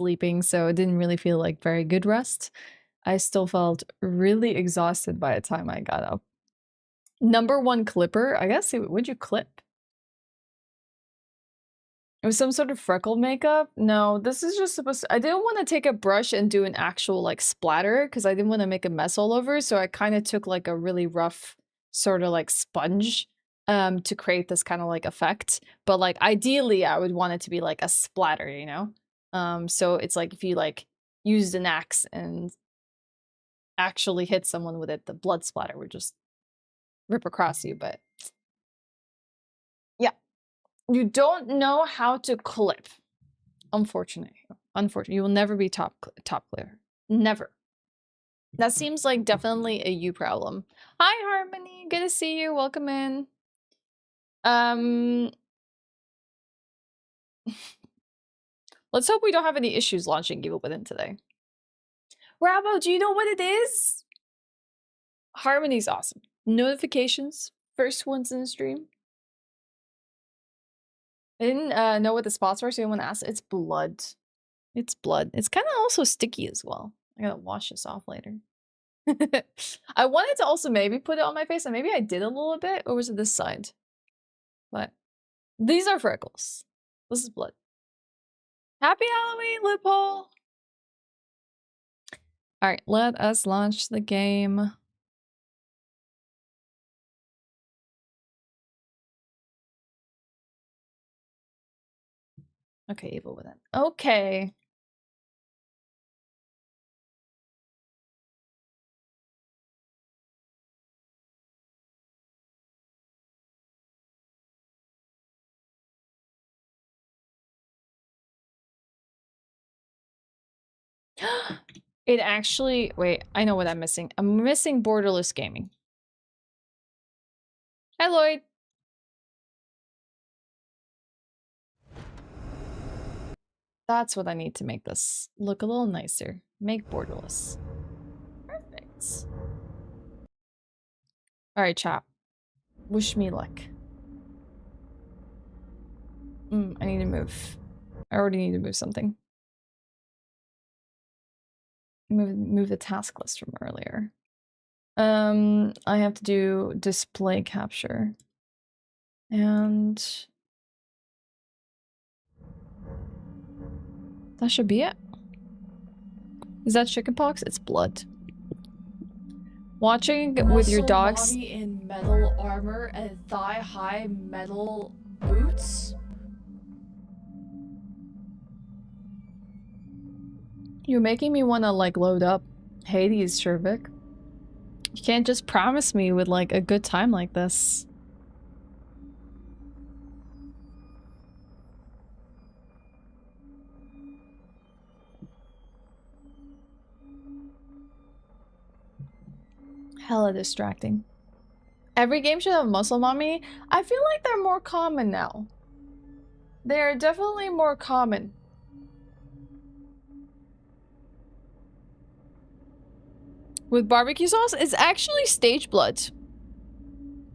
sleeping, so it didn't really feel like very good rest. I still felt really exhausted by the time I got up. Number one clipper, I guess, would you clip? It was some sort of freckle makeup? No, this is just supposed to— I didn't want to take a brush and do an actual, like, splatter, because I didn't want to make a mess all over, so I kind of took, like, a really rough sort of, like, sponge to create this kind of, like, effect. But, like, ideally, I would want it to be, like, a splatter, you know? So it's like if you, like, used an axe and actually hit someone with it, the blood splatter would just rip across you, but yeah. You don't know how to clip. Unfortunately. Unfortunately. You will never be top clear. Never. That seems like definitely a you problem. Hi, Harmony. Good to see you. Welcome in. Let's hope we don't have any issues launching Evil Within today. Rabo, do you know what it is? Harmony's awesome. Notifications. First ones in the stream. I didn't know what the spots were, so I didn't want to ask. It's blood. It's blood. It's kind of also sticky as well. I gotta wash this off later. I wanted to also maybe put it on my face, and maybe I did a little bit, or was it this side? But these are freckles. This is blood. Happy Halloween, loophole! Alright, let us launch the game. Okay, Evil Within. Okay. It actually— wait, I know what I'm missing. I'm missing borderless gaming. Hi, Lloyd. That's what I need to make this look a little nicer. Make borderless. Perfect. Alright, chat. Wish me luck. I need to move. I already need to move something. Move the task list from earlier. I have to do display capture. And that should be it. Is that chickenpox? It's blood. Watching with your dogs. Body in metal armor and thigh-high metal boots. You're making me want to, like, load up Hades, Shervik. You can't just promise me with, like, a good time like this. Hella distracting. Every game should have muscle mommy. I feel like they're more common now. They're definitely more common. With barbecue sauce, it's actually stage blood.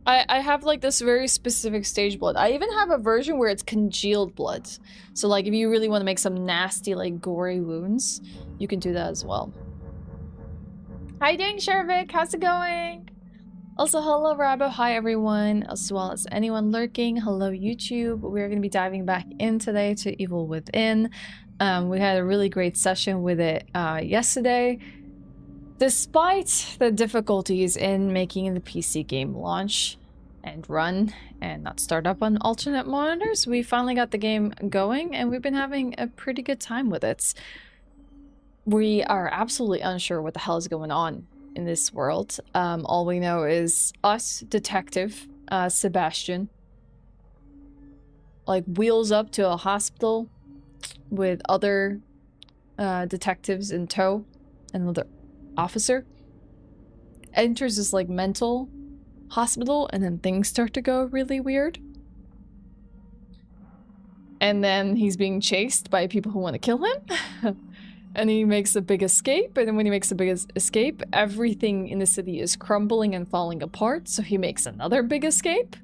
I have like this very specific stage blood. I even have a version where it's congealed blood. So like if you really want to make some nasty like gory wounds, you can do that as well. How you doing, Shervik? How's it going? Also, hello, Rabo. Hi, everyone, as well as anyone lurking. Hello, YouTube. We're going to be diving back in today to Evil Within. We had a really great session with it yesterday. Despite the difficulties in making the PC game launch and run and not start up on alternate monitors, we finally got the game going and we've been having a pretty good time with it. We are absolutely unsure what the hell is going on in this world. All we know is us, Detective Sebastian, like wheels up to a hospital with other detectives in tow, another officer, enters this like mental hospital, and then things start to go really weird. And then he's being chased by people who want to kill him. And he makes a big escape, and then when he makes a big escape, everything in the city is crumbling and falling apart, so he makes another big escape.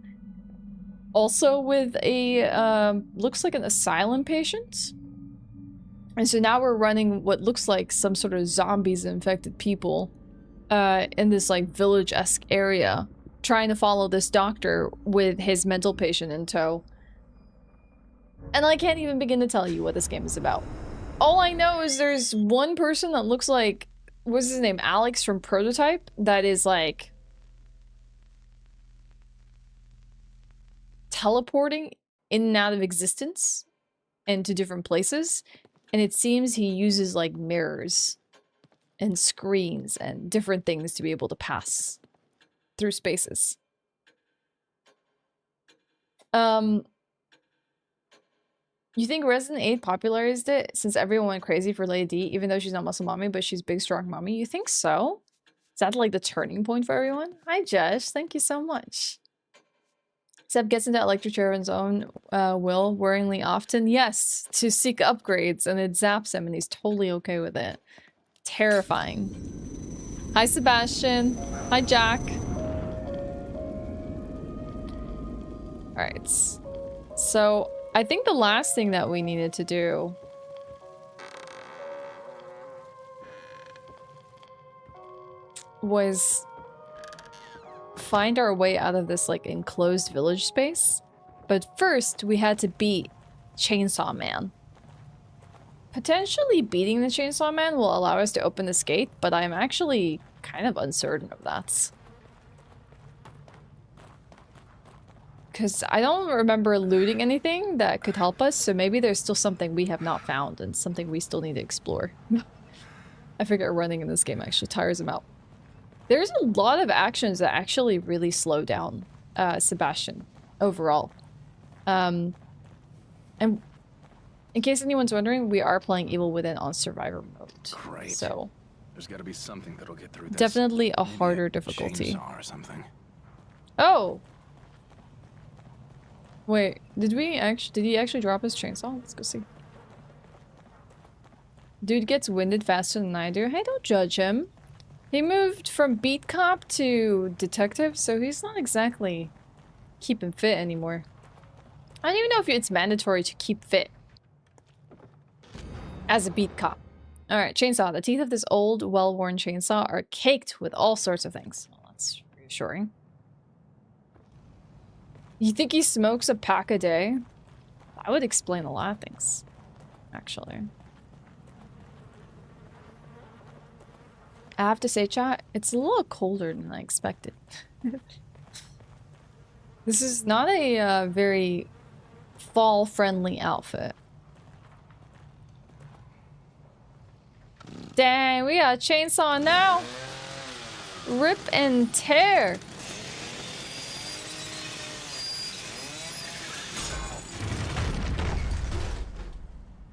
Also with a, looks like an asylum patient. And so now we're running what looks like some sort of zombies and infected people in this like village-esque area, trying to follow this doctor with his mental patient in tow. And I can't even begin to tell you what this game is about. All I know is there's one person that looks like, what's his name, Alex from Prototype, that is like teleporting in and out of existence into different places. And it seems he uses like mirrors and screens and different things to be able to pass through spaces. You think Resident 8 popularized it since everyone went crazy for Lady D, even though she's not muscle mommy, but she's big, strong mommy? You think so? Is that like the turning point for everyone? Hi, Josh. Thank you so much. Seb gets into electric chair of his own will, worryingly often. Yes, to seek upgrades, and it zaps him, and he's totally okay with it. Terrifying. Hi, Sebastian. Hi, Jack. Alright. So, I think the last thing that we needed to do was find our way out of this like enclosed village space. But first we had to beat Chainsaw Man. Potentially beating the Chainsaw Man will allow us to open this gate, but I'm actually kind of uncertain of that. Because I don't remember looting anything that could help us, so maybe there's still something we have not found and something we still need to explore. I figure running in this game actually tires him out. There's a lot of actions that actually really slow down Sebastian overall. And in case anyone's wondering, we are playing Evil Within on Survivor mode. Great. So there's got to be something that'll get through this. Definitely a Maybe harder difficulty. Chainsaw or something. Oh! Wait, did he actually drop his chainsaw? Let's go see. Dude gets winded faster than I do. Hey, don't judge him. He moved from beat cop to detective, so he's not exactly keeping fit anymore. I don't even know if it's mandatory to keep fit as a beat cop. Alright, chainsaw. The teeth of this old, well-worn chainsaw are caked with all sorts of things. Well, that's reassuring. You think he smokes a pack a day? That would explain a lot of things, actually. I have to say, chat, it's a little colder than I expected. This is not a very fall-friendly outfit. Dang, we got a chainsaw now! Rip and tear!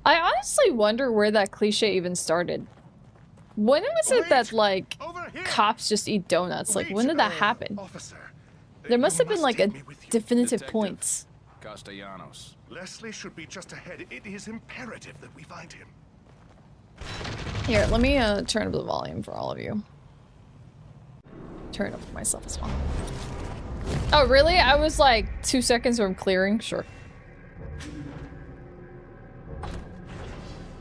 I honestly wonder where that cliche even started. When was it that, like, cops just eat donuts? Like, when did that happen? Officer, There must have been, like, a take me with you. definitive Detective. point. Castellanos. Leslie should be just ahead. It is imperative that we find him. Here, let me turn up the volume for all of you. Turn it up for myself as well. Oh, really? I was like 2 seconds from clearing? Sure.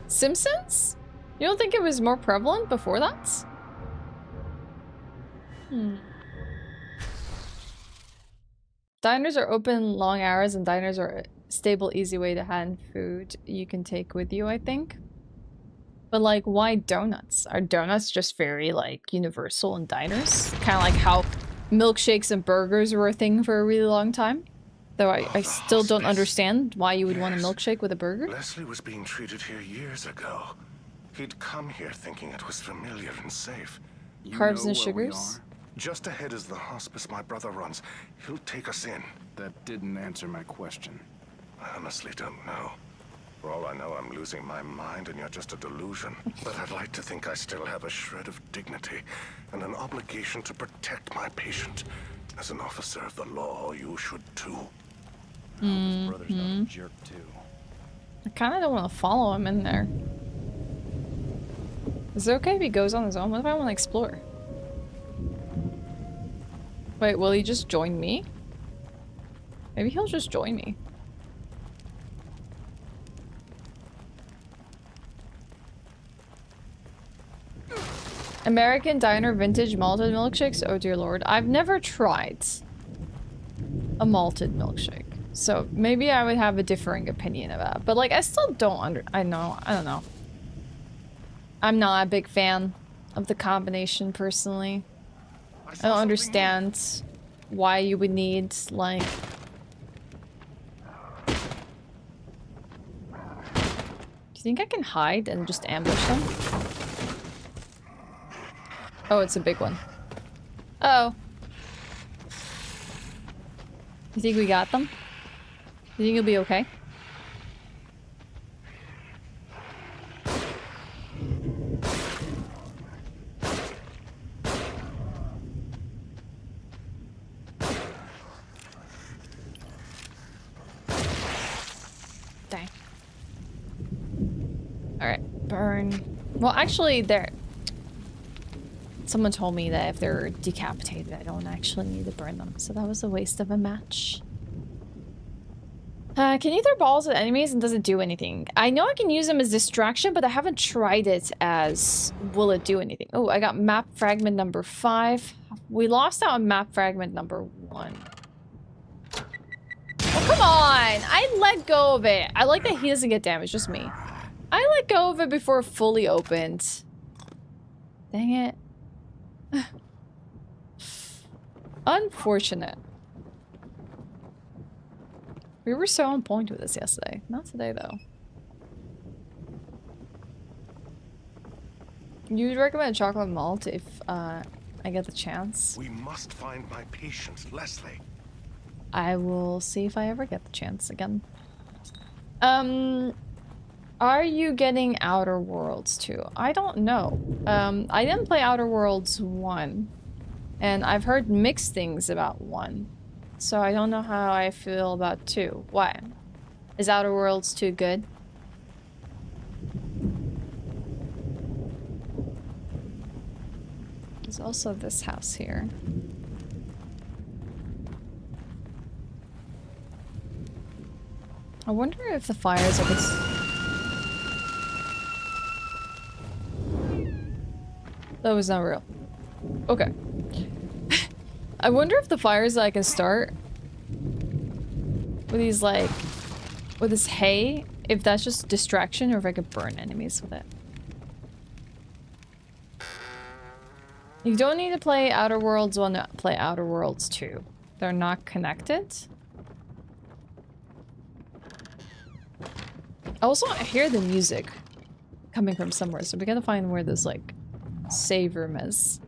Simpsons? You don't think it was more prevalent before that? Diners are open long hours, and diners are a stable, easy way to hand food you can take with you, I think. But, like, why donuts? Are donuts just very, like, universal in diners? Kind of like how milkshakes and burgers were a thing for a really long time? Though I still don't understand why you would want a milkshake with a burger. Leslie was being treated here years ago. He'd come here thinking it was familiar and safe. You Carbs know and where we sugars? are? Just ahead is the hospice my brother runs. He'll take us in. That didn't answer my question. I honestly don't know. For all I know, I'm losing my mind and you're just a delusion. But I'd like to think I still have a shred of dignity and an obligation to protect my patient. As an officer of the law, you should too. I hope his brother's not a jerk too. I kind of don't want to follow him in there. Is it okay if he goes on his own? What if I want to explore? Wait, will he just join me? Maybe he'll just join me. American Diner Vintage Malted Milkshakes? Oh dear lord. I've never tried a malted milkshake. So maybe I would have a differing opinion about it. But like, I still don't I don't know. I'm not a big fan of the combination personally. I don't understand why you would need, like... Do you think I can hide and just ambush them? Oh, it's a big one. Uh oh. You think we got them? You think you'll be okay? Dang. Alright, burn. Well, actually, someone told me that if they're decapitated, I don't actually need to burn them. So that was a waste of a match. Can you throw balls at enemies and does it do anything? I know I can use them as distraction, but I haven't tried it as will it do anything. Oh, I got map fragment number 5. We lost out on map fragment number 1. Oh, come on! I let go of it. I like that he doesn't get damaged, just me. I let go of it before it fully opened. Dang it. Unfortunate. We were so on point with this yesterday. Not today, though. You'd recommend chocolate malt if I get the chance? We must find my patient, Leslie. I will see if I ever get the chance again. Are you getting Outer Worlds 2? I don't know. I didn't play Outer Worlds 1. And I've heard mixed things about 1. So I don't know how I feel about 2. Why? Is Outer Worlds 2 good? There's also this house here. I wonder if the fires of this... That was not real. Okay. I wonder if the fires that I can start with these, like, with this hay, if that's just distraction or if I could burn enemies with it. You don't need to play Outer Worlds 1 to play Outer Worlds 2. They're not connected. Also, I hear the music coming from somewhere, so we gotta find where this, like, save room is.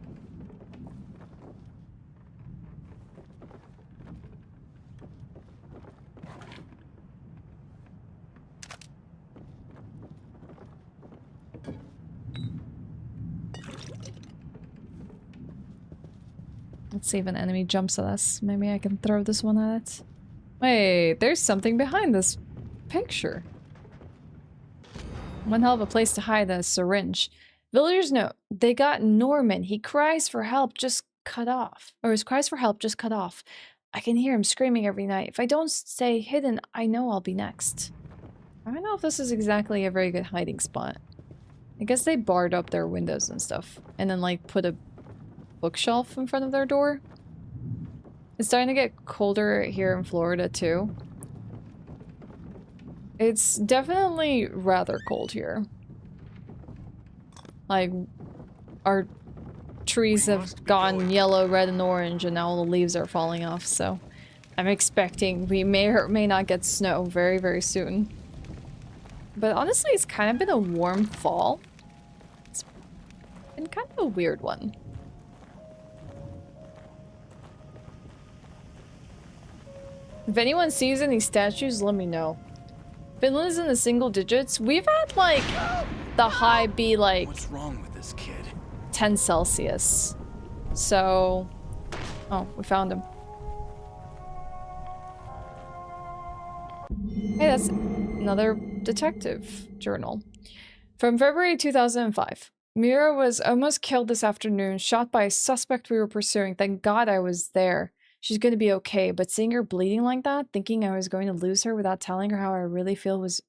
Let's see if an enemy jumps at us. Maybe I can throw this one at it. Wait, there's something behind this picture. One hell of a place to hide a syringe. Villagers know they got Norman. He cries for help, just cut off. Or his cries for help just cut off. I can hear him screaming every night. If I don't stay hidden, I know I'll be next. I don't know if this is exactly a very good hiding spot. I guess they barred up their windows and stuff. And then, like, put a bookshelf in front of their door. It's starting to get colder here in Florida too. It's definitely rather cold here. Like, our trees have gone yellow, red, and orange, and now all the leaves are falling off, so I'm expecting we may or may not get snow very, very soon. But honestly, it's kind of been a warm fall. It's been kind of a weird one. If anyone sees any statues, let me know. Finland is in the single digits. We've had, like, the high be, like... What's wrong with this kid? 10 Celsius. So... Oh, we found him. Hey, that's another detective journal. From February 2005. Mira was almost killed this afternoon, shot by a suspect we were pursuing. Thank God I was there. She's gonna be okay, but seeing her bleeding like that, thinking I was going to lose her without telling her how I really feel was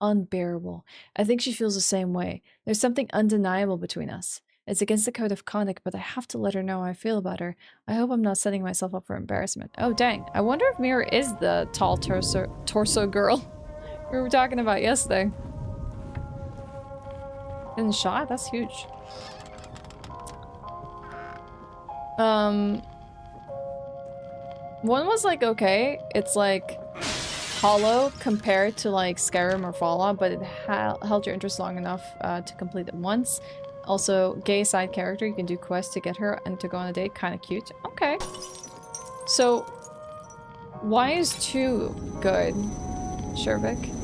unbearable. I think she feels the same way. There's something undeniable between us. It's against the code of conduct, but I have to let her know how I feel about her. I hope I'm not setting myself up for embarrassment. Oh, dang. I wonder if Mira is the tall torso girl we were talking about yesterday. In shot? That's huge. One was like, okay, it's like hollow compared to like Skyrim or Fallout, but it held your interest long enough to complete it once. Also, gay side character, you can do quests to get her and to go on a date, kind of cute. Okay. So, why is 2 good, Shervik?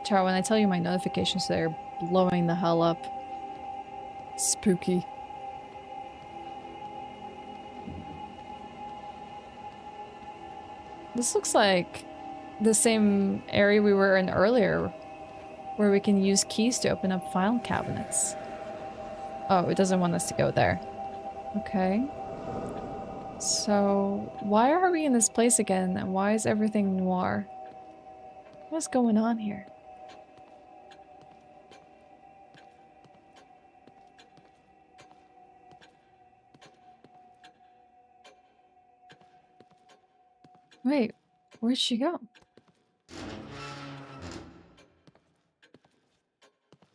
Char, when I tell you my notifications, they're blowing the hell up. Spooky. This looks like the same area we were in earlier, where we can use keys to open up file cabinets. Oh, it doesn't want us to go there. Okay. So, why are we in this place again, and why is everything noir? What's going on here? Wait, where'd she go?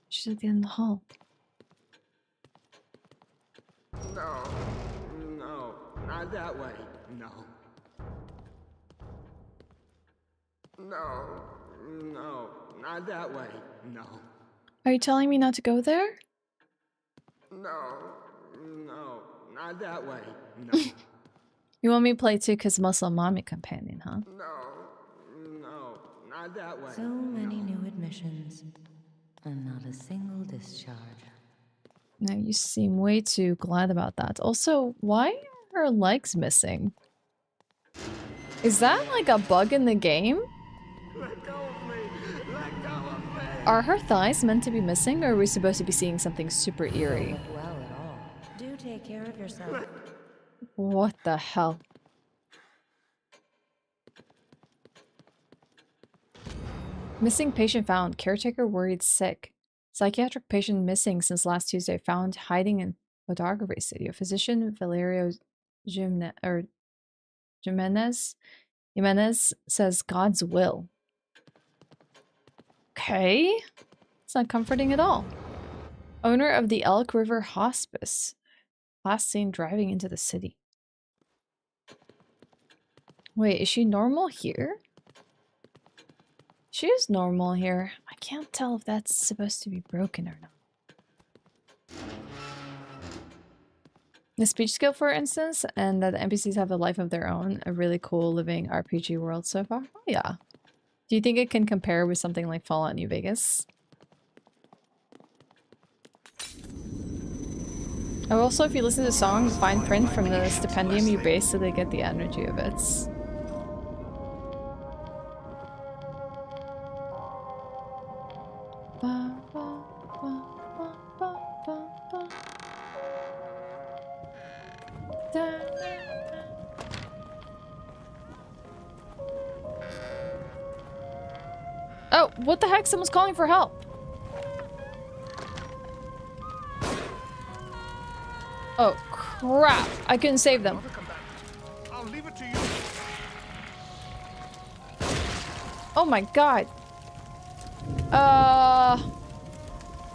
She's at the end of the hall. No, no, not that way. No. No, no, not that way. No. Are you telling me not to go there? No, no, not that way. No. You want me to play too because muscle mommy companion, huh? No, no, not that way. So many new admissions, and not a single discharge. Now you seem way too glad about that. Also, why are her legs missing? Is that like a bug in the game? Let go of me! Let go of me! Are her thighs meant to be missing, or are we supposed to be seeing something super eerie? Don't look well at all. Do take care of yourself. What the hell? Missing patient found. Caretaker worried sick. Psychiatric patient missing since last Tuesday. Found hiding in photography studio. Physician Valerio Jimenez says God's will. Okay. It's not comforting at all. Owner of the Elk River Hospice. Last seen driving into the city. Wait, is she normal here? She is normal here. I can't tell if that's supposed to be broken or not. The speech skill, for instance, and that the NPCs have a life of their own. A really cool living RPG world so far. Oh, yeah. Do you think it can compare with something like Fallout New Vegas? Oh, also, if you listen to the song, fine print from the stipendium, you basically get the energy of it. Oh, what the heck? Someone's calling for help. Oh, crap. I couldn't save them. I'll leave it to you. Oh my god.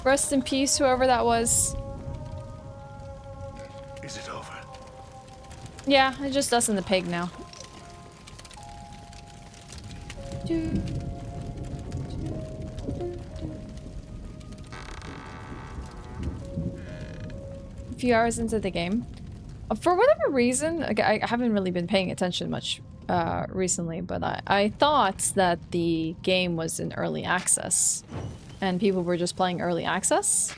Rest in peace, whoever that was. Is it over? Yeah, it's just us and the pig now. A few hours into the game. For whatever reason, I haven't really been paying attention much recently, but I thought that the game was in early access. And people were just playing early access.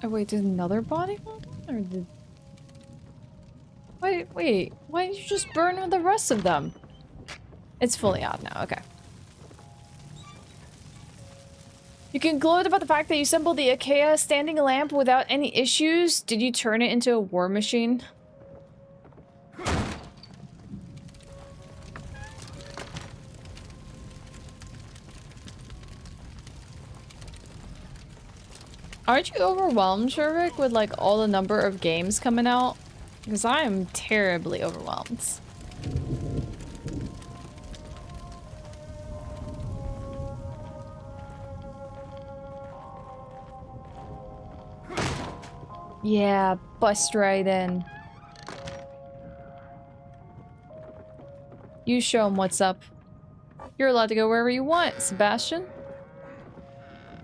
Oh wait, did another body fall down? Or did... Wait, why did you just burn with the rest of them? It's fully out now, okay. You can gloat about the fact that you assembled the Achaea standing lamp without any issues. Did you turn it into a war machine? Aren't you overwhelmed, Shervick, with like all the number of games coming out? Because I am terribly overwhelmed. Yeah, bust right in. You show him what's up. You're allowed to go wherever you want, Sebastian.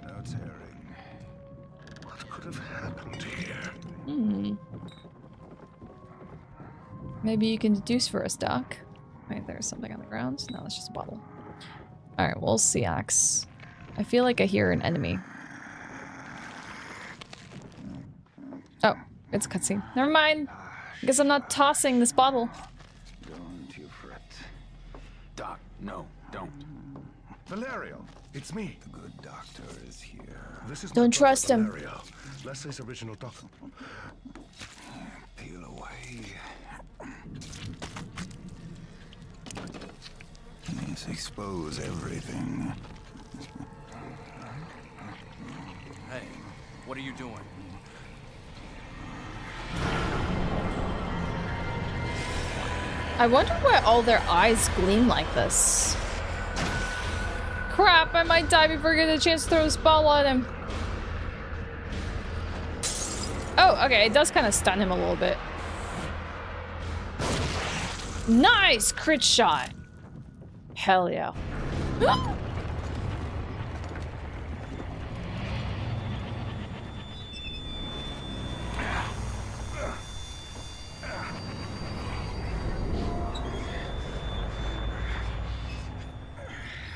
No tearing. What could have happened here? Maybe you can deduce for us, Doc. Wait, there's something on the ground. No, that's just a bottle. Alright, we'll see, Axe. I feel like I hear an enemy. Oh, it's a cutscene. Never mind. I guess I'm not tossing this bottle. Don't you fret. Doc, no, don't. Valerio, it's me. The good doctor is here. This is Don't my trust brother, him. Valerio, Leslie's original doctor. Peel away. Let's expose everything. Hey, what are you doing? I wonder why all their eyes gleam like this. Crap, I might die before I get a chance to throw this ball at him. Oh, okay, it does kind of stun him a little bit. Nice crit shot. Hell yeah.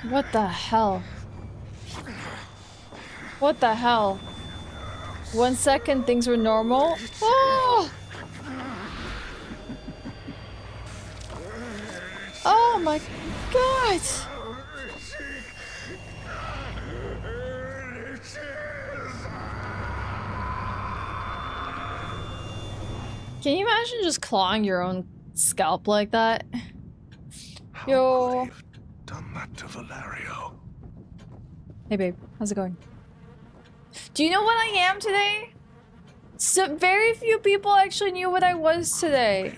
What the hell? What the hell? 1 second, things were normal. Oh! Oh my god! Can you imagine just clawing your own scalp like that? Yo. You've done that to Valerio. Hey babe, how's it going? Do you know what I am today? So very few people actually knew what I was today.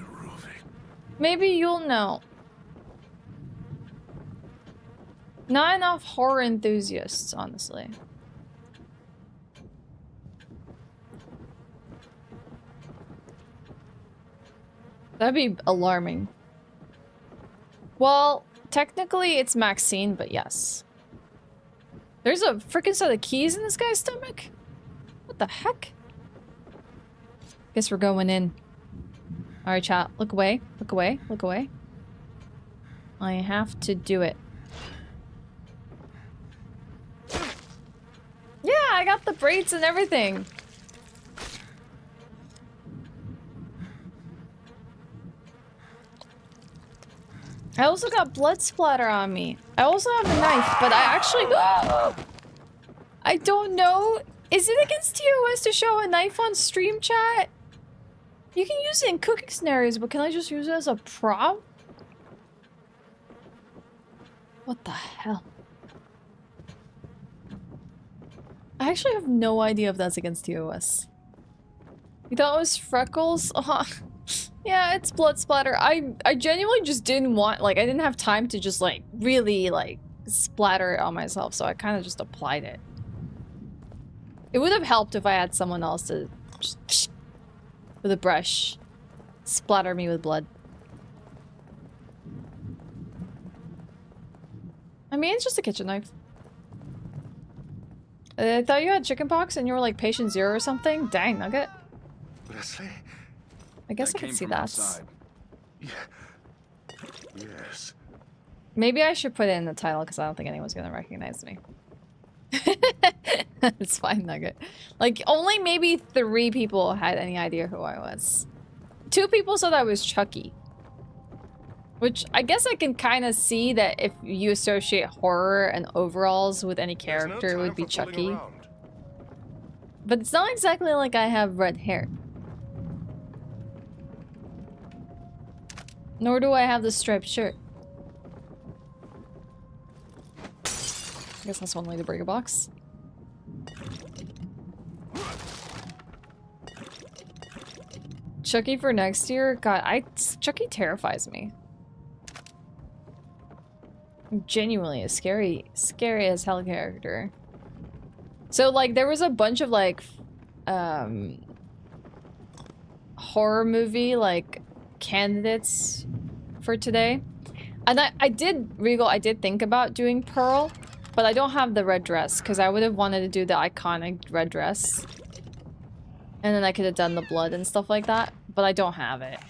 Maybe you'll know. Not enough horror enthusiasts, honestly. That'd be alarming. Well, technically it's Maxine, but yes. There's a freaking set of keys in this guy's stomach? What the heck? Guess we're going in. Alright, chat. Look away. Look away. Look away. I have to do it. Yeah, I got the braids and everything. I also got blood splatter on me. I also have a knife, but I actually... I don't know. Is it against TOS to show a knife on stream chat? You can use it in cooking scenarios, but can I just use it as a prop? What the hell? I actually have no idea if that's against TOS. You thought it was freckles? Yeah, it's blood splatter. I genuinely just didn't want, like, I didn't have time to just, like, really, like, splatter it on myself, so I kind of just applied it. It would have helped if I had someone else to just, with a brush, splatter me with blood. I mean, it's just a kitchen knife. I thought you had chickenpox and you were like patient 0 or something. Dang, Nugget. Leslie? I guess I can came see from that. outside. Yeah. Yes. Maybe I should put it in the title because I don't think anyone's gonna recognize me. It's fine, Nugget. Like, only maybe 3 people had any idea who I was. 2 people said I was Chucky. Which I guess I can kind of see that if you associate horror and overalls with any There's no character, it would time be for fooling Chucky. around. But it's not exactly like I have red hair. Nor do I have the striped shirt. I guess that's one way to break a box. Chucky for next year? God, Chucky terrifies me. Genuinely a scary as hell character. So like there was a bunch of like horror movie like candidates for today. And I did think about doing Pearl, but I don't have the red dress because I would have wanted to do the iconic red dress. And then I could have done the blood and stuff like that, but I don't have it.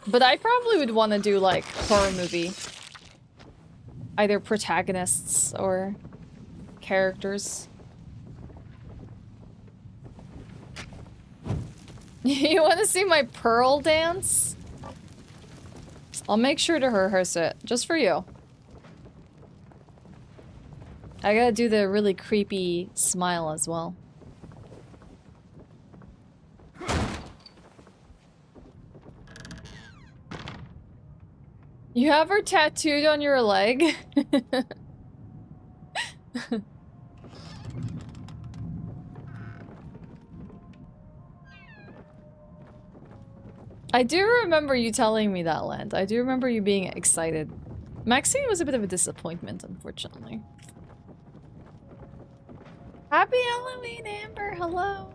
But I probably would want to do like horror movie. Either protagonists or characters. You want to see my Pearl dance? I'll make sure to rehearse it, just for you. I gotta do the really creepy smile as well. You have her tattooed on your leg? I do remember you telling me that, Land. I do remember you being excited. Maxine was a bit of a disappointment, unfortunately. Happy Halloween, Amber! Hello!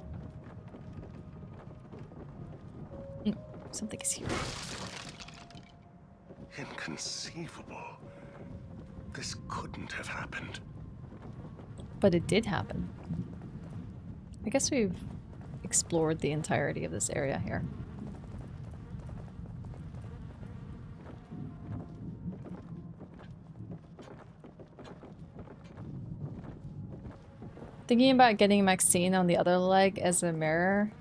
Something is here. Inconceivable. This couldn't have happened. But it did happen. I guess we've explored the entirety of this area here. Thinking about getting Maxine on the other leg as a mirror.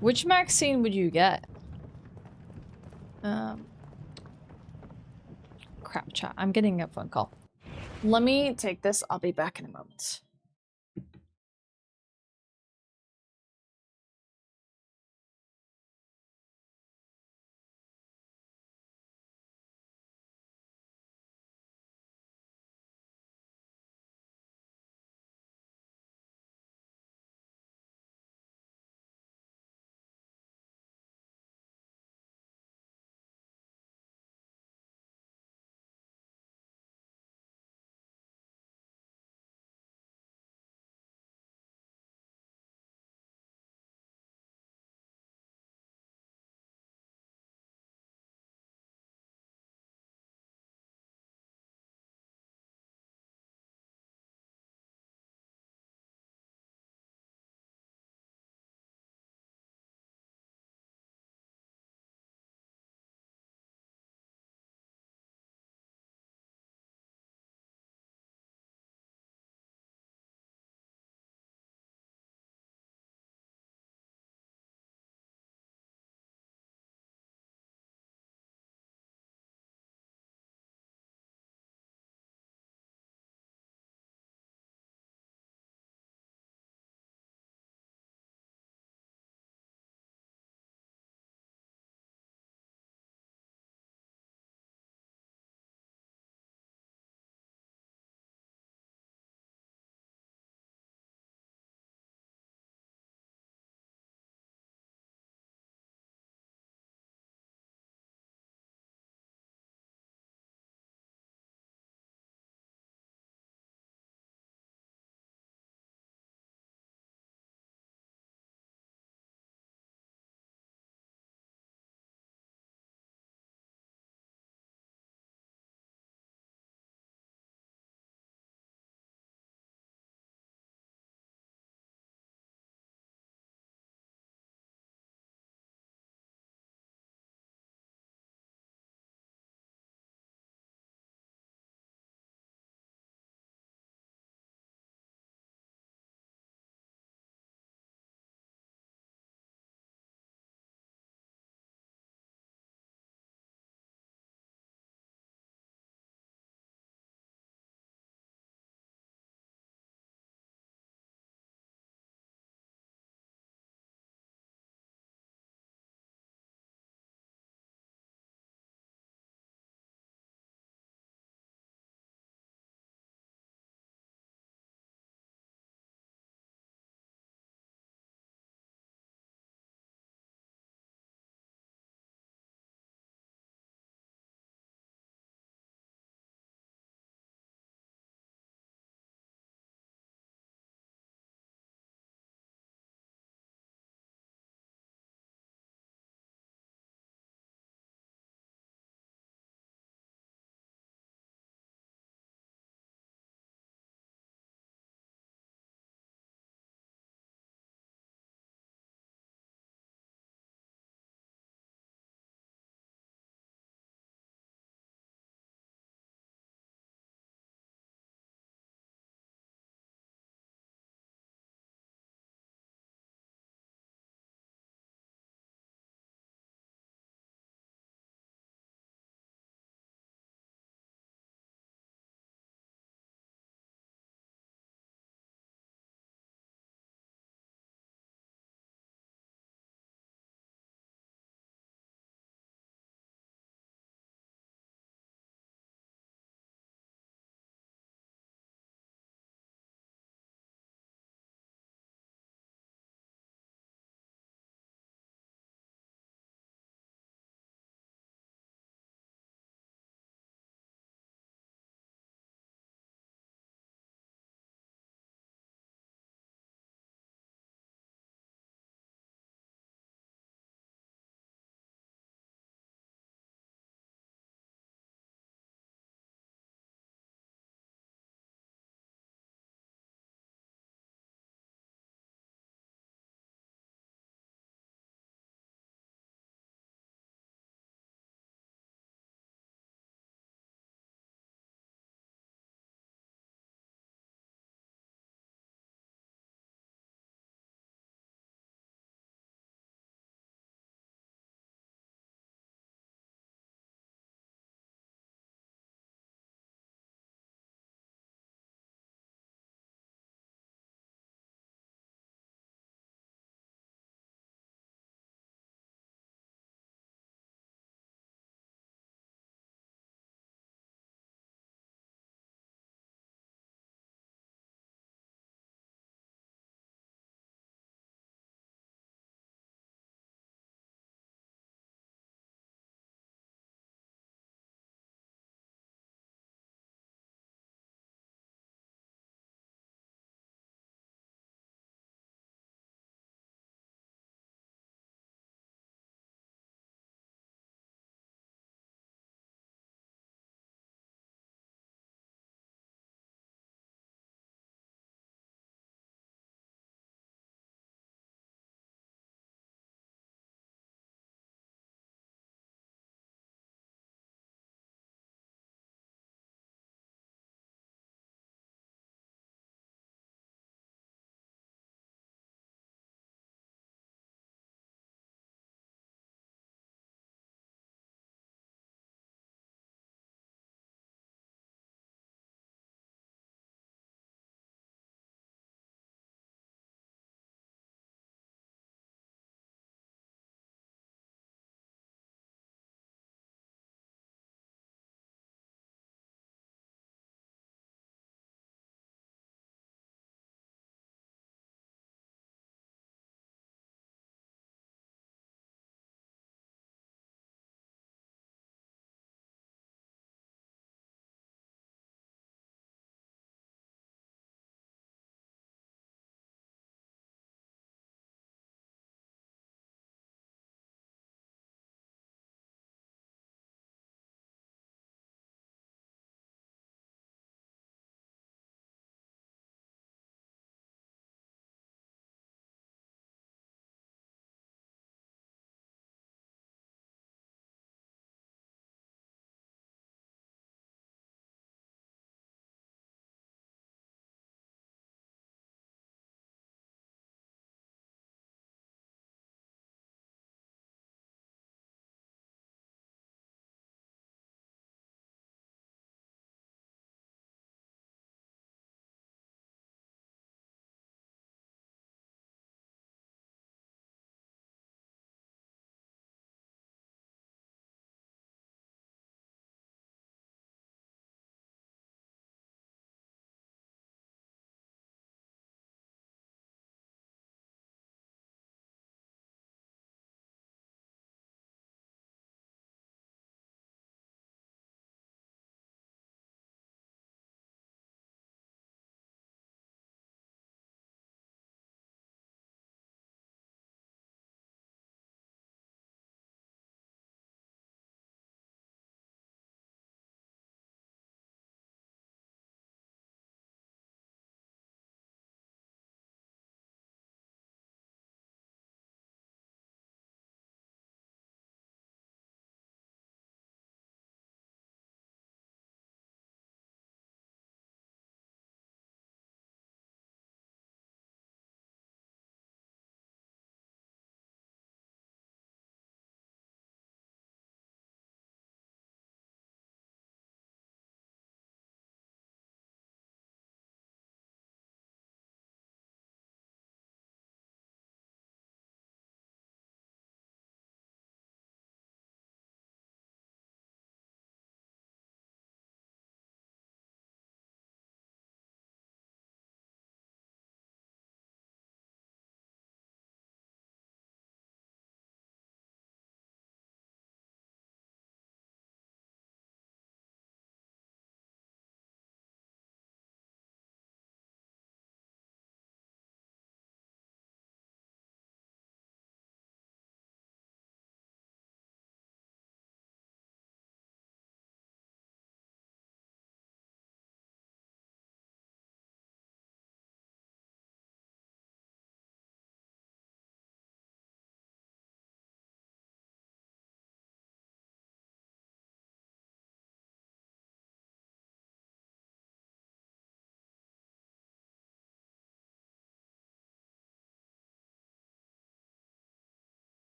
Which Maxine would you get? Crap, chat. I'm getting a phone call. Let me take this. I'll be back in a moment.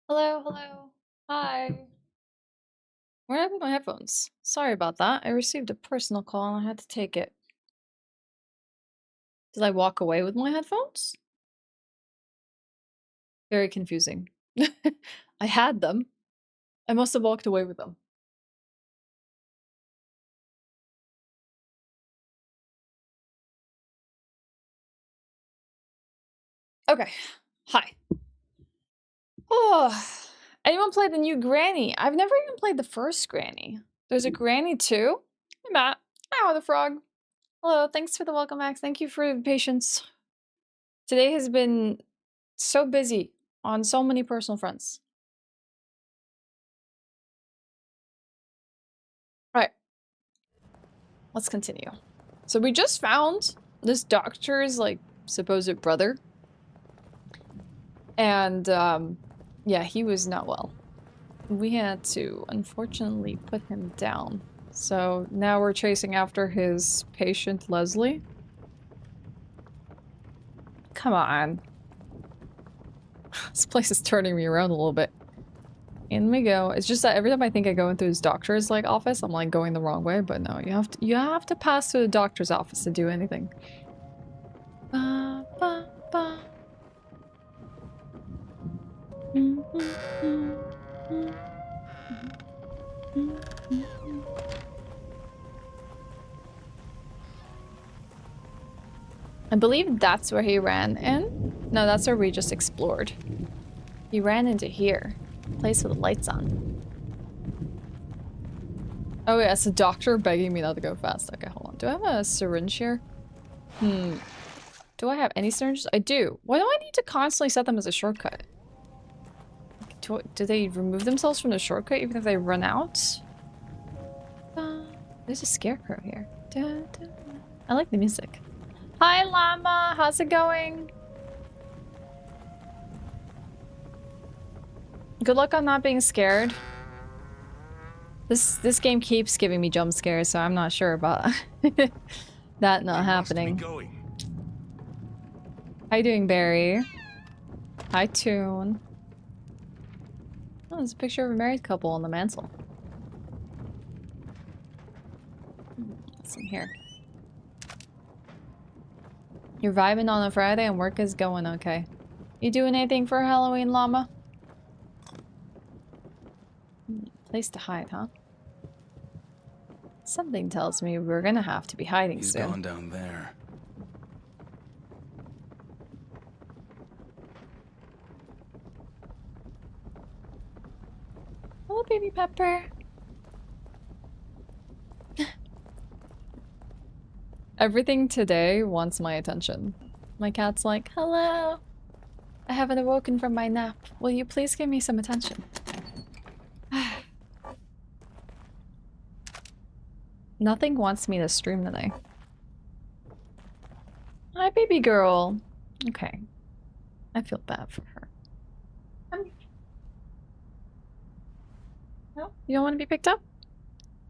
Hello, hello. Hi. Where did I put my headphones? Sorry about that. I received a personal call and I had to take it. Did I walk away with my headphones? Very confusing. I had them. I must have walked away with them. Okay. Hi. Oh, anyone play the new Granny? I've never even played the first Granny. There's a Granny too? Hey, Matt. Hi, the frog. Hello, thanks for the welcome, Max. Thank you for your patience. Today has been so busy on so many personal fronts. Right. Let's continue. So we just found this doctor's, like, supposed brother. And, yeah, he was not well. We had to, unfortunately, put him down. So now we're chasing after his patient, Leslie. Come on. This place is turning me around a little bit. In we go. It's just that every time I think I go into his doctor's, like, office, I'm, like, going the wrong way. But no, you have to pass through the doctor's office to do anything. Ba, ba, ba. I believe that's where he ran in. No, that's where we just explored. He ran into here. Place with the lights on. Oh yeah, it's a doctor begging me not to go fast. Okay, hold on. Do I have a syringe here? Do I have any syringes? I do. Why do I need to constantly set them as a shortcut? Do they remove themselves from the shortcut even if they run out? There's a scarecrow here. I like the music. Hi, Llama. How's it going? Good luck on not being scared. This game keeps giving me jump scares, so I'm not sure about that not happening. How you doing, Barry? Hi, Toon. Oh, there's a picture of a married couple on the mantle. What's in here? You're vibing on a Friday and work is going okay. You doing anything for Halloween, Llama? Place to hide, huh? Something tells me we're gonna have to be hiding soon. He's gone down there. Hello, baby pepper. Everything today wants my attention. My cat's like, hello. I haven't awoken from my nap. Will you please give me some attention? Nothing wants me to stream today. Hi, baby girl. Okay. I feel bad for her. No? You don't want to be picked up?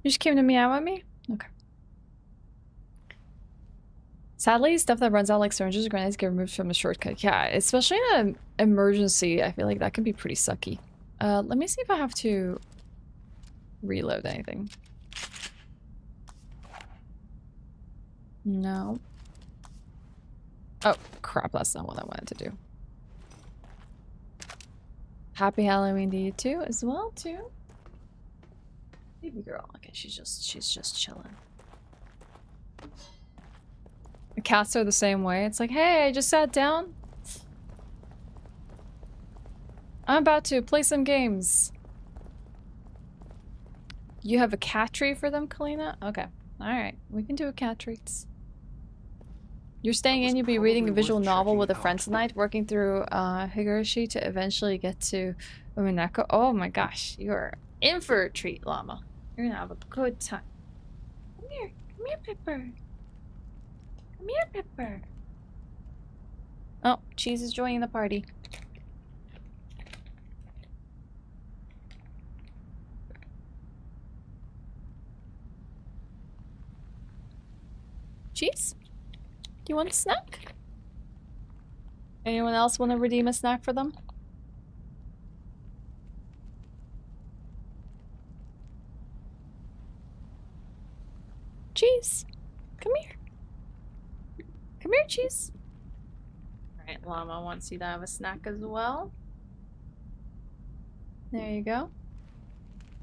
You just came to meow at me? Okay. Sadly, stuff that runs out like syringes or grenades get removed from the shortcut. Yeah, especially in an emergency, I feel like that can be pretty sucky. Let me see if I have to reload anything. No. Oh, crap, that's not what I wanted to do. Happy Halloween to you too, as well, too. Baby girl. Okay, she's just chilling. The cats are the same way. It's like, hey, I just sat down. I'm about to play some games. You have a cat tree for them, Kalina? Okay. Alright. We can do a cat treats. You're staying in, you'll be reading a visual novel with a friend tonight, working through Higurashi to eventually get to Umineko. Oh my gosh, you're in for a treat, Llama. You're gonna have a good time. Come here, Pepper. Come here, Pepper. Oh, Cheese is joining the party. Cheese? Do you want a snack? Anyone else want to redeem a snack for them? Cheese. Come here. Come here, Cheese. Alright, Llama wants you to have a snack as well. There you go.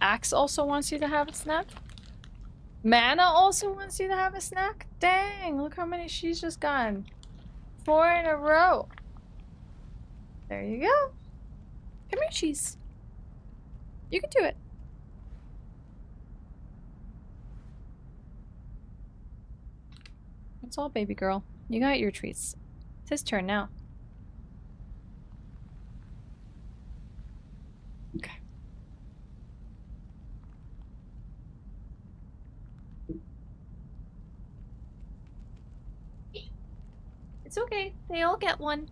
Axe also wants you to have a snack. Mana also wants you to have a snack. Dang, look how many she's just gotten. 4 in a row. There you go. Come here, Cheese. You can do it. That's all, baby girl. You got your treats. It's his turn now. Okay. It's okay. They all get one.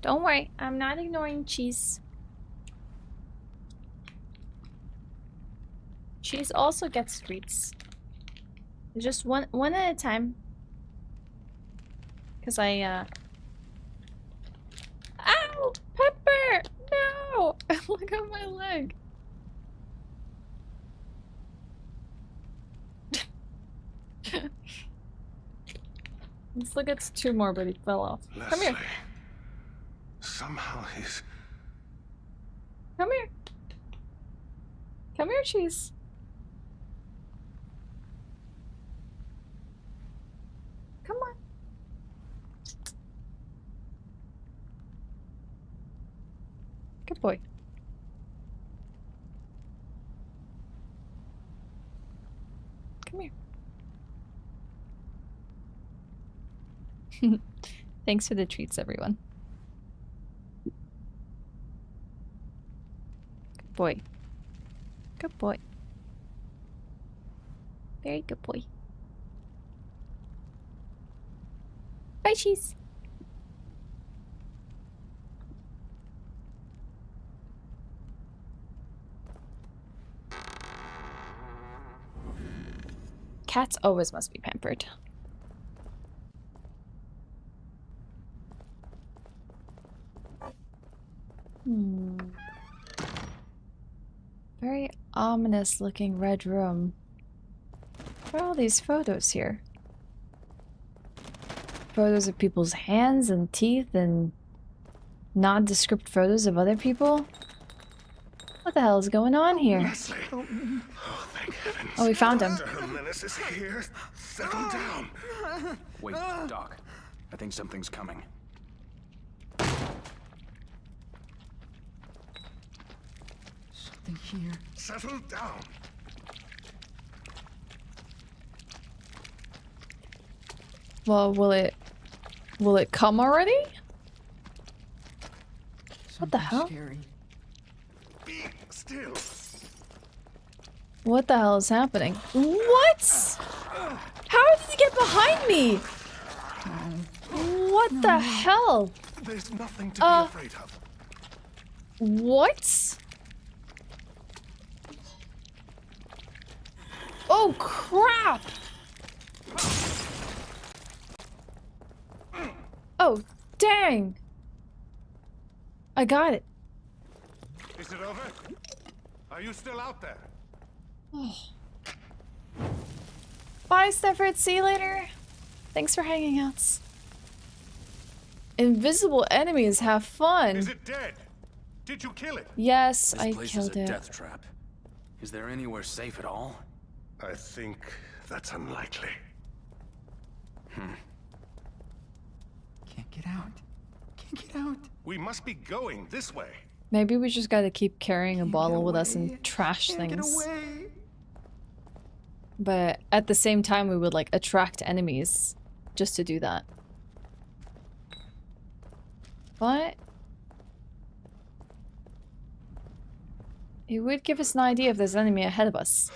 Don't worry. I'm not ignoring Cheese. Cheese also gets treats. Just one at a time. Cause Ow! Pepper! No! Look at my leg. Let's look at 2 more, but he fell off. Leslie. Come here. Somehow he's... Come here. Come here, Cheese. Come on. Good boy. Come here. Thanks for the treats, everyone. Good boy. Good boy. Very good boy. Bye, Cheese. Cats always must be pampered. Very ominous looking red room. What are all these photos here? Photos of people's hands and teeth and nondescript photos of other people? What the hell is going on here? Leslie. Oh, thank heavens. Oh, we found him. Dr. Jimenez is here. Settle down. Wait, Doc. I think something's coming. Something here. Settle down. Well, will it come already? What the hell? Scary. Be still. What the hell is happening? What? How did he get behind me? What the hell? There's nothing to be afraid of. What? Oh crap! Oh, dang! I got it. Is it over? Are you still out there? Bye, Stafford. See you later. Thanks for hanging out. Invisible enemies, have fun. Is it dead? Did you kill it? Yes, This I place killed is a it. death trap. Is there anywhere safe at all? I think that's unlikely. Can't get out. Can't get out. We must be going this way. Maybe we just gotta keep carrying a Can't bottle get with us away. and trash Can't get things. away. But at the same time, we would like attract enemies just to do that. But it would give us an idea if there's an enemy ahead of us.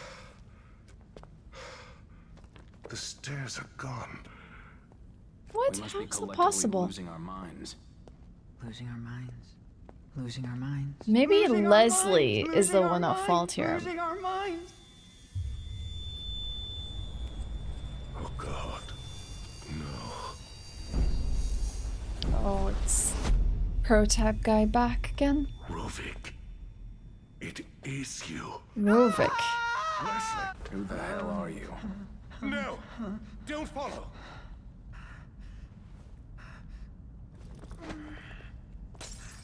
The stairs are gone. What? We must How be is that collectively possible? losing our minds. Losing our minds. Losing our minds. Maybe Losing our Leslie minds. is the Losing our one at fault minds. here. Losing our minds. Oh God. No. Oh, it's Pro-Type guy back again. Rovik. It is you. Rovik. Leslie. Who the hell are you? No! Don't follow!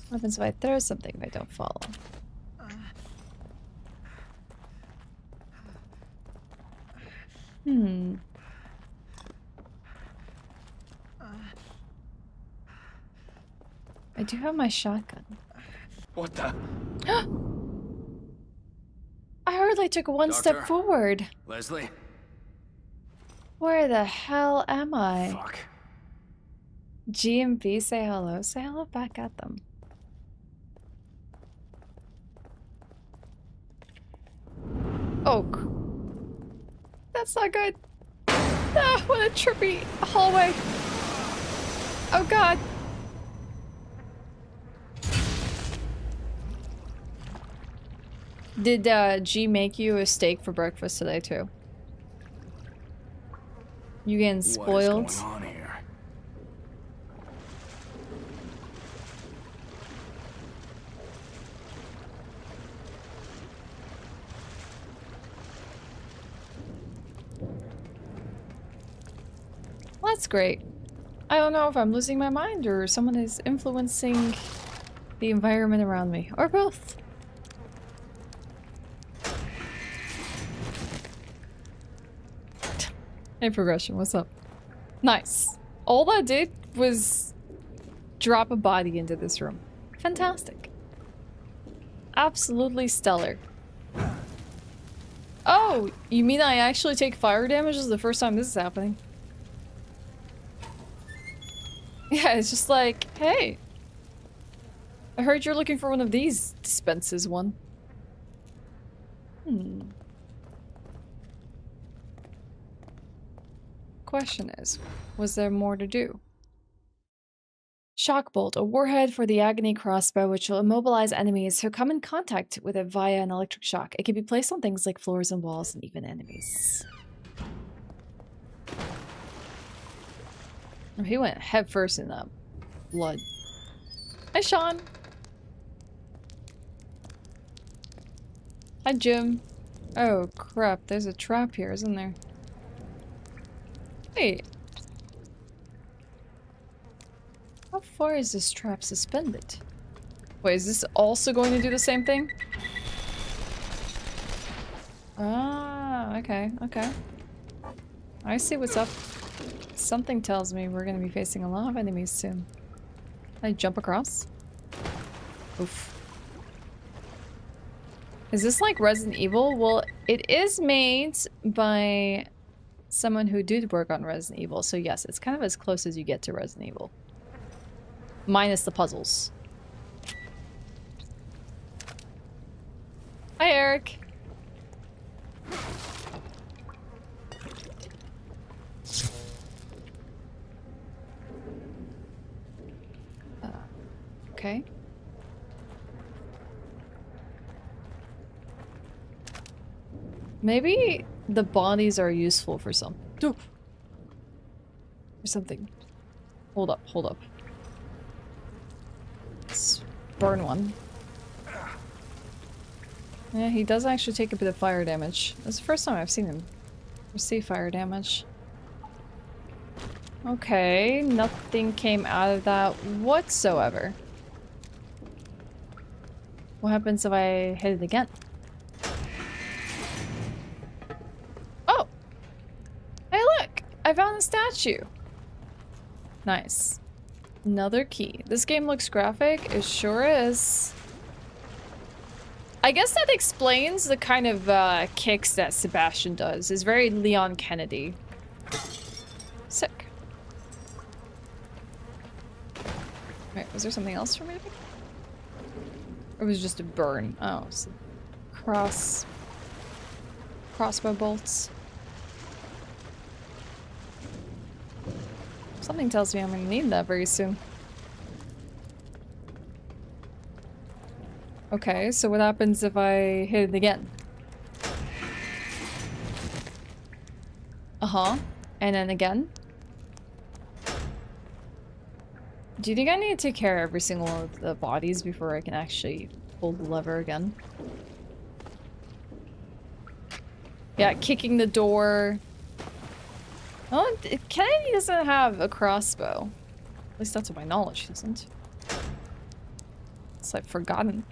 What happens if I throw something if I don't follow? Hmm. I do have my shotgun. What the? I hardly took one step Doctor? forward. Leslie? Where the hell am I? Fuck. G and B, say hello. Say hello back at them. Oh, that's not good. Ah, what a trippy hallway. Oh god. Did G make you a steak for breakfast today too? You getting spoiled? What is going on here? Well, that's great. I don't know if I'm losing my mind or someone is influencing the environment around me, or both. Hey, Progression, what's up? Nice. All that did was drop a body into this room. Fantastic. Absolutely stellar. Oh, you mean I actually take fire damage? This is the first time this is happening. Yeah, it's just like, hey. I heard you're looking for one of these dispenses one. Question is, was there more to do? Shockbolt, a warhead for the Agony crossbow which will immobilize enemies who come in contact with it via an electric shock. It can be placed on things like floors and walls and even enemies. Oh, he went headfirst in that blood. Hi, Sean. Hi, Jim. Oh, crap. There's a trap here, isn't there? Wait. How far is this trap suspended? Wait, is this also going to do the same thing? Ah, okay, okay. I see what's up. Something tells me we're gonna be facing a lot of enemies soon. I jump across? Oof. Is this like Resident Evil? Well, it is made by someone who did work on Resident Evil, so yes, it's kind of as close as you get to Resident Evil. Minus the puzzles. Hi, Eric. Okay. Maybe the bodies are useful for some. For something. Hold up, hold up. Let's burn one. Yeah, he does actually take a bit of fire damage. That's the first time I've seen him receive fire damage. Okay, nothing came out of that whatsoever. What happens if I hit it again? Oh! Hey look! I found a statue! Nice. Another key. This game looks graphic. It sure is. I guess that explains the kind of kicks that Sebastian does. It's very Leon Kennedy. Sick. Wait, was there something else for me to pick? Or was it just a burn? Oh, so crossbow bolts. Something tells me I'm gonna need that very soon. Okay, so what happens if I hit it again? Uh-huh. And then again? Do you think I need to take care of every single one of the bodies before I can actually pull the lever again? Yeah, kicking the door. Oh, Kennedy doesn't have a crossbow. At least that's to my knowledge, he doesn't. It's like forgotten.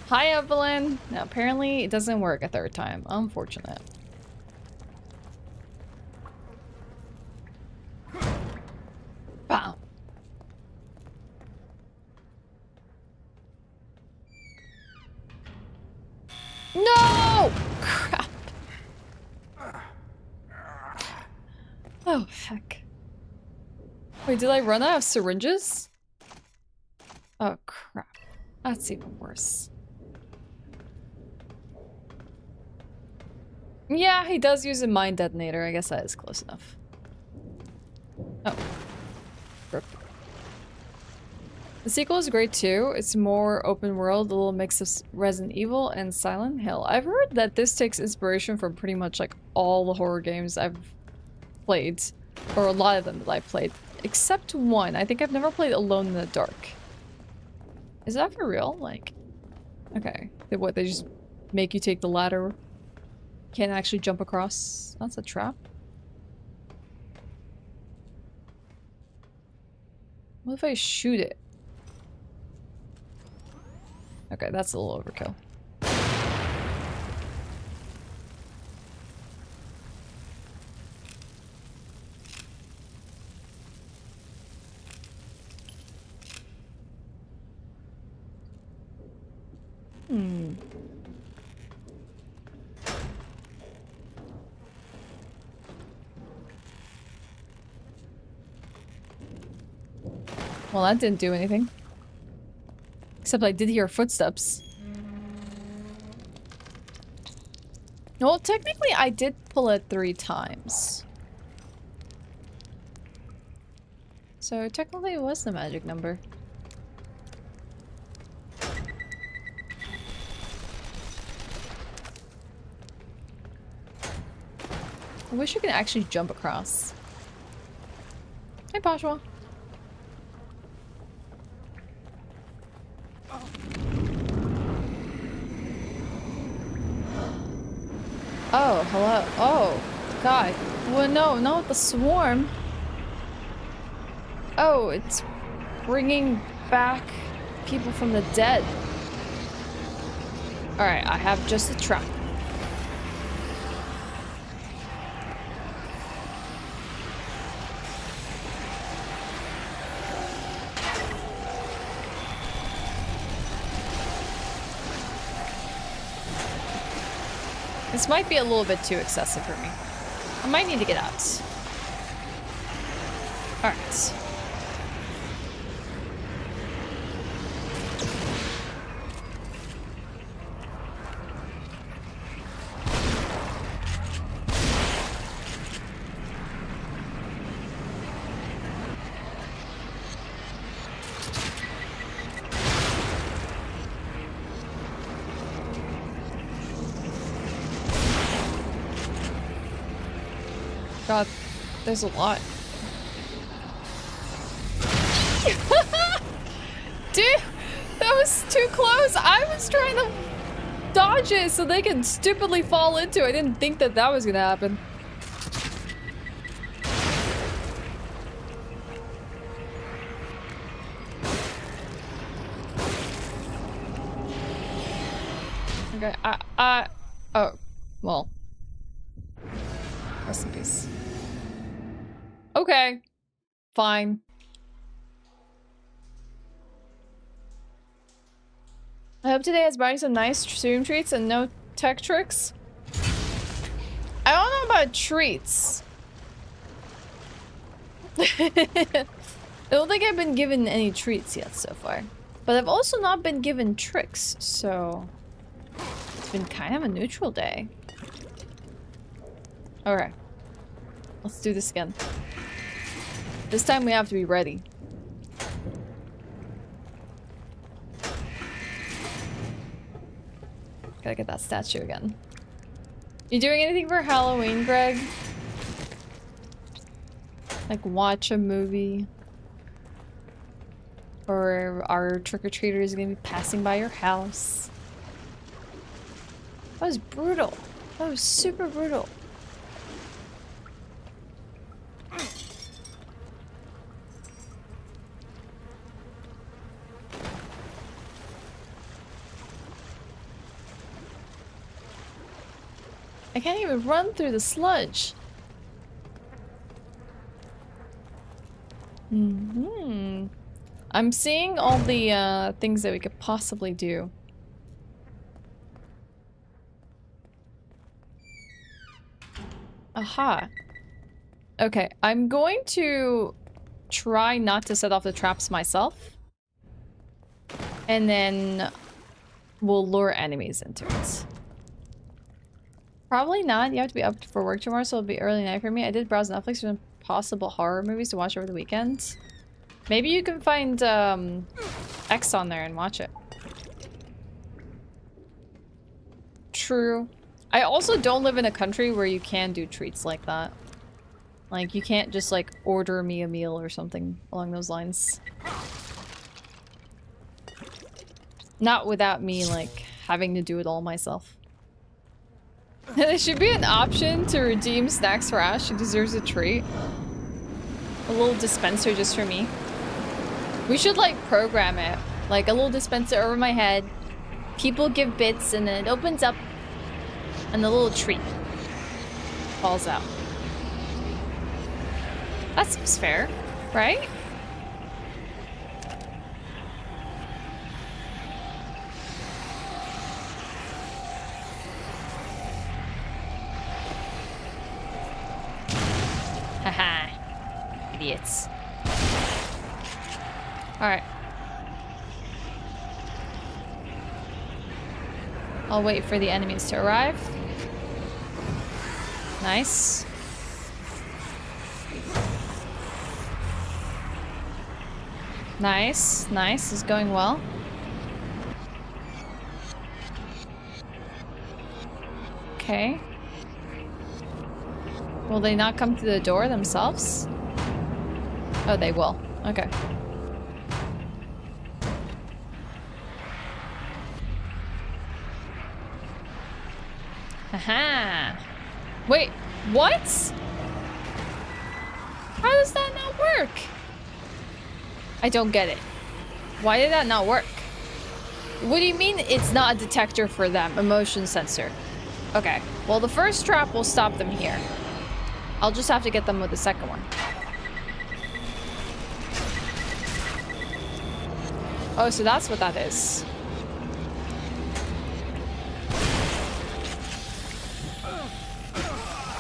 Hi, Evelyn. Now, apparently it doesn't work a third time. Unfortunate. Wow. No! Crap. Oh, heck. Wait, did I run out of syringes? Oh, crap. That's even worse. Yeah, he does use a mine detonator. I guess that is close enough. Oh. Rip. The sequel is great too. It's more open world, a little mix of Resident Evil and Silent Hill. I've heard that this takes inspiration from pretty much like all the horror games I've played. Or a lot of them that I've played. Except one. I think I've never played Alone in the Dark. Is that for real? Like... Okay. What, they just make you take the ladder? Can't actually jump across? That's a trap. What if I shoot it? Okay, that's a little overkill. Well, that didn't do anything. Except I did hear footsteps. Well, technically I did pull it 3 times. So technically it was the magic number. I wish you could actually jump across. Hey, Pashwa. Oh, hello. Oh, God. Well, no, not the swarm. Oh, it's bringing back people from the dead. Alright, I have just a trap. This might be a little bit too excessive for me. I might need to get out. Alright. God, there's a lot. Dude, that was too close. I was trying to dodge it so they could stupidly fall into it. I didn't think that that was gonna happen. Okay, oh, well. Rest in peace. Okay. Fine. I hope today is buying some nice stream treats and no tech tricks. I don't know about treats. I don't think I've been given any treats yet so far. But I've also not been given tricks, so... It's been kind of a neutral day. Alright. Let's do this again. This time we have to be ready. Gotta get that statue again. You doing anything for Halloween, Greg? Like watch a movie? Or our trick-or-treaters gonna be passing by your house? That was brutal. That was super brutal. I can't even run through the sludge. I'm seeing all the things that we could possibly do. Aha. Okay, I'm going to try not to set off the traps myself. And then we'll lure enemies into it. Probably not. You have to be up for work tomorrow, so it'll be early night for me. I did browse Netflix for possible horror movies to watch over the weekend. Maybe you can find X on there and watch it. True. I also don't live in a country where you can do treats like that. Like, you can't just, like, order me a meal or something along those lines. Not without me, like, having to do it all myself. There should be an option to redeem snacks for Ashe. She deserves a treat. A little dispenser just for me. We should, like, program it. Like, a little dispenser over my head. People give bits, and then it opens up, and the little treat falls out. That seems fair, right? Haha. Idiots. Alright. I'll wait for the enemies to arrive. Nice. Nice, nice. It's going well. Okay. Will they not come through the door themselves? Oh, they will. Okay. Haha. Wait, what? How does that not work? I don't get it. Why did that not work? What do you mean it's not a detector for them? Emotion sensor. Okay. Well, the first trap will stop them here. I'll just have to get them with the second one. Oh, so that's what that is.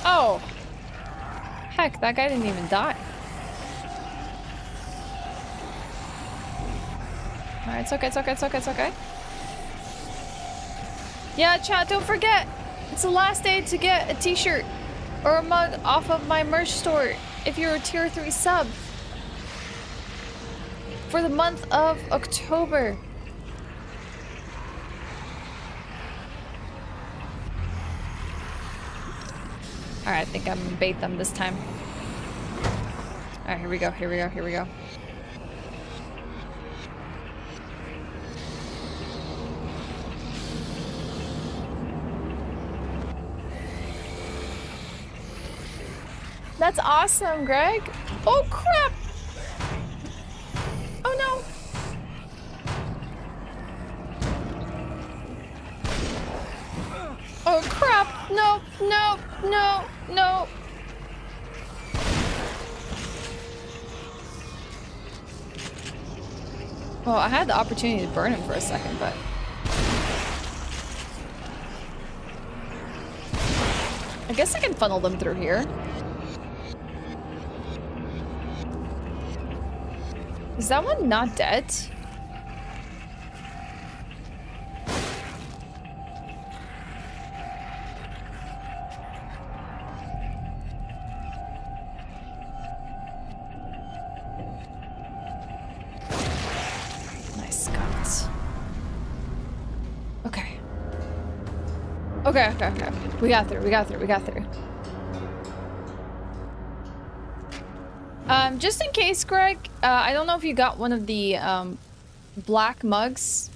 Oh. Heck, that guy didn't even die. Alright, it's okay, it's okay, it's okay, it's okay. Yeah, chat, don't forget! It's the last day to get a t-shirt or a mug off of my merch store if you're a tier 3 sub. For the month of October. Alright, I think I'm gonna bait them this time. Alright, here we go, here we go, here we go. That's awesome, Greg. Oh, crap. Oh, no. Oh, crap. No, no, no, no. Well, I had the opportunity to burn him for a second, but... I guess I can funnel them through here. Is that one not dead? Nice, got it. Okay. Okay, okay, okay. We got through, we got through, we got through. Just in case, Greg, I don't know if you got one of the, black mugs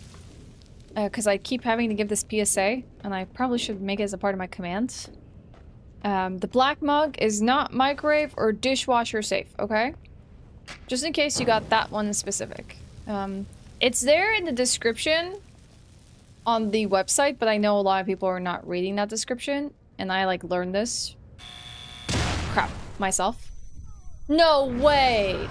because I keep having to give this PSA, and I probably should make it as a part of my commands. The black mug is not microwave or dishwasher safe, okay? Just in case you got that one specific. It's there in the description on the website, but I know a lot of people are not reading that description, and I like learned this. Crap, myself. No way!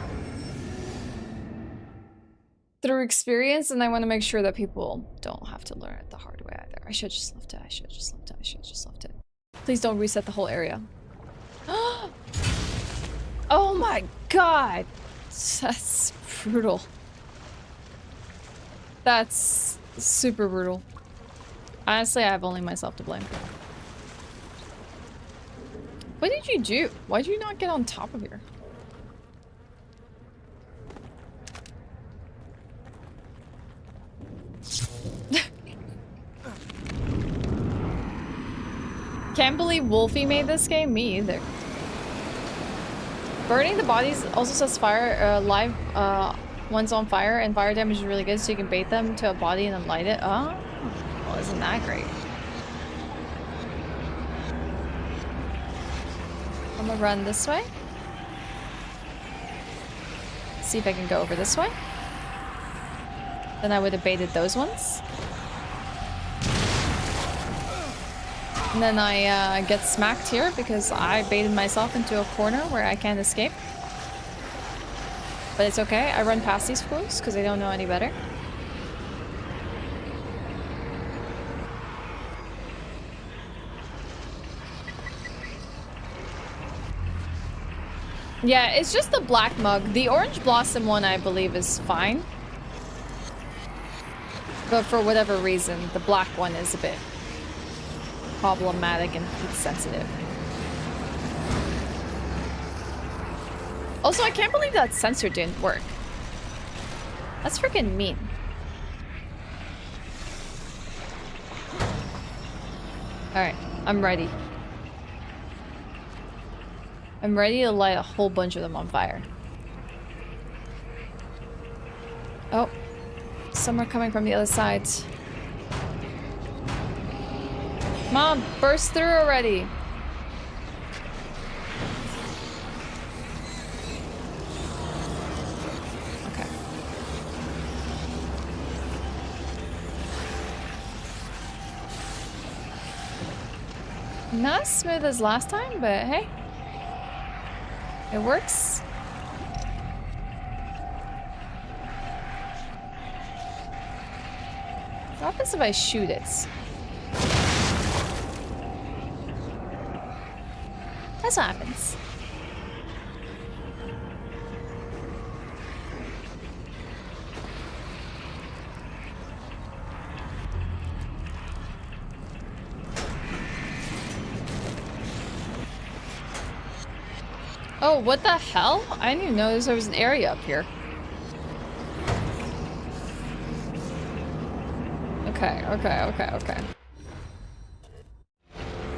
Through experience, and I want to make sure that people don't have to learn it the hard way either. I should just left it, I should just left it, I should just left it. Please don't reset the whole area. Oh my god! That's brutal. That's super brutal. Honestly, I have only myself to blame. What did you do? Why did you not get on top of here? Can't believe Wolfie made this game. Me either. Burning the bodies also says fire live one's on fire, and fire damage is really good, so you can bait them to a body and then light it. Oh, well, isn't that great? I'm gonna run this way. See if I can go over this way. Then I would have baited those ones. And then I get smacked here because I baited myself into a corner where I can't escape. But it's okay, I run past these fools because they don't know any better. Yeah, it's just the black mug. The orange blossom one, I believe, is fine. But for whatever reason, the black one is a bit problematic and heat sensitive. Also, I can't believe that sensor didn't work. That's freaking mean. Alright, I'm ready. I'm ready to light a whole bunch of them on fire. Oh, some are coming from the other side. Mom, burst through already. Okay. Not as smooth as last time, but hey. It works. What happens if I shoot it? That's what happens. Oh, what the hell? I didn't even know there was an area up here. Okay.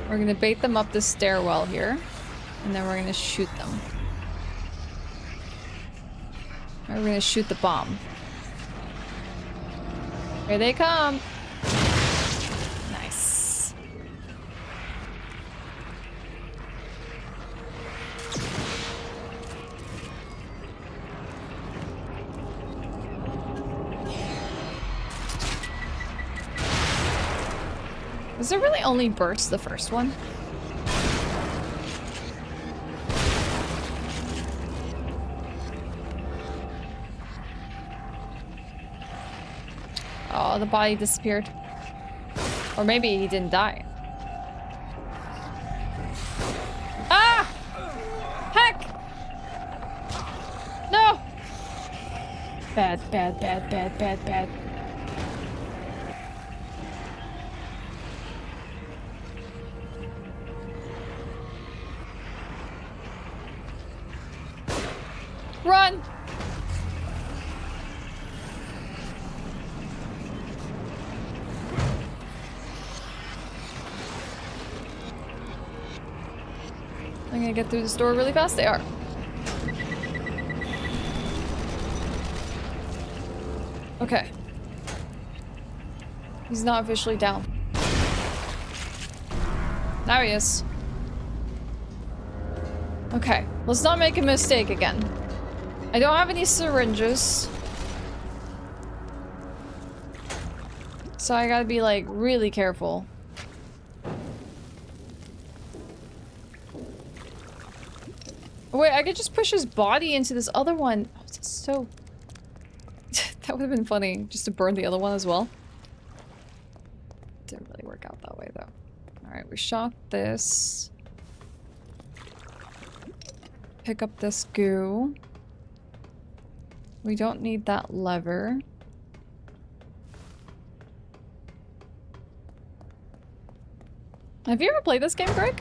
We're gonna bait them up the stairwell here, and then we're gonna shoot them. Or we're gonna shoot the bomb. Here they come! Nice. Was it really only burst the first one? Oh, the body disappeared. Or maybe he didn't die. Ah! Heck! No! Bad. Run! I'm gonna get through this door really fast. They are. Okay. He's not officially down. Now he is. Okay, let's not make a mistake again. I don't have any syringes. So I gotta be like really careful. Wait, I could just push his body into this other one. Oh, it's so... That would have been funny, just to burn the other one as well. Didn't really work out that way though. Alright, we shot this. Pick up this goo. We don't need that lever. Have you ever played this game, Greg?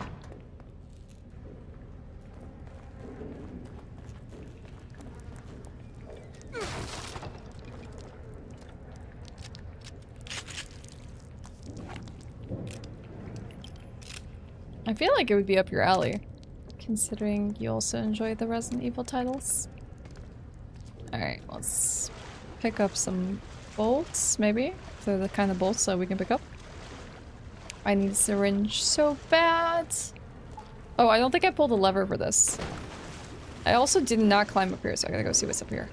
I feel like it would be up your alley, considering you also enjoy the Resident Evil titles. Alright, let's pick up some bolts, maybe? If they're the kind of bolts that we can pick up. I need a syringe so bad. Oh, I don't think I pulled a lever for this. I also did not climb up here, so I gotta go see what's up here.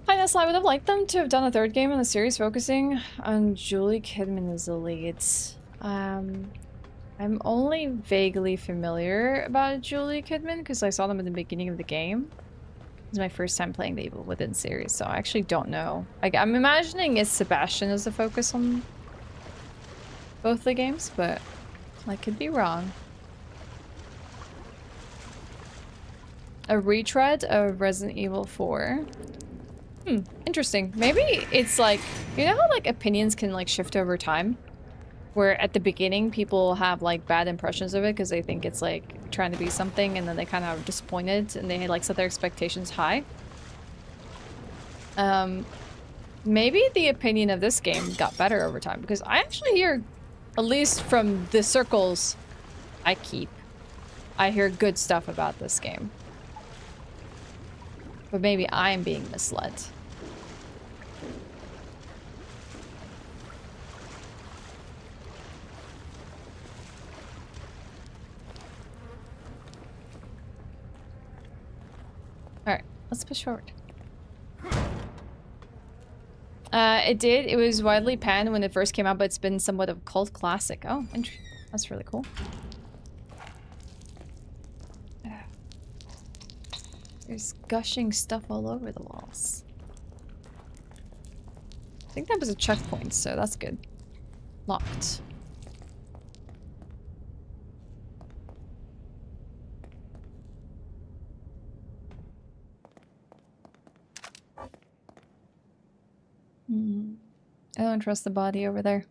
Hi Nestle, I would have liked them to have done a third game in the series focusing on Julie Kidman as the lead. I'm only vaguely familiar about Julie Kidman because I saw them at the beginning of the game. This is my first time playing the Evil Within series, so I actually don't know. I'm imagining it's Sebastian as the focus on both the games, but I could be wrong. A retread of Resident Evil 4. Interesting. Maybe it's like, you know how like opinions can like shift over time? Where at the beginning people have like bad impressions of it because they think it's like trying to be something and then they kind of are disappointed and they like set their expectations high. Maybe the opinion of this game got better over time because I actually hear, at least from the circles I keep, I hear good stuff about this game. But maybe I'm being misled. Alright, let's push forward. It did. It was widely panned when it first came out, but it's been somewhat of a cult classic. Oh, that's really cool. There's gushing stuff all over the walls. I think that was a checkpoint, so that's good. Locked. I don't trust the body over there.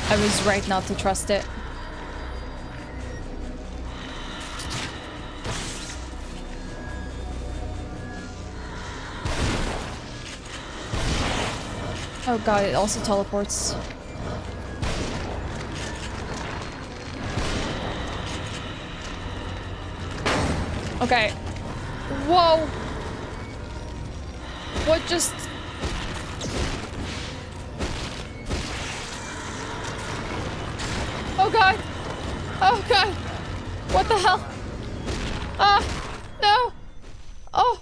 I was right not to trust it. Oh god, it also teleports. Okay. Whoa! What just... Oh god! Oh god! What the hell? Ah! No! Oh!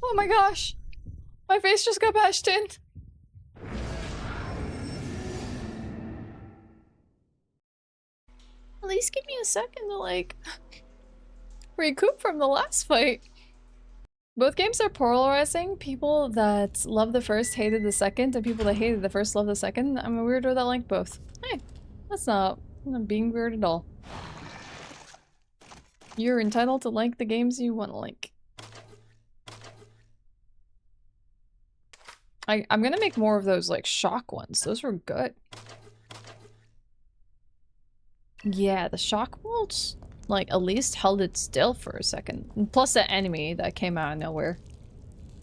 Oh my gosh! My face just got bashed in! At least give me a second to like... recoup from the last fight. Both games are polarizing. People that love the first hated the second, and people that hated the first love the second. I'm a weirdo that liked both. Hey, that's not... I'm not being weird at all. You're entitled to like the games you want to like. I'm gonna make more of those like shock ones. Those were good. Yeah, the shock bolts like at least held it still for a second. And plus the enemy that came out of nowhere.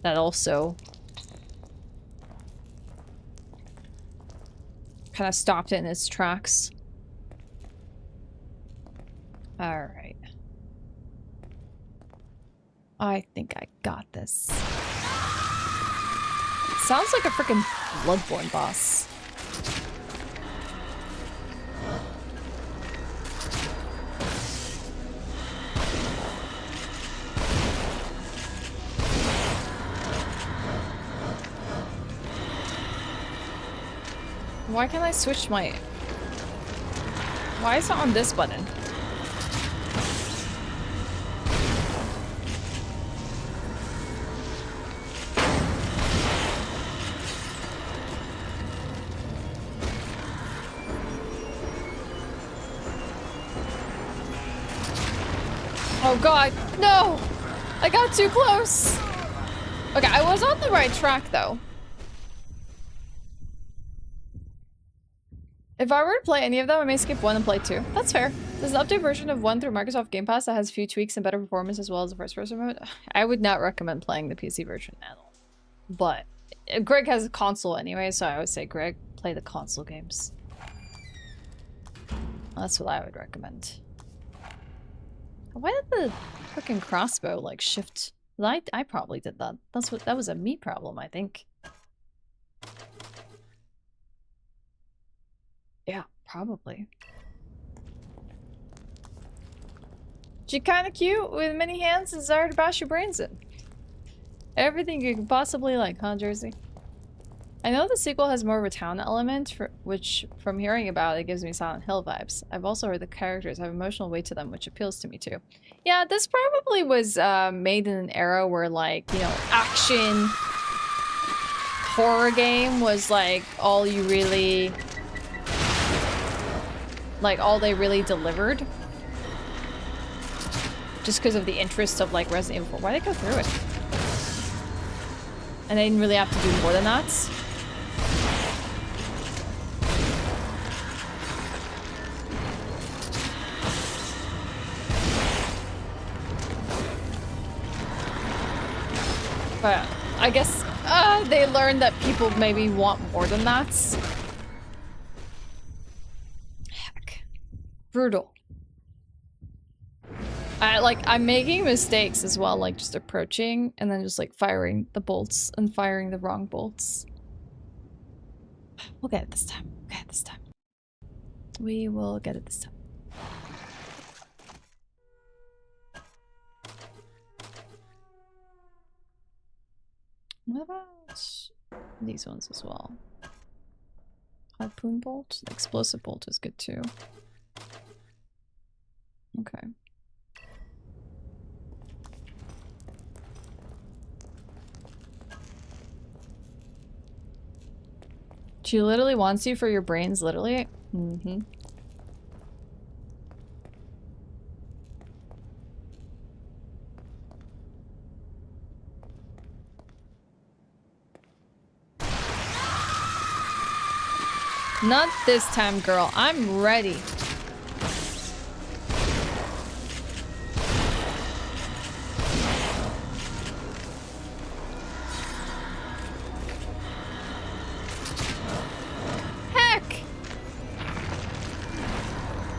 That also kind of stopped it in its tracks. Alright. I think I got this. Sounds like a freaking Bloodborne boss. Why can't I switch my... Why is it on this button? Oh god, no! I got too close! Okay, I was on the right track though. If I were to play any of them, I may skip 1 and play 2. That's fair. There's an updated version of 1 through Microsoft Game Pass that has a few tweaks and better performance as well as the first-person mode. I would not recommend playing the PC version at all. But Greg has a console anyway, so I would say, Greg, play the console games. That's what I would recommend. Why did the freaking crossbow like shift? I probably did that. That was a me problem, I think. Yeah, probably. She kinda cute with many hands and desire to bash your brains in. Everything you can possibly like, huh, Jersey? I know the sequel has more of a town element, which from hearing about it gives me Silent Hill vibes. I've also heard the characters have emotional weight to them, which appeals to me too. Yeah, this probably was made in an era where, like, you know, action horror game was like all you really... like all they really delivered. Just because of the interest of like Resident Evil 4. Why'd they go through it? And they didn't really have to do more than that. But I guess they learned that people maybe want more than that. Heck. Brutal. I'm making mistakes as well, like just approaching and then just like firing the bolts and firing the wrong bolts. We'll get it this time. We'll get it this time. We will get it this time. What about these ones as well? Harpoon bolt? The explosive bolt is good too. Okay. She literally wants you for your brains, literally? Mm-hmm. Not this time, girl. I'm ready. Heck!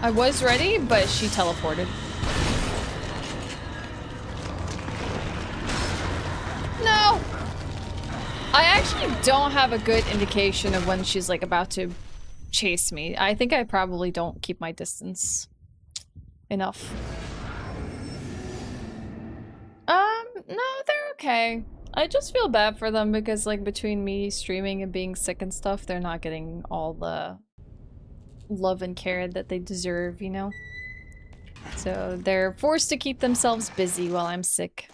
I was ready, but she teleported. No! I actually don't have a good indication of when she's like about to chase me. I think I probably don't keep my distance enough. No, they're okay. I just feel bad for them because like between me streaming and being sick and stuff, they're not getting all the love and care that they deserve, you know? So they're forced to keep themselves busy while I'm sick.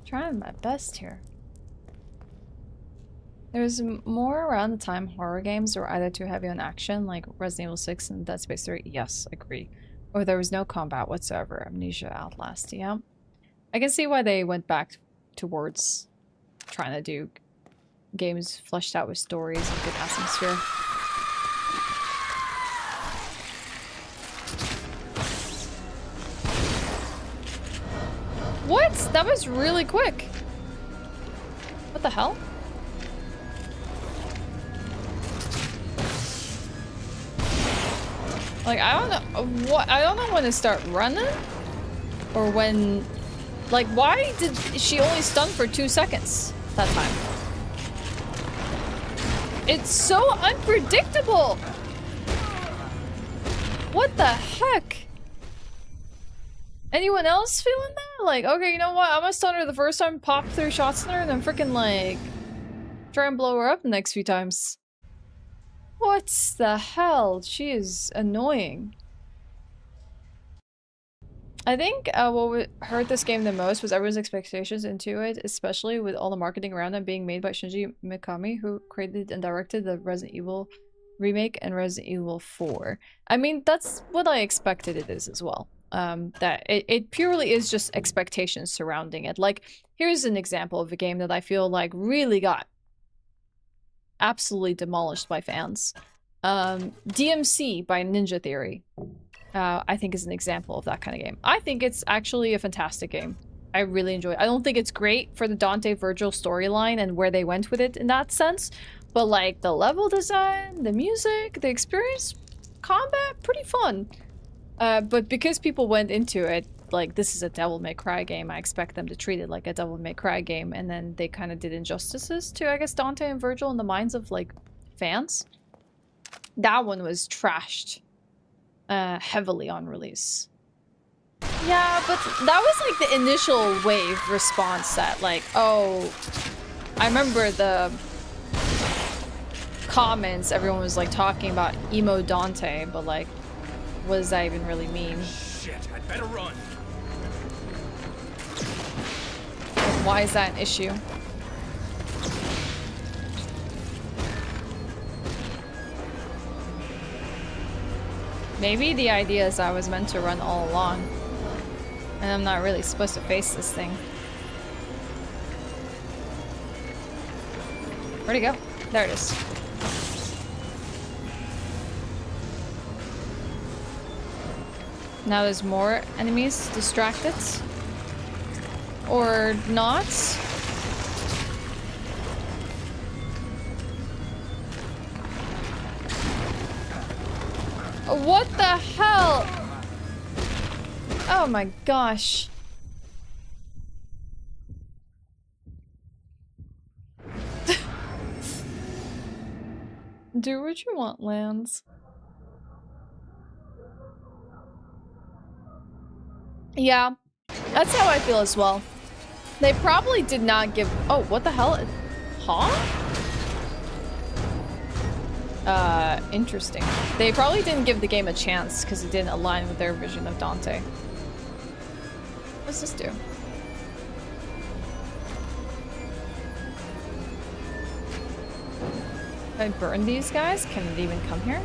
Trying my best here. There's more around the time horror games were either too heavy on action, like Resident Evil 6 and Dead Space 3. Yes, agree. Or there was no combat whatsoever. Amnesia, Outlast, yeah. I can see why they went back towards trying to do games fleshed out with stories and good atmosphere. What? That was really quick. What the hell? Like, I don't know what, I don't know when to start running or when, like, why did she only stun for 2 seconds that time? It's so unpredictable. What the heck? Anyone else feeling that? Like, okay, you know what? I'm gonna stun her the first time, pop 3 shots in her, and then freaking like try and blow her up the next few times. What the hell? She is annoying. I think what hurt this game the most was everyone's expectations into it, especially with all the marketing around it being made by Shinji Mikami, who created and directed the Resident Evil remake and Resident Evil 4. I mean, that's what I expected it is as well. That it purely is just expectations surrounding it. Like, here's an example of a game that I feel like really got absolutely demolished by fans. DMC by Ninja Theory. I think is an example of that kind of game. I think it's actually a fantastic game. I really enjoy it. I don't think it's great for the Dante Virgil storyline and where they went with it in that sense, but like the level design, the music, the experience, combat, pretty fun. But because people went into it like this is a Devil May Cry game, I expect them to treat it like a Devil May Cry game, and then they kind of did injustices to, I guess, Dante and Virgil in the minds of like fans. That one was trashed heavily on release. Yeah, but that was like the initial wave response that like, oh, I remember the comments, everyone was like talking about emo Dante, but like, what does that even really mean? Shit, I'd better run. Why is that an issue? Maybe the idea is I was meant to run all along, and I'm not really supposed to face this thing. Where'd it go? There it is. Now there's more enemies distracted. Or not. What the hell? Oh my gosh. Do what you want, Lance. Yeah, that's how I feel as well. They probably did not give— oh, what the hell? Huh? Interesting. They probably didn't give the game a chance because it didn't align with their vision of Dante. What does this do? If I burn these guys, can it even come here?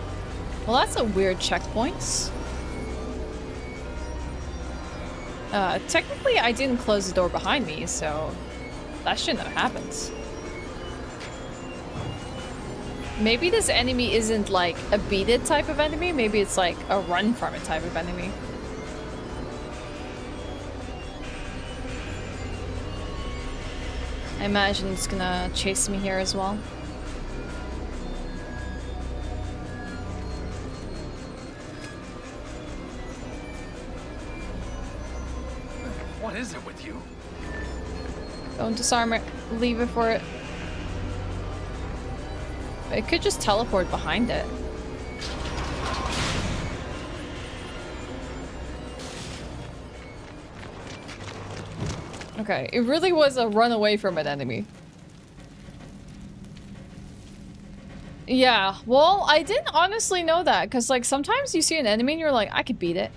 Well, that's a weird checkpoint. Technically I didn't close the door behind me, so that shouldn't have happened. Maybe this enemy isn't like a beat it type of enemy, maybe it's like a run from it type of enemy. I imagine it's gonna chase me here as well. What is it with you? Don't disarm it. Leave it for it. It could just teleport behind it. Okay, it really was a run away from an enemy. Yeah, well, I didn't honestly know that, because like sometimes you see an enemy and you're like, I could beat it.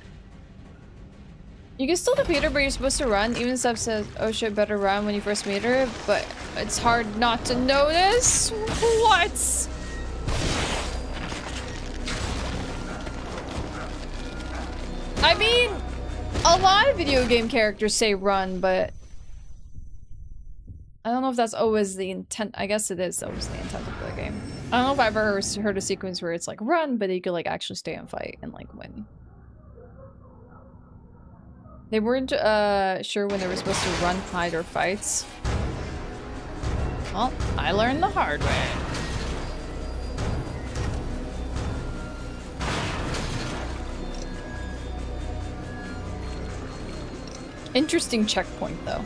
You can still defeat her, but you're supposed to run. Even Seb says, oh shit, better run when you first meet her, but it's hard not to notice. What? I mean, a lot of video game characters say run, but I don't know if that's always the intent. I guess it is always the intent of the game. I don't know if I've ever heard a sequence where it's like run, but you could like actually stay and fight and like win. They weren't sure when they were supposed to run, hide, or fight. Well, I learned the hard way. Interesting checkpoint, though.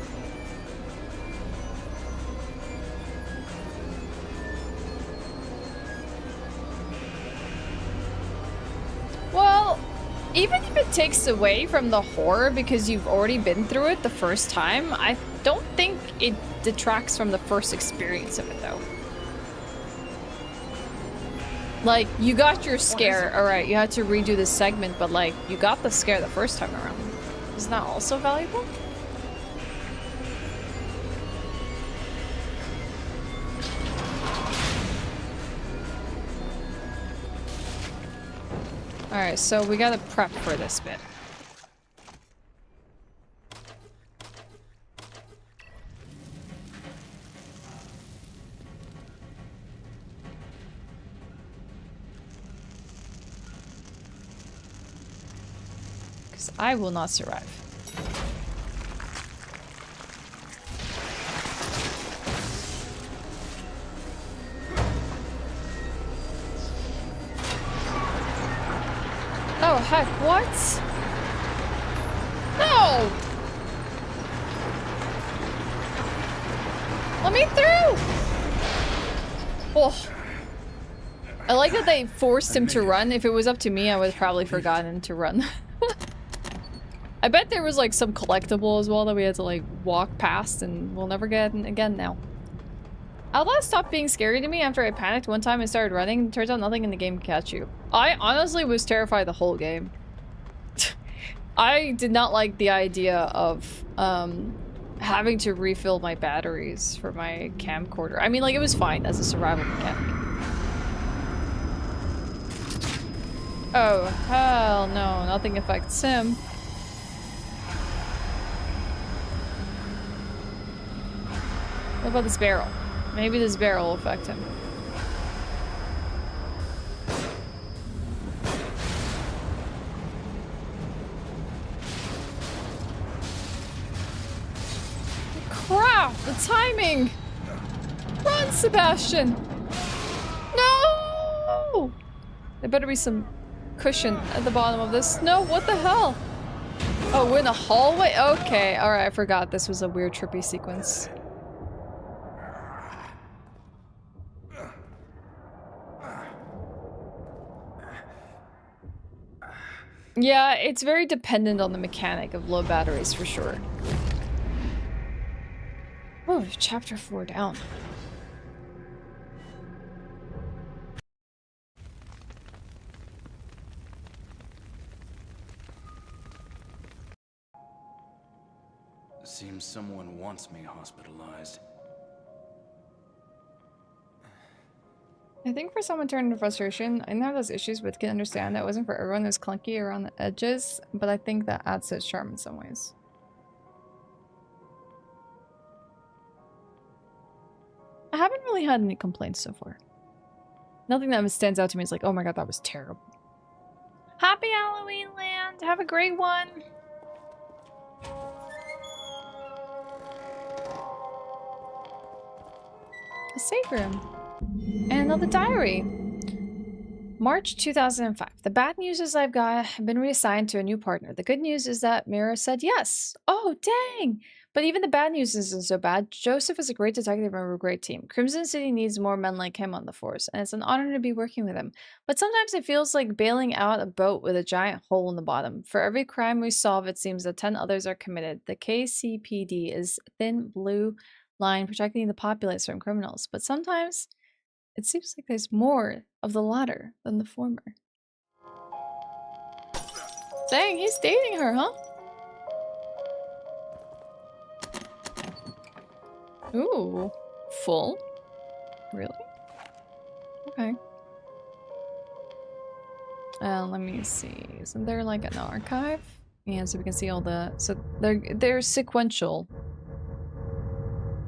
Well, even if it takes away from the horror because you've already been through it the first time, I don't think it detracts from the first experience of it, though. Like, you got your scare, alright, you had to redo this segment, but like, you got the scare the first time around. Isn't that also valuable? Alright, so we gotta prep for this bit. Because I will not survive. Oh, heck, what? No! Let me through! Oh. I like that they forced him to run. If it was up to me, I would have probably forgotten to run. I bet there was like some collectible as well that we had to like walk past and we'll never get again now. Outlast stopped being scary to me after I panicked one time and started running. Turns out nothing in the game can catch you. I honestly was terrified the whole game. I did not like the idea of having to refill my batteries for my camcorder. I mean, like, it was fine as a survival mechanic. Oh, hell no. Nothing affects him. What about this barrel? Maybe this barrel will affect him. Crap! The timing! Run, Sebastian! No! There better be some cushion at the bottom of this. No, what the hell? Oh, we're in a hallway? Okay, alright, I forgot this was a weird trippy sequence. Yeah, it's very dependent on the mechanic of low batteries for sure. Oh, chapter 4 down. Seems someone wants me hospitalized. I think for someone turned into frustration, I know those issues, but can understand that it wasn't for everyone. It was clunky around the edges, but I think that adds to its charm in some ways. I haven't really had any complaints so far. Nothing that stands out to me is like, oh my god, that was terrible. Happy Halloween Land! Have a great one! A safe room. And another diary. March 2005. The bad news is I've been reassigned to a new partner. The good news is that Mira said yes. Oh, dang! But even the bad news isn't so bad. Joseph is a great detective and we're a great team. Crimson City needs more men like him on the force, and it's an honor to be working with him. But sometimes it feels like bailing out a boat with a giant hole in the bottom. For every crime we solve, it seems that 10 others are committed. The KCPD is thin blue line protecting the populace from criminals, but sometimes it seems like there's more of the latter than the former. Dang, he's dating her, huh? Ooh, full? Really? Okay. Let me see. Isn't there like an archive? Yeah, so we can see all the... So they're sequential.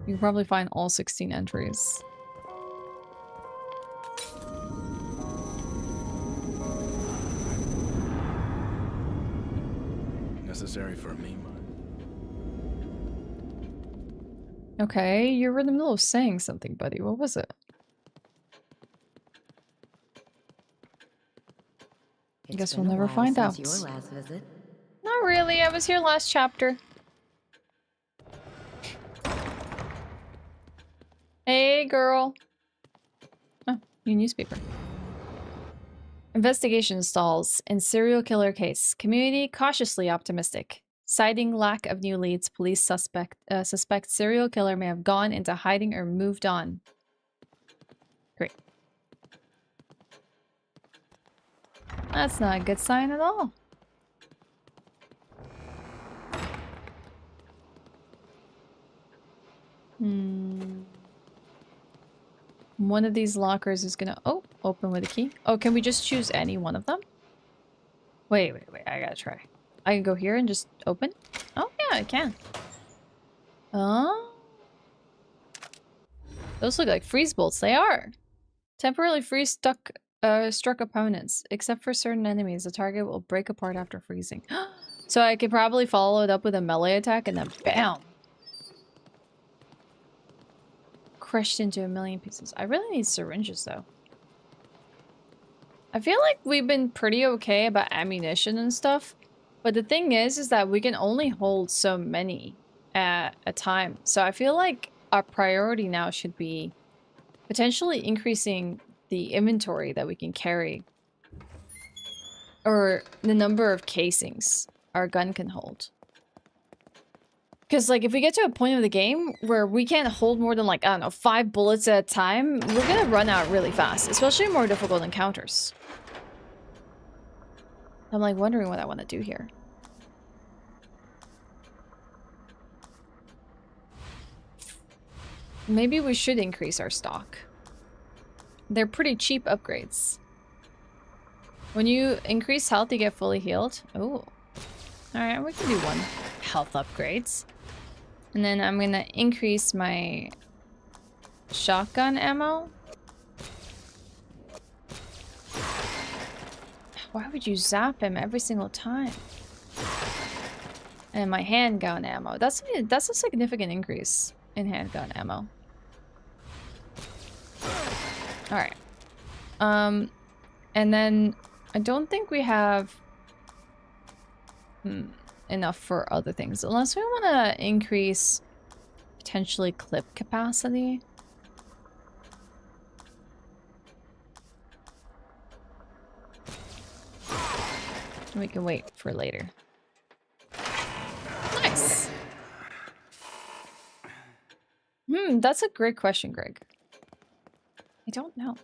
You can probably find all 16 entries. Necessary for a meme? Okay, you were in the middle of saying something, buddy. What was it? I guess we'll never find out. Your last visit. Not really. I was here last chapter. Hey, girl. Oh, new newspaper. Investigation stalls in serial killer case. Community cautiously optimistic. Citing lack of new leads, police suspect serial killer may have gone into hiding or moved on. Great. That's not a good sign at all. One of these lockers is gonna... Oh, open with a key. Oh, can we just choose any one of them? Wait. I gotta try. I can go here and just open? Oh, yeah, I can. Oh. Those look like freeze bolts. They are. Temporarily freeze struck opponents. Except for certain enemies, the target will break apart after freezing. So I could probably follow it up with a melee attack and then BAM! Crushed into a million pieces. I really need syringes though. I feel like we've been pretty okay about ammunition and stuff, but the thing is that we can only hold so many at a time. So I feel like our priority now should be potentially increasing the inventory that we can carry, or the number of casings our gun can hold. Because, like, if we get to a point of the game where we can't hold more than, like, I don't know, 5 bullets at a time, we're gonna run out really fast, especially in more difficult encounters. I'm, like, wondering what I want to do here. Maybe we should increase our stock. They're pretty cheap upgrades. When you increase health, you get fully healed. Oh. Alright, we can do one health upgrades. And then I'm gonna increase my shotgun ammo. Why would you zap him every single time? And my handgun ammo. That's a significant increase in handgun ammo. Alright. And then I don't think we have enough for other things. Unless we want to increase potentially clip capacity. We can wait for later. Nice. That's a great question, Greg. I don't know.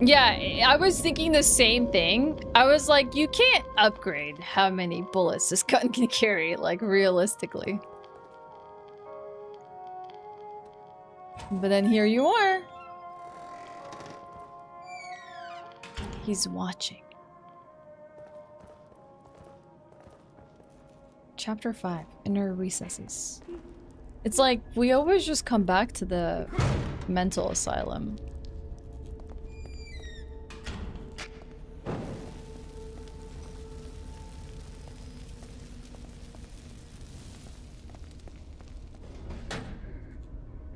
Yeah, I was thinking the same thing. I was like, you can't upgrade how many bullets this gun can carry, like, realistically. But then here you are. He's watching. Chapter 5, Inner Recesses. It's like, we always just come back to the mental asylum.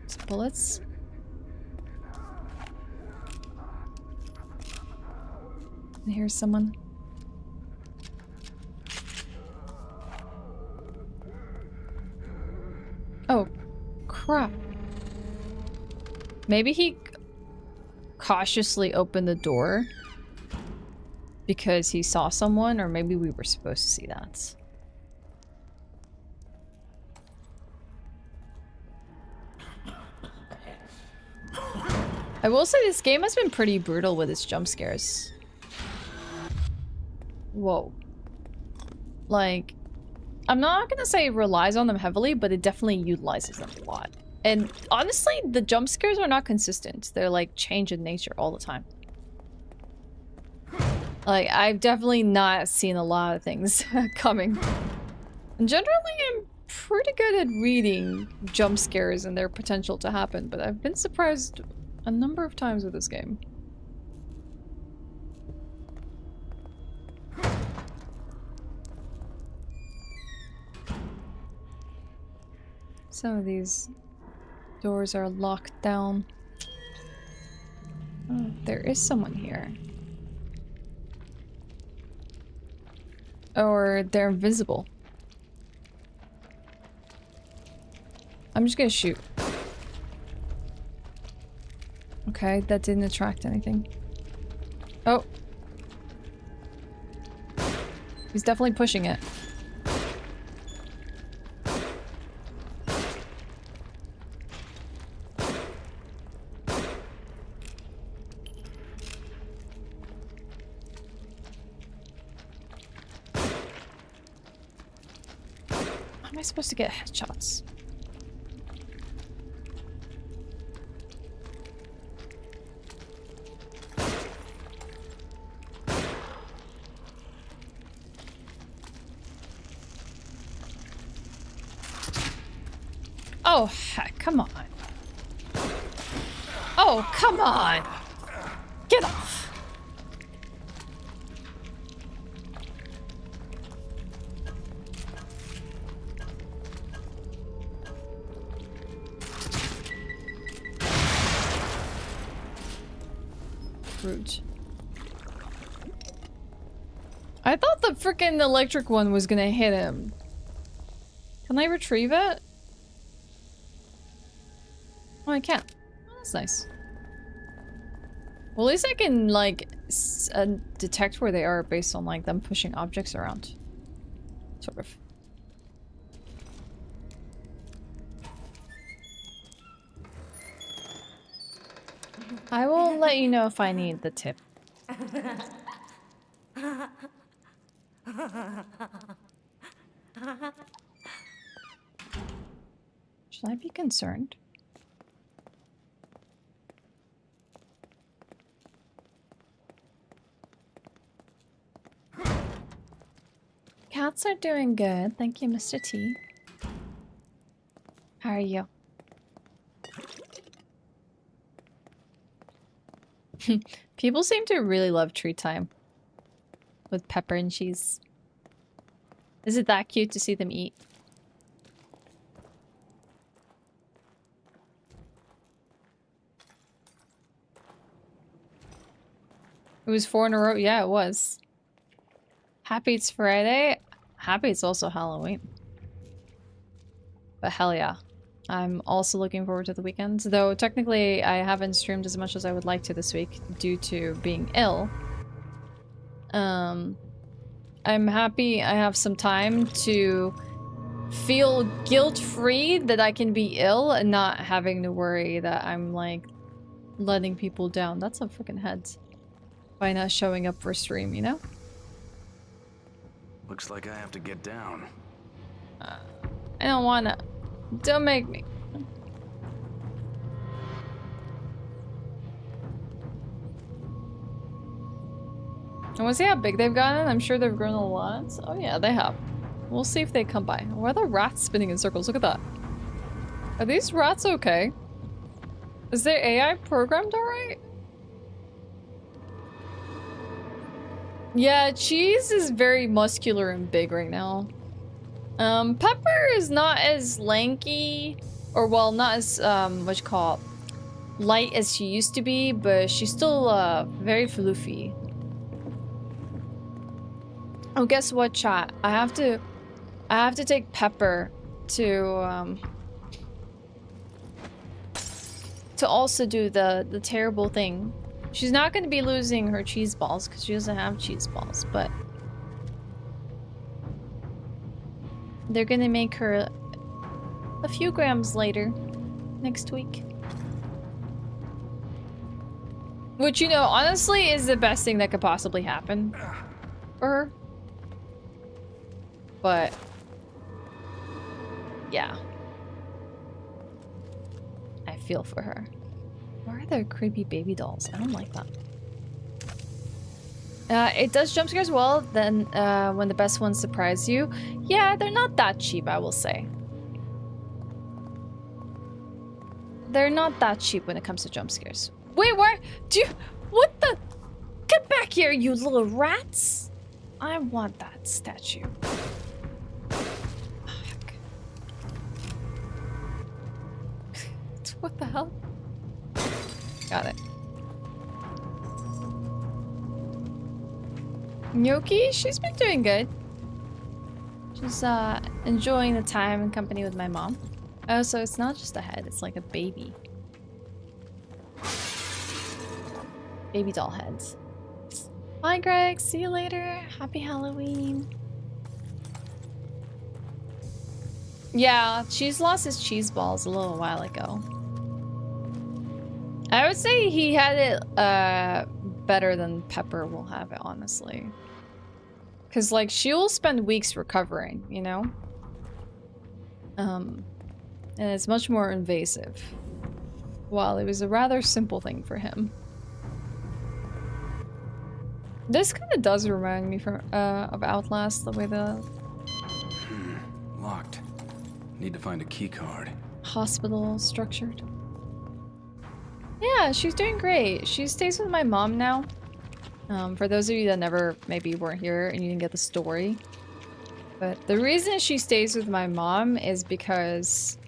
Some bullets. And here's someone. Oh, crap. Maybe he cautiously opened the door because he saw someone, or maybe we were supposed to see that. I will say this game has been pretty brutal with its jump scares. Whoa. Like, I'm not gonna say it relies on them heavily, but it definitely utilizes them a lot. And honestly, the jump scares are not consistent. They're like change in nature all the time. Like, I've definitely not seen a lot of things coming. And generally, I'm pretty good at reading jump scares and their potential to happen, but I've been surprised a number of times with this game. Some of these doors are locked down. Oh, there is someone here. Or they're invisible. I'm just gonna shoot. Okay, that didn't attract anything. Oh. He's definitely pushing it. How am I supposed to get headshots? Oh, heck, come on. Oh, come on. Get off. Rude. I thought the freaking electric one was gonna hit him. Can I retrieve it? Oh, I can't. Oh, that's nice. Well, at least I can, like, detect where they are based on, like, them pushing objects around. Sort of. I will let you know if I need the tip. Should I be concerned? Cats are doing good. Thank you, Mr. T. How are you? People seem to really love tree time. With pepper and cheese. Is it that cute to see them eat? It was 4 in a row? Yeah, it was. Happy it's Friday. Happy it's also Halloween. But hell yeah. I'm also looking forward to the weekends. Though technically I haven't streamed as much as I would like to this week due to being ill. I'm happy I have some time to feel guilt-free that I can be ill and not having to worry that I'm like letting people down. That's a freaking head. By not showing up for stream, you know? Looks like I have to get down. I don't wanna. Don't make me. I wanna see how big they've gotten. I'm sure they've grown a lot. Oh yeah, they have. We'll see if they come by. Why are the rats spinning in circles? Look at that. Are these rats okay? Is their AI programmed alright? Yeah, Cheese is very muscular and big right now. Pepper is not as lanky, or well, not as, what you call it, light as she used to be, but she's still, very fluffy. Oh, guess what, chat? I have to take Pepper to also do the terrible thing. She's not going to be losing her cheese balls because she doesn't have cheese balls, but they're going to make her a few grams later next week. Which, you know, honestly is the best thing that could possibly happen for her. But yeah. I feel for her. Why are there creepy baby dolls? I don't like that. It does jump scares well, then when the best ones surprise you. Yeah, they're not that cheap, I will say. They're not that cheap when it comes to jump scares. Wait, where? What the? Get back here, you little rats! I want that statue. What the hell? Got it. Gnocchi, she's been doing good. She's enjoying the time and company with my mom. Oh, so it's not just a head, it's like a baby. Baby doll heads. Bye, Greg. See you later. Happy Halloween. Yeah, Cheese lost his cheese balls a little while ago. I would say he had it better than Pepper will have it, honestly. Because, like, she'll spend weeks recovering, you know? And it's much more invasive. While it was a rather simple thing for him. This kind of does remind me of Outlast, the way the Locked. Need to find a key card. hospital is structured. Yeah, she's doing great. She stays with my mom now. For those of you that never maybe weren't here and you didn't get the story. But the reason she stays with my mom is because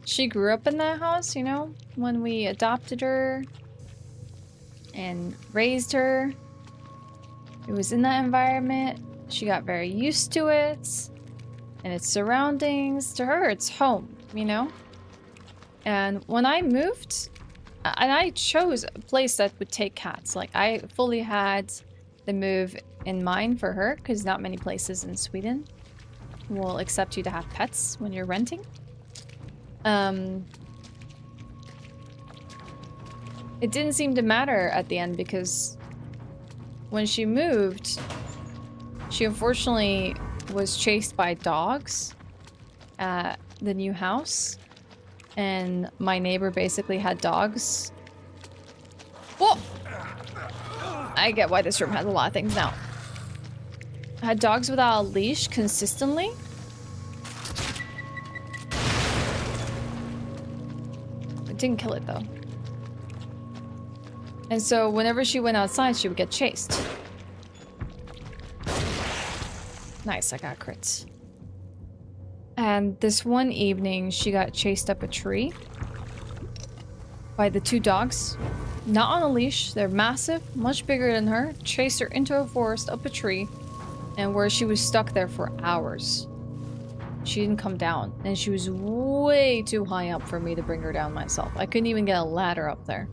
she grew up in that house, you know? When we adopted her and raised her. It was in that environment. She got very used to it. And its surroundings. To her, it's home, you know? And when I moved, and I chose a place that would take cats. Like, I fully had the move in mind for her, because not many places in Sweden will accept you to have pets when you're renting. It didn't seem to matter at the end, because when she moved, she unfortunately was chased by dogs at the new house. And my neighbor basically had dogs. Whoa! I get why this room has a lot of things now. Had dogs without a leash consistently. It didn't kill it though. And so whenever she went outside, she would get chased. Nice, I got crits. And this one evening, she got chased up a tree by the two dogs. Not on a leash. They're massive, much bigger than her. Chased her into a forest, up a tree, and where she was stuck there for hours. She didn't come down, and she was way too high up for me to bring her down myself. I couldn't even get a ladder up there.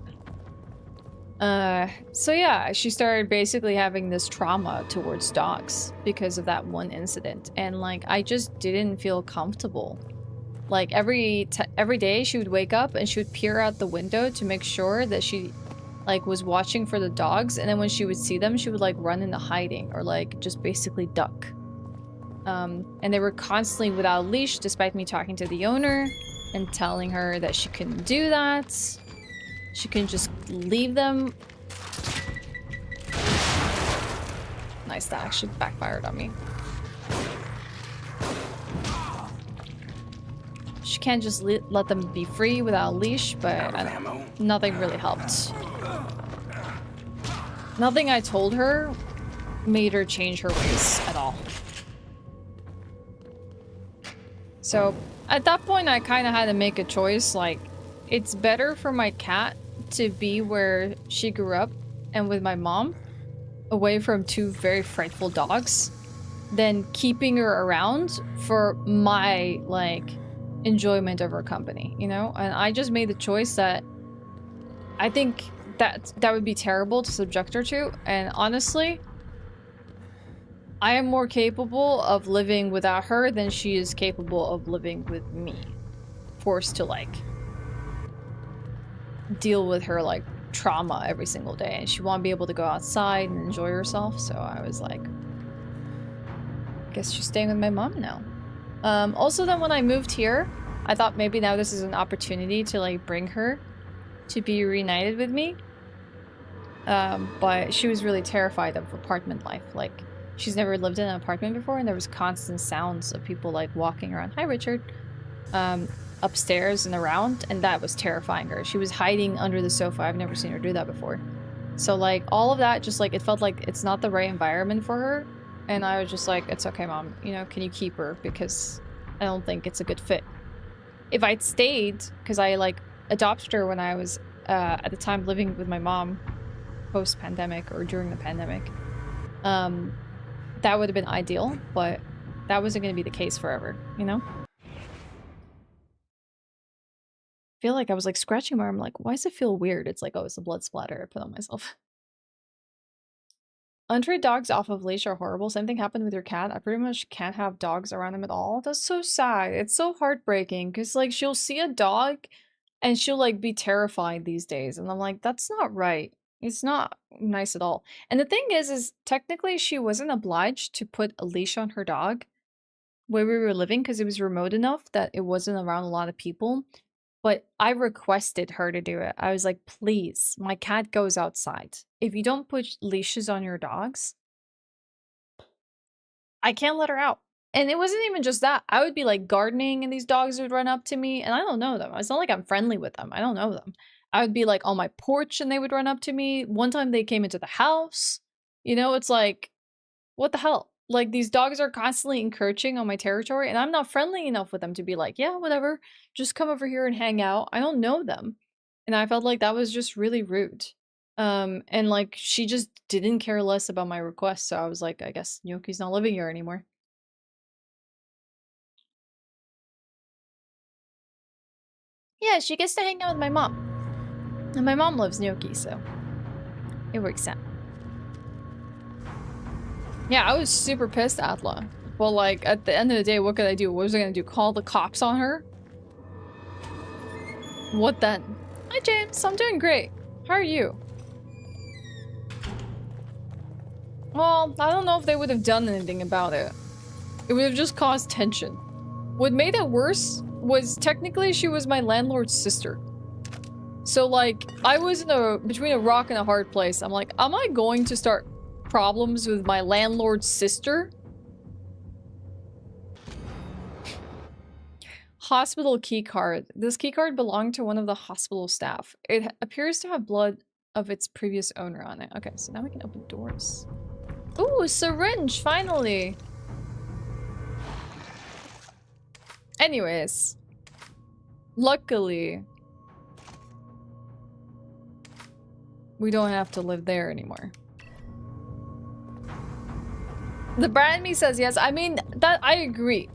So yeah, she started basically having this trauma towards dogs because of that one incident. And like, I just didn't feel comfortable. Like every day she would wake up and she would peer out the window to make sure that she like was watching for the dogs. And then when she would see them, she would like run into hiding or like just basically duck. And they were constantly without a leash despite me talking to the owner and telling her that she couldn't do that. She can just leave them. Nice, that actually backfired on me. She can't just let them be free without a leash, but nothing really helped. Nothing I told her made her change her ways at all. So at that point, I kind of had to make a choice. Like, it's better for my cat to be where she grew up and with my mom, away from two very frightful dogs, than keeping her around for my, like, enjoyment of her company, you know? And I just made the choice that I think that would be terrible to subject her to. And honestly, I am more capable of living without her than she is capable of living with me. Forced to, like, deal with her like trauma every single day, and she won't be able to go outside and enjoy herself. So I was like, I guess she's staying with my mom now. Also then when I moved here, I thought maybe now this is an opportunity to like bring her to be reunited with me. But she was really terrified of apartment life. Like, she's never lived in an apartment before, and there was constant sounds of people like walking around. Hi, Richard. Upstairs and around, and that was terrifying her. She was hiding under the sofa. I've never seen her do that before. So like all of that, just like it felt like it's not the right environment for her. And I was just like, it's okay, Mom, you know, can you keep her? Because I don't think it's a good fit. If I'd stayed, because I like adopted her when I was at the time living with my mom post-pandemic or during the pandemic, that would have been ideal, but that wasn't going to be the case forever, you know? I feel like I was like scratching my arm, like, why does it feel weird? It's like, oh, it's a blood splatter I put on myself. Untrained dogs off of leash are horrible. Same thing happened with your cat. I pretty much can't have dogs around him at all. That's so sad. It's so heartbreaking because like she'll see a dog and she'll like be terrified these days. And I'm like, that's not right. It's not nice at all. And the thing is technically she wasn't obliged to put a leash on her dog where we were living because it was remote enough that it wasn't around a lot of people. But I requested her to do it. I was like, please, my cat goes outside. If you don't put leashes on your dogs, I can't let her out. And it wasn't even just that. I would be like gardening and these dogs would run up to me and I don't know them. It's not like I'm friendly with them. I don't know them. I would be like on my porch and they would run up to me. One time they came into the house. You know, it's like, what the hell? Like these dogs are constantly encroaching on my territory and I'm not friendly enough with them to be like, yeah, whatever, just come over here and hang out. I don't know them. And I felt like that was just really rude. And like she just didn't care less about my request. So I was like, I guess Gnocchi's not living here anymore. Yeah, she gets to hang out with my mom. And my mom loves Gnocchi, so it works out. Yeah, I was super pissed, Atla. But like, at the end of the day, what could I do? What was I gonna do? Call the cops on her? What then? Hi, James. I'm doing great. How are you? Well, I don't know if they would have done anything about it. It would have just caused tension. What made it worse was technically she was my landlord's sister. So like, I was between a rock and a hard place. I'm like, am I going to start problems with my landlord's sister? Hospital keycard. This keycard belonged to one of the hospital staff. It appears to have blood of its previous owner on it. Okay, so now we can open doors. Ooh, a syringe, finally! Anyways. Luckily, we don't have to live there anymore. The brand me says yes. I mean, that I agree.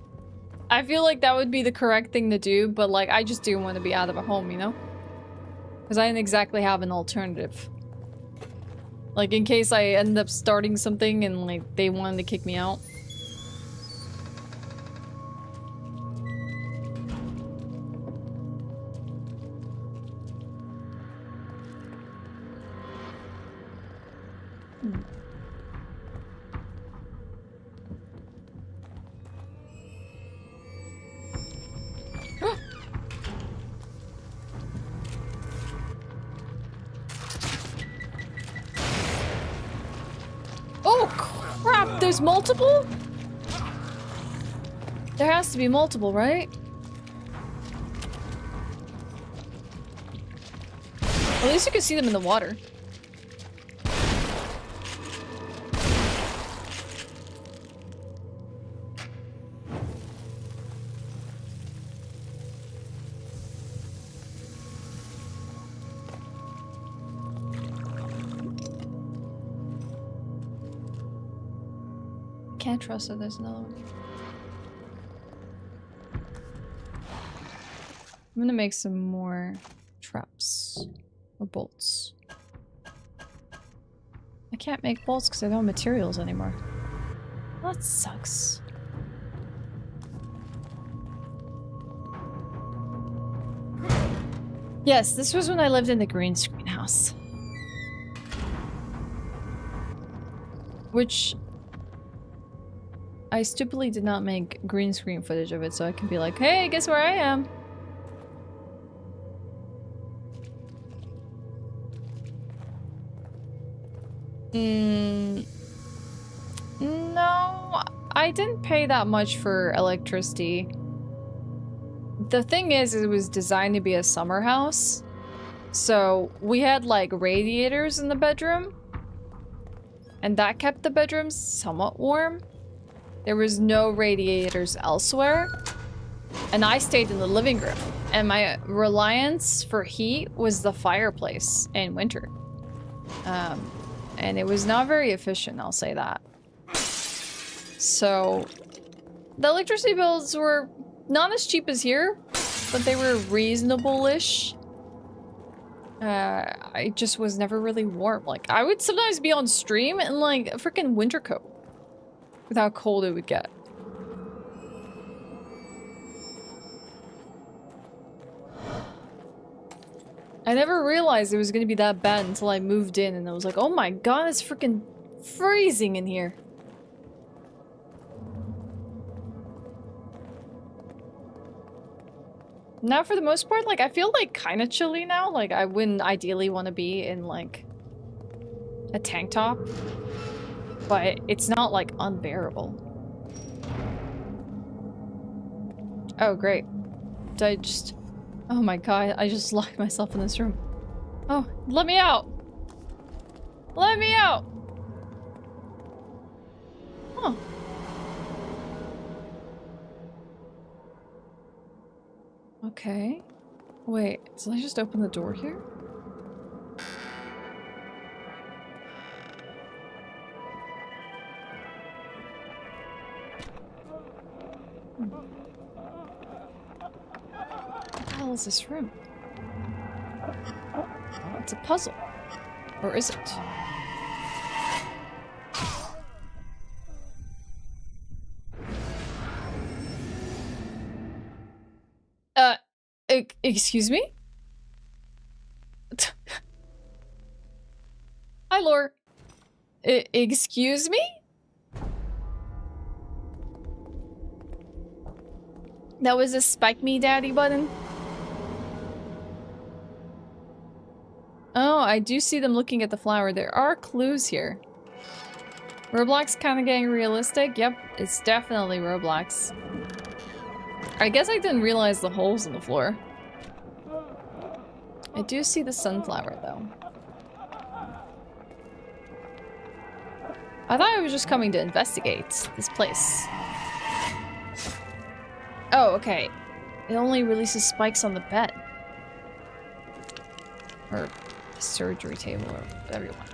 I feel like that would be the correct thing to do, but like, I just do want to be out of a home, you know? Because I didn't exactly have an alternative. Like, in case I end up starting something and like, they wanted to kick me out. There's multiple? There has to be multiple, right? At least you can see them in the water. Can't trust that there's another one. I'm gonna make some more traps or bolts. I can't make bolts because I don't have materials anymore. Well, that sucks. Yes, this was when I lived in the green screen house. Which I stupidly did not make green screen footage of it so I can be like, hey, guess where I am? No, I didn't pay that much for electricity. The thing is, it was designed to be a summer house. So we had like radiators in the bedroom. And that kept the bedroom somewhat warm. There was no radiators elsewhere. And I stayed in the living room. And my reliance for heat was the fireplace in winter. And it was not very efficient, I'll say that. So the electricity bills were not as cheap as here, but they were reasonable-ish. I just was never really warm. Like, I would sometimes be on stream in like a freaking winter coat with how cold it would get. I never realized it was gonna be that bad until I moved in and I was like, oh my god, it's freaking freezing in here. Now, for the most part, like, I feel like kind of chilly now. Like, I wouldn't ideally want to be in, like, a tank top. But it's not, like, unbearable. Oh, great. Did I just... Oh my god, I just locked myself in this room. Oh, let me out! Let me out! Huh. Okay. Wait, did I just open the door here? What the hell is this room? It's a puzzle. Or is it? Excuse me? Hi, Lore. Excuse me? That was a spike me daddy button? Oh, I do see them looking at the flower. There are clues here. Roblox kind of getting realistic? Yep, it's definitely Roblox. I guess I didn't realize the holes in the floor. I do see the sunflower, though. I thought I was just coming to investigate this place. Oh, okay. It only releases spikes on the bed. Or the surgery table, or whatever you want.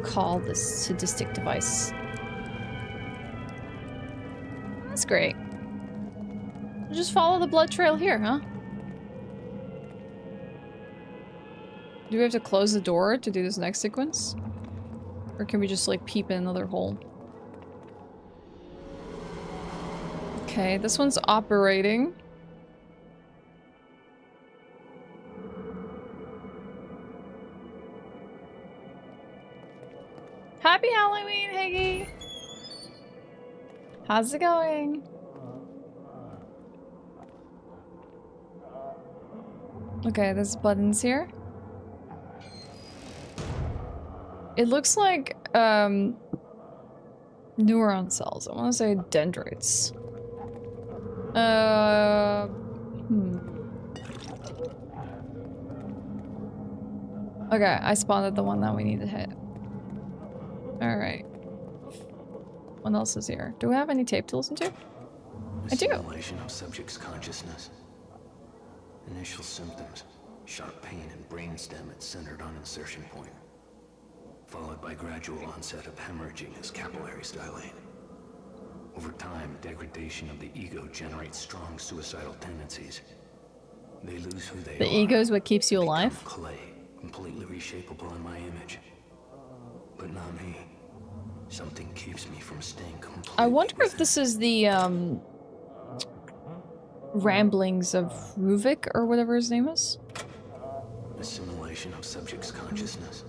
Call this sadistic device. That's great. Just follow the blood trail here, huh? Do we have to close the door to do this next sequence? Or can we just, like, peep in another hole? Okay, this one's operating. Happy Halloween, Higgy! How's it going? Okay, there's buttons here. It looks like, neuron cells. I want to say dendrites. Okay, I spotted the one that we need to hit. Alright. What else is here? Do we have any tape to listen to? I do. Simulation of subject's consciousness. Initial symptoms: sharp pain and brainstem at centered on insertion point, followed by gradual onset of hemorrhaging as capillaries dilate. Over time, degradation of the ego generates strong suicidal tendencies. They lose who they are. The ego is what keeps you alive? Clay, completely reshapeable in my image. But not me. Something keeps me from staying completely I wonder if within. this is the, ramblings of Ruvik, or whatever his name is. Assimilation of subject's consciousness.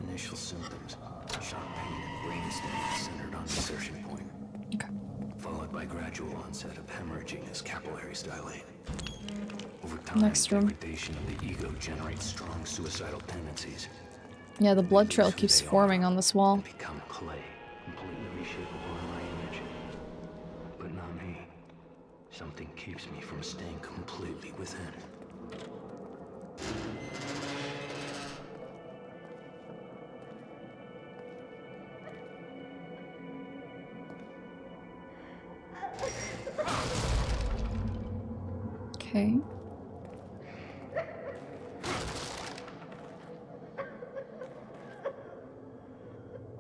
Initial symptoms: sharp pain and brainstem centered on insertion point. Okay. Followed by gradual onset of hemorrhaging as capillaries dilate. Over time, Next room. degradation of the ego generates strong suicidal tendencies. Yeah, the blood They trail lose who keeps they forming are on this wall. and become clay, completely reshapeable in my image. But not me. Something keeps me from staying completely within. Okay.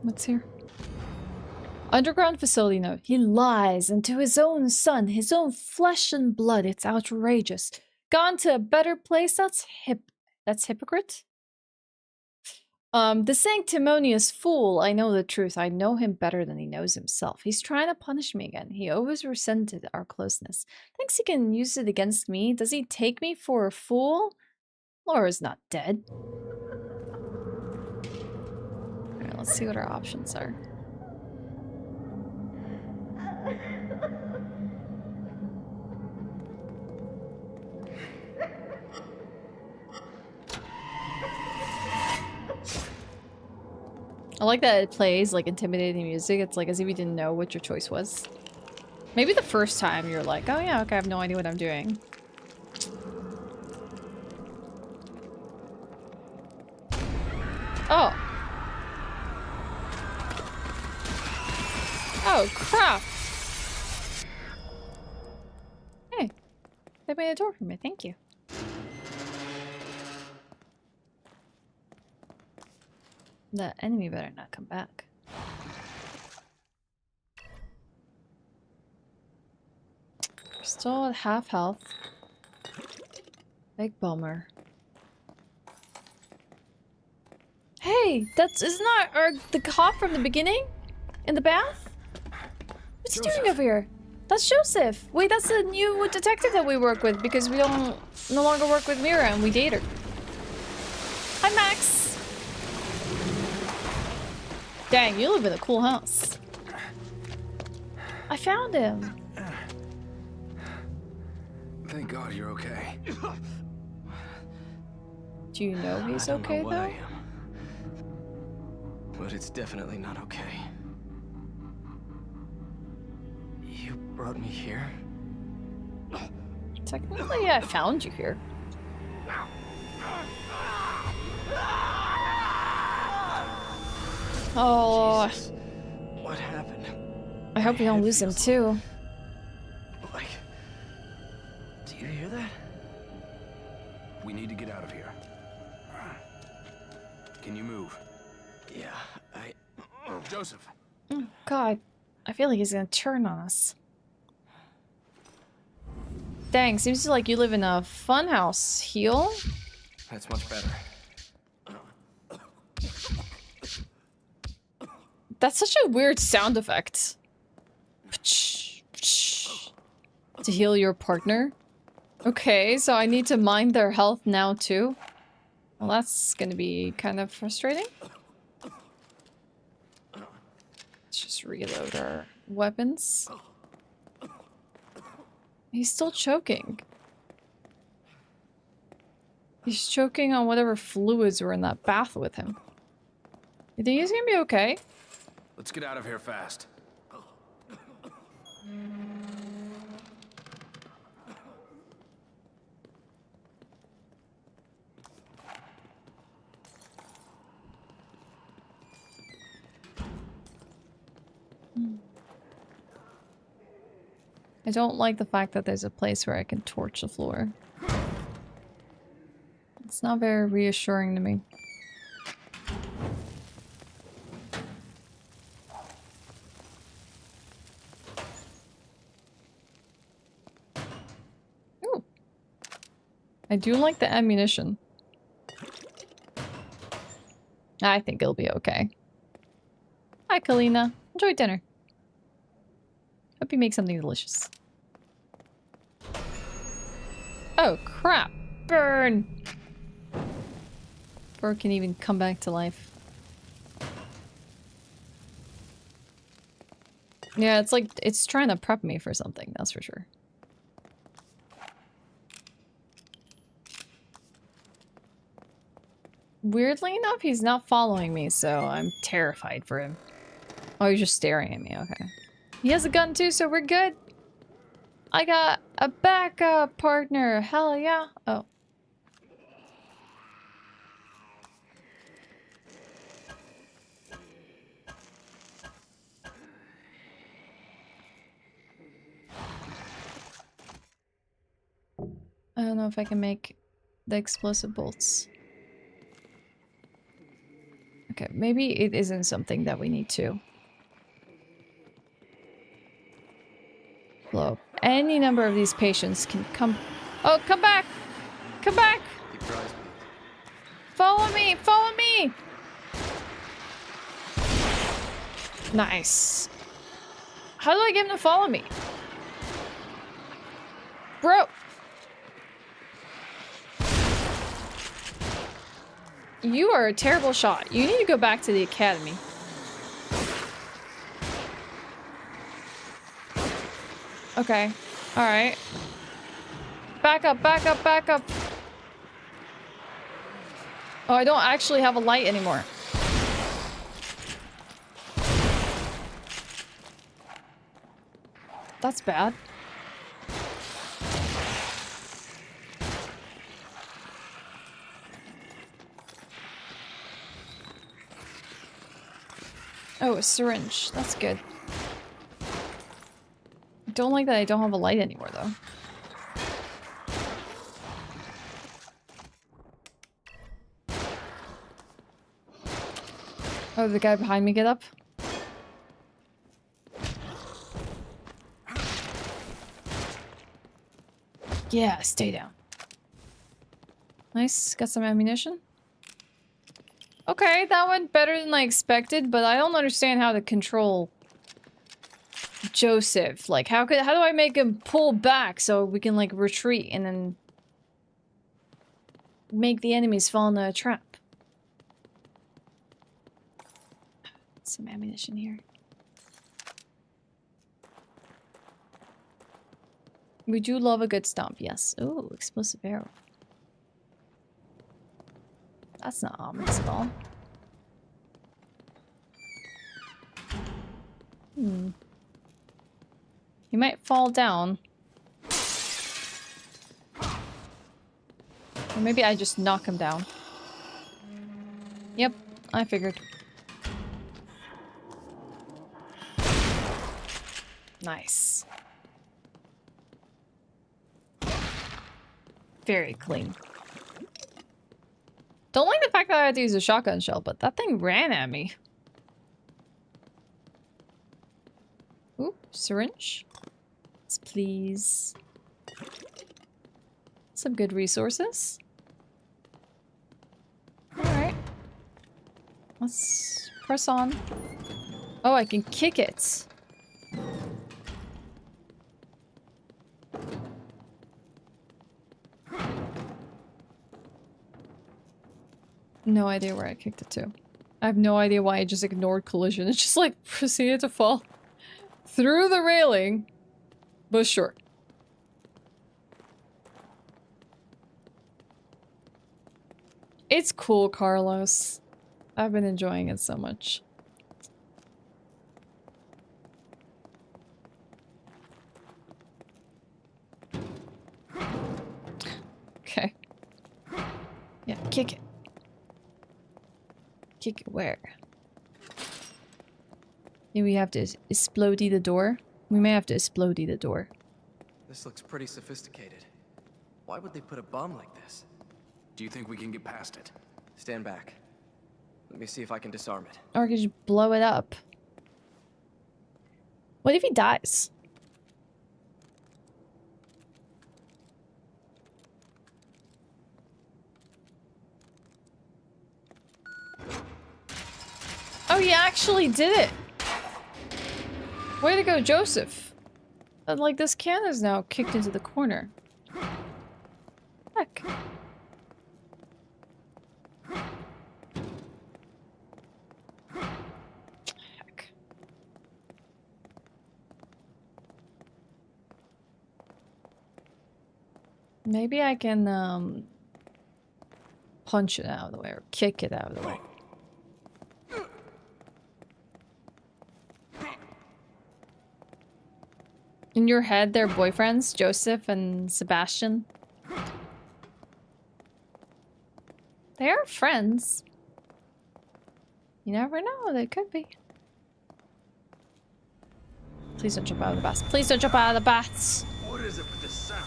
What's here? Underground facility note. He lies, and to his own son, his own flesh and blood. It's outrageous. Gone to a better place? That's hypocrite? The sanctimonious fool. I know the truth. I know him better than he knows himself. He's trying to punish me again. He always resented our closeness. Thinks he can use it against me. Does he take me for a fool? Laura's not dead. Alright, let's see what our options are. I like that it plays like intimidating music. It's like as if you didn't know what your choice was. Maybe the first time you're like, oh yeah, okay, I have no idea what I'm doing. Oh. Oh, crap. Hey, they made a door for me. Thank you. The enemy better not come back. We're still at half health. Big bummer. Hey, isn't that the cop from the beginning? In the bath? What's he doing over here? That's Joseph. Wait, that's the new detective that we work with because we don't no longer work with Mira and we date her. Hi, Max. Dang, you live in a cool house. I found him. Thank God you're okay. Do you know he's okay what though? I am, but it's definitely not okay. You brought me here? Technically, I found you here. Oh, Jesus. What happened? I hope My we don't head lose him feels too. Like, do you hear that? We need to get out of here. Can you move? Yeah, Joseph! Oh, God, I feel like he's gonna turn on us. Dang, seems like you live in a funhouse. Heal? That's much better. That's such a weird sound effect. To heal your partner? Okay, so I need to mine their health now too? Well, that's gonna be kind of frustrating. Let's just reload our weapons. He's still choking. He's choking on whatever fluids were in that bath with him. You think he's gonna be okay? Let's get out of here fast. I don't like the fact that there's a place where I can torch the floor. It's not very reassuring to me. Ooh. I do like the ammunition. I think it'll be okay. Hi, Kalina. Enjoy dinner. Hope you make something delicious. Oh, crap. Burn! Bird can even come back to life. Yeah, it's like, it's trying to prep me for something, that's for sure. Weirdly enough, he's not following me, so I'm terrified for him. Oh, he's just staring at me, okay. He has a gun too, so we're good. I got a backup partner, hell yeah. Oh. I don't know if I can make the explosive bolts. Okay, maybe it isn't something that we need to blow up. Any number of these patients can come. Oh, come back! Come back! Keep your eyes peeled. Follow me! Follow me! Nice. How do I get him to follow me? Bro! You are a terrible shot. You need to go back to the academy. Okay. Alright. Back up, back up, back up. Oh, I don't actually have a light anymore. That's bad. Oh, a syringe. That's good. I don't like that I don't have a light anymore, though. Oh, the guy behind me get up? Yeah, stay down. Nice. Got some ammunition. Okay, that went better than I expected, but I don't understand how to control Joseph. Like, how do I make him pull back so we can, like, retreat and then make the enemies fall into a trap? Some ammunition here. We do love a good stomp, yes. Ooh, explosive arrow. That's not ominous at all. Hmm. He might fall down. Or maybe I just knock him down. Yep, I figured. Nice. Very clean. Don't like the fact that I had to use a shotgun shell, but that thing ran at me. Ooh, syringe. Yes, please. Some good resources. Alright. Let's press on. Oh, I can kick it. No idea where I kicked it to. I have no idea why I just ignored collision. It just like proceeded to fall through the railing. But sure. It's cool, Carlos. I've been enjoying it so much. Okay. Yeah, kick it. Kick it where? Maybe we have to explodey the door? We may have to explodey the door. This looks pretty sophisticated. Why would they put a bomb like this? Do you think we can get past it? Stand back. Let me see if I can disarm it. Or could you blow it up? What if he dies? Oh, he actually did it! Way to go, Joseph! But, like, this can is now kicked into the corner. Heck. Heck. Maybe I can, punch it out of the way, or kick it out of the way. In your head, they're boyfriends, Joseph and Sebastian. They are friends. You never know, they could be. Please don't jump out of the bats. Please don't jump out of the bats. What is it with this sound?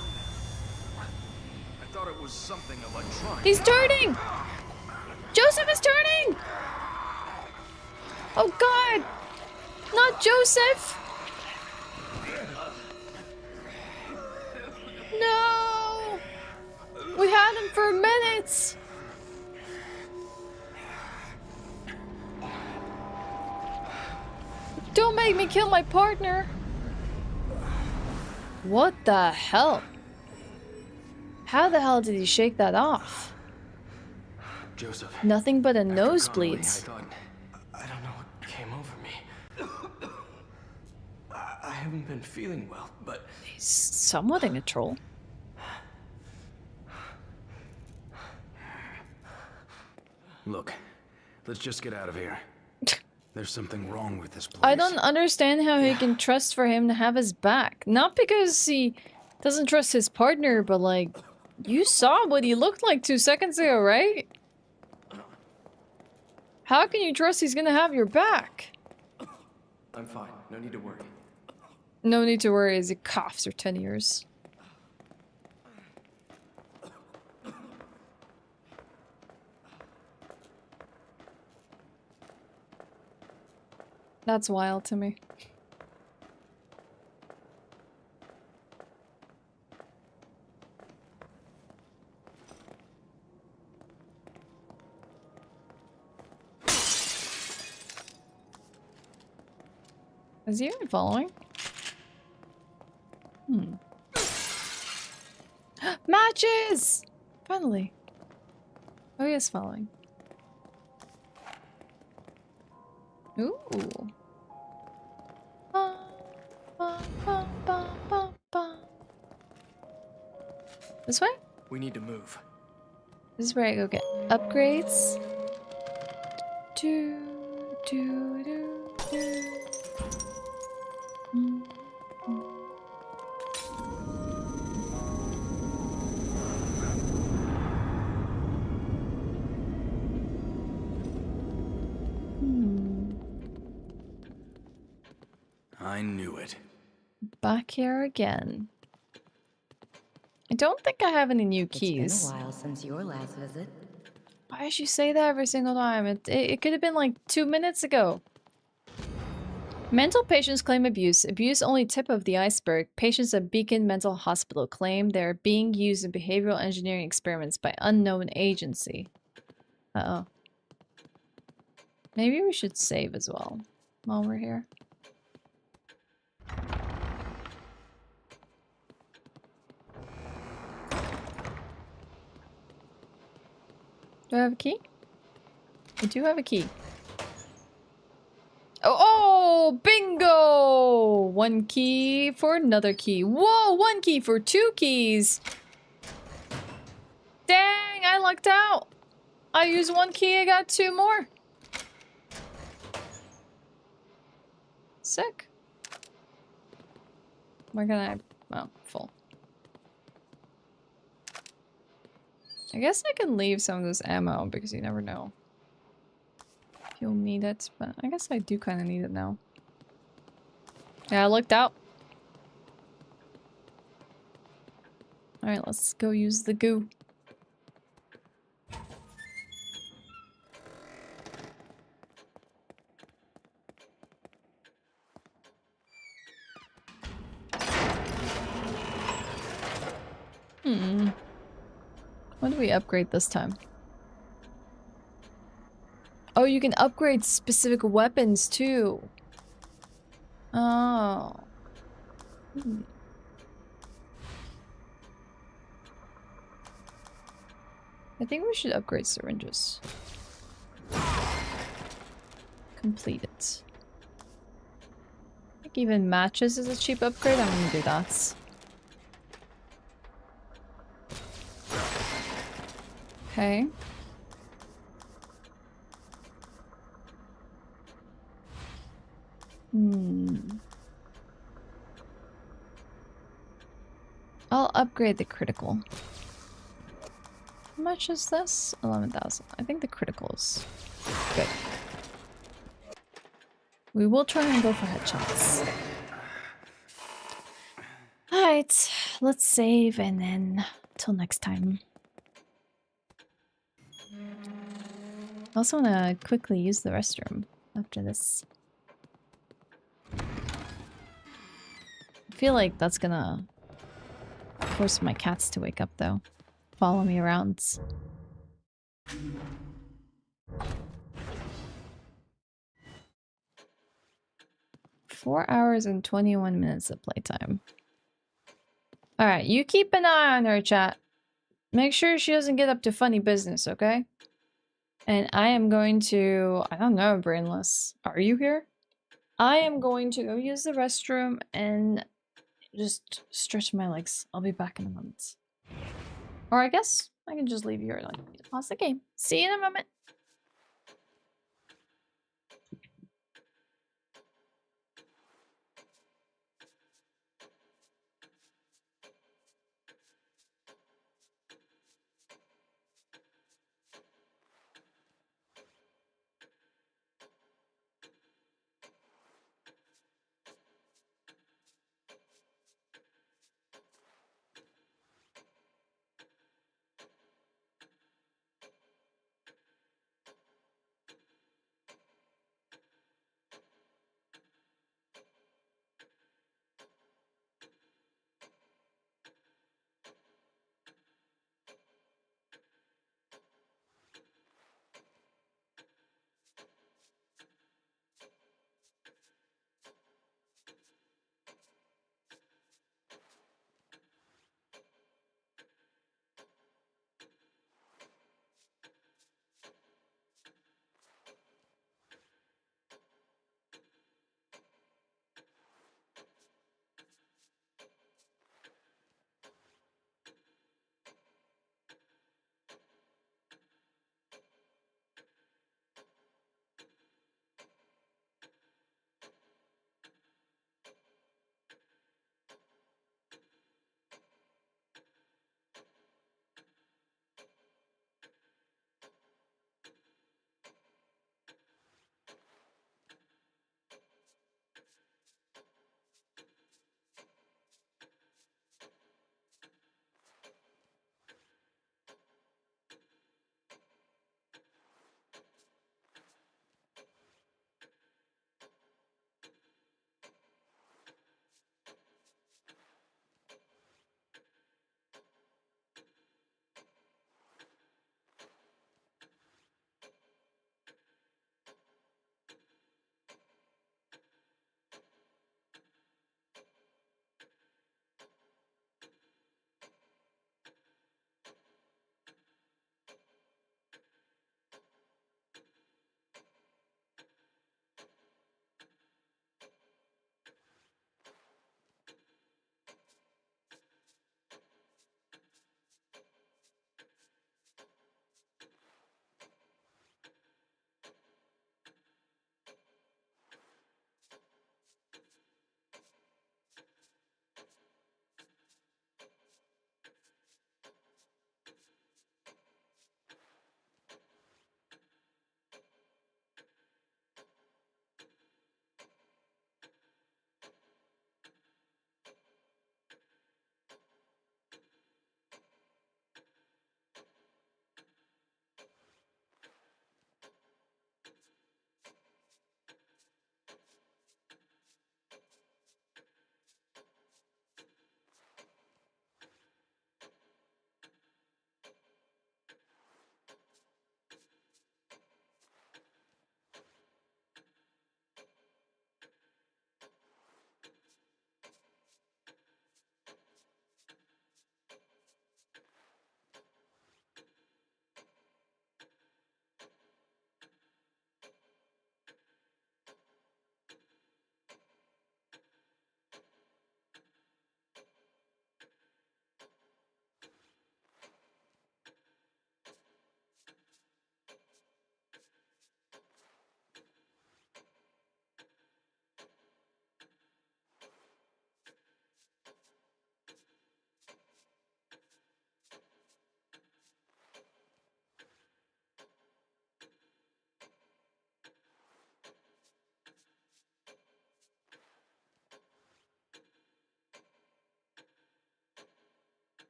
thought it was something electronic. He's turning! Joseph is turning! Oh god! Not Joseph! No! We had him for minutes! Don't make me kill my partner! What the hell? How the hell did he shake that off? Joseph. Nothing but a After nosebleeds. Connolly, I don't know what came over me. I haven't been feeling well, but He's somewhat in control. look, let's just get out of here. There's something wrong with this place. I don't understand how he can trust for him to have his back. Not because he doesn't trust his partner, but like, you saw what he looked like 2 seconds ago, right? How can you trust he's gonna have your back? I'm fine. No need to worry. No need to worry as he coughs for 10 years. That's wild to me. Is he even following? Matches! Finally. Oh, he is following. Ooh. Ba, ba, ba, ba, ba, ba. This way? We need to move. This is where I go get upgrades. Do, do, do, do. Mm, mm. I knew it. Back here again. I don't think I have any new keys. It's been a while since your last visit. Why does she say that every single time? It could have been like 2 minutes ago. Mental patients claim abuse. Abuse only tip of the iceberg. Patients at Beacon Mental Hospital claim they're being used in behavioral engineering experiments by unknown agency. Uh-oh. Maybe we should save as well while we're here. Do I have a key? I do have a key. Oh, bingo! 1 key for another key. Whoa, 1 key for 2 keys. Dang, I lucked out. I used 1 key, I got 2 more. Sick. Where can I... Oh, full. I guess I can leave some of this ammo because you never know. You'll need it, but I guess I do kind of need it now. Yeah, I looked out. Alright, let's go use the goo. What do we upgrade this time? Oh, you can upgrade specific weapons too. Oh. I think we should upgrade syringes. Complete it. I think even matches is a cheap upgrade. I'm gonna do that. Okay. I'll upgrade the critical. How much is this? 11,000. I think the critical is good. We will try and go for headshots. Alright, let's save and then till next time. I also want to quickly use the restroom after this. I feel like that's gonna force my cats to wake up though. Follow me around. 4 hours and 21 minutes of playtime. Alright, you keep an eye on her, chat. Make sure she doesn't get up to funny business, okay? And I am going to... I don't know, Brainless. Are you here? I am going to go use the restroom and just stretch my legs. I'll be back in a moment. Or I guess I can just leave you here and pause the game. See you in a moment.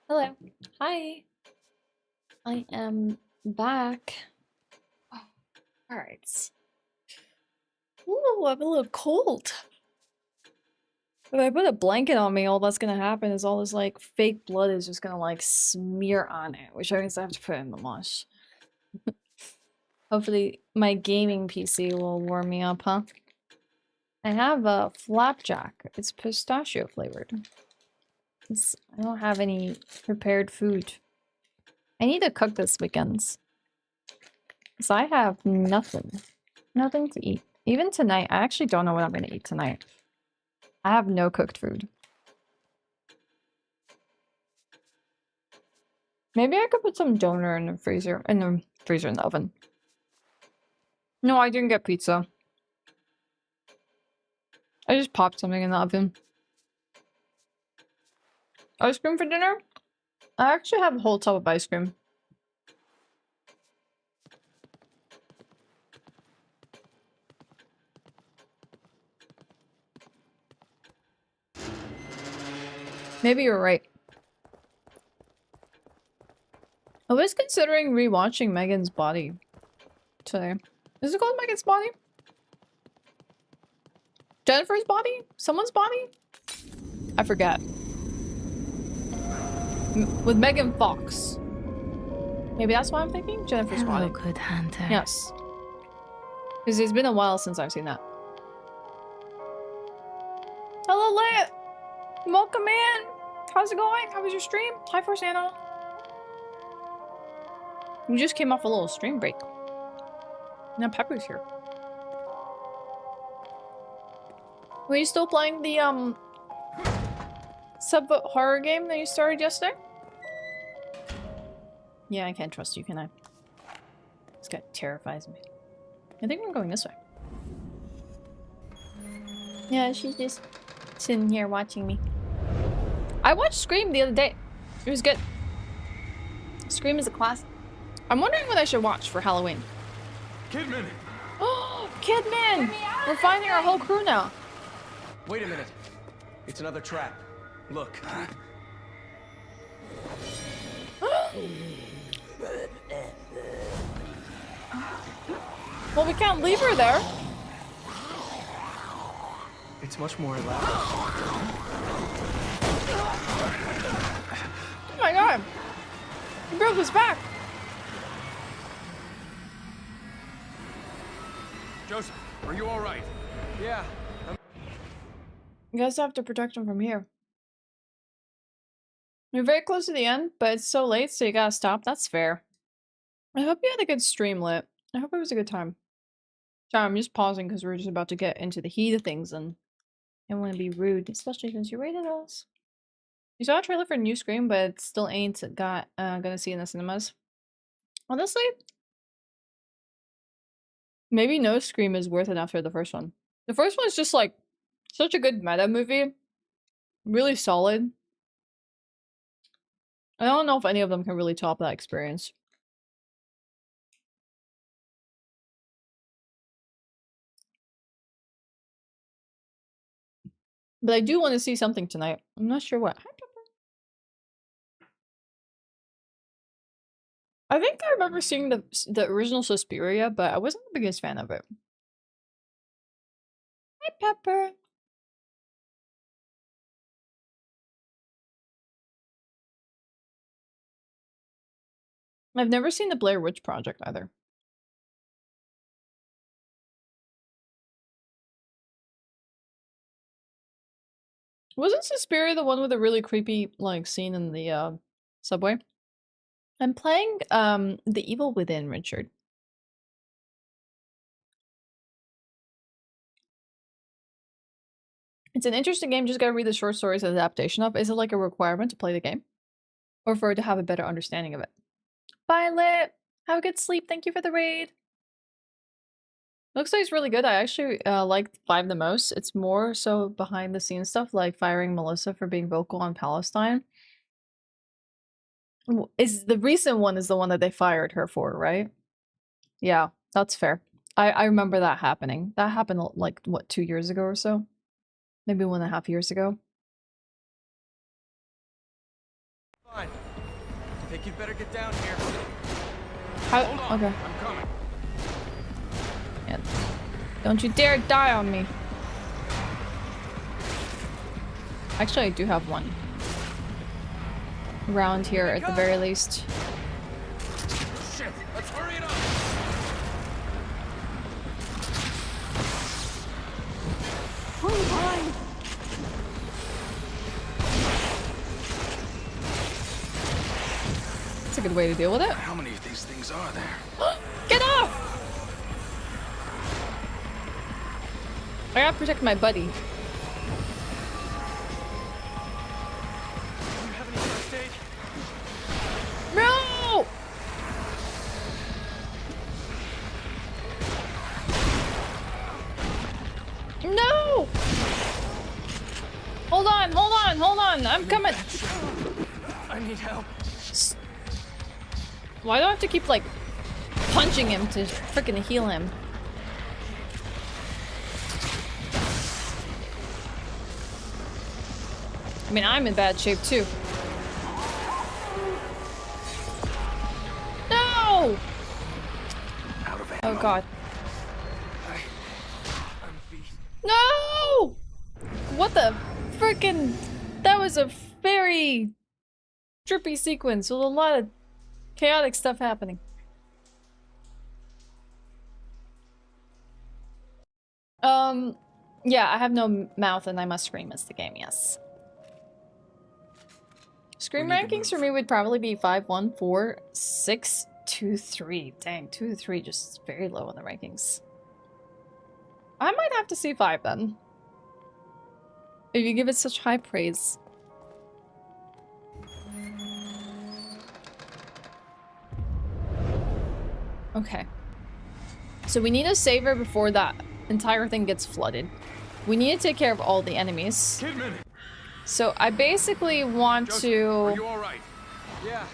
Hello. Hi. I am back. Oh, alright. Ooh, I'm a little cold. If I put a blanket on me, all that's gonna happen is all this like fake blood is just gonna like smear on it, which means I have to put it in the wash. Hopefully my gaming PC will warm me up, huh? I have a flapjack. It's pistachio flavored. I don't have any prepared food. I need to cook this weekend. Because I have nothing. Nothing to eat. Even tonight, I actually don't know what I'm going to eat tonight. I have no cooked food. Maybe I could put some doner in the freezer. In the oven. No, I didn't get pizza. I just popped something in the oven. Ice cream for dinner? I actually have a whole tub of ice cream. Maybe you're right. I was considering rewatching Megan's Body today. Is it called Megan's Body? Jennifer's Body? Someone's Body? I forget. With Megan Fox. Maybe that's what I'm thinking? Jennifer's Body. Good hunter. Yes. Because it's been a while since I've seen that. Hello, Lit! Welcome in! How's it going? How was your stream? Hi, Force Anna. We just came off a little stream break. Now Pepper's here. Were you still playing the, sub-foot horror game that you started yesterday? Yeah, I can't trust you, can I? This guy terrifies me. I think we're going this way. Yeah, she's just sitting here watching me. I watched Scream the other day. It was good. Scream is a classic. I'm wondering what I should watch for Halloween. Kidman! Oh, Kidman! We're finding our whole crew now. Wait a minute. It's another trap. Look. Well, we can't leave her there. It's much more elaborate. Oh my god. He broke his back. Joseph, are you alright? Yeah. You guys have to protect him from here. You're very close to the end, but it's so late, so you gotta stop. That's fair. I hope you had a good stream, Lit. I hope it was a good time. Sorry, I'm just pausing because we're just about to get into the heat of things and I don't want to be rude, especially since you rated us. You saw a trailer for a new Scream, but it still ain't gonna see in the cinemas. Honestly, maybe no Scream is worth it after the first one. The first one is just like such a good meta movie. Really solid. I don't know if any of them can really top that experience. But I do want to see something tonight. I'm not sure what. Hi, Pepper. I think I remember seeing the original Suspiria, but I wasn't the biggest fan of it. Hi, Pepper. I've never seen the Blair Witch Project either. Wasn't Suspiria the one with a really creepy like scene in the subway? I'm playing The Evil Within, Richard. It's an interesting game, just gotta read the short stories and adaptation of. Is it like a requirement to play the game? Or for it to have a better understanding of it? Violet! Have a good sleep, thank you for the raid! Looks like it's really good. I actually liked 5 the most. It's more so behind the scenes stuff, like firing Melissa for being vocal on Palestine. Is the recent one is the one that they fired her for, right? Yeah, that's fair. I remember that happening. That happened like, what, 2 years ago or so? Maybe 1.5 years ago. Fine. think you'd better get down here. How? Hold on. Okay. I'm coming. Yeah. Don't you dare die on me. Actually, I do have one. Around here at the very least. Shit, let's hurry it up. That's a good way to deal with it. How many of these things are there? Get off! I gotta protect my buddy. Do you have any first aid? No! No! Hold on, hold on, hold on. I'm coming. I need help. Why do I have to keep, like, punching him to freaking heal him? I mean, I'm in bad shape, too. No! Out of ammo. Oh, God. I'm beat. No! What the freaking... That was a very trippy sequence with a lot of chaotic stuff happening. Yeah, I have no mouth and I must scream as the game, yes. Scream rankings for me would probably be 5, 1, 4, 6, 2, 3. Dang, 2 to 3 just very low on the rankings. I might have to see 5 then. If you give it such high praise. Okay. So we need a saver before that entire thing gets flooded. We need to take care of all the enemies. Kidman, So I basically want are to you all right? Yeah, I'm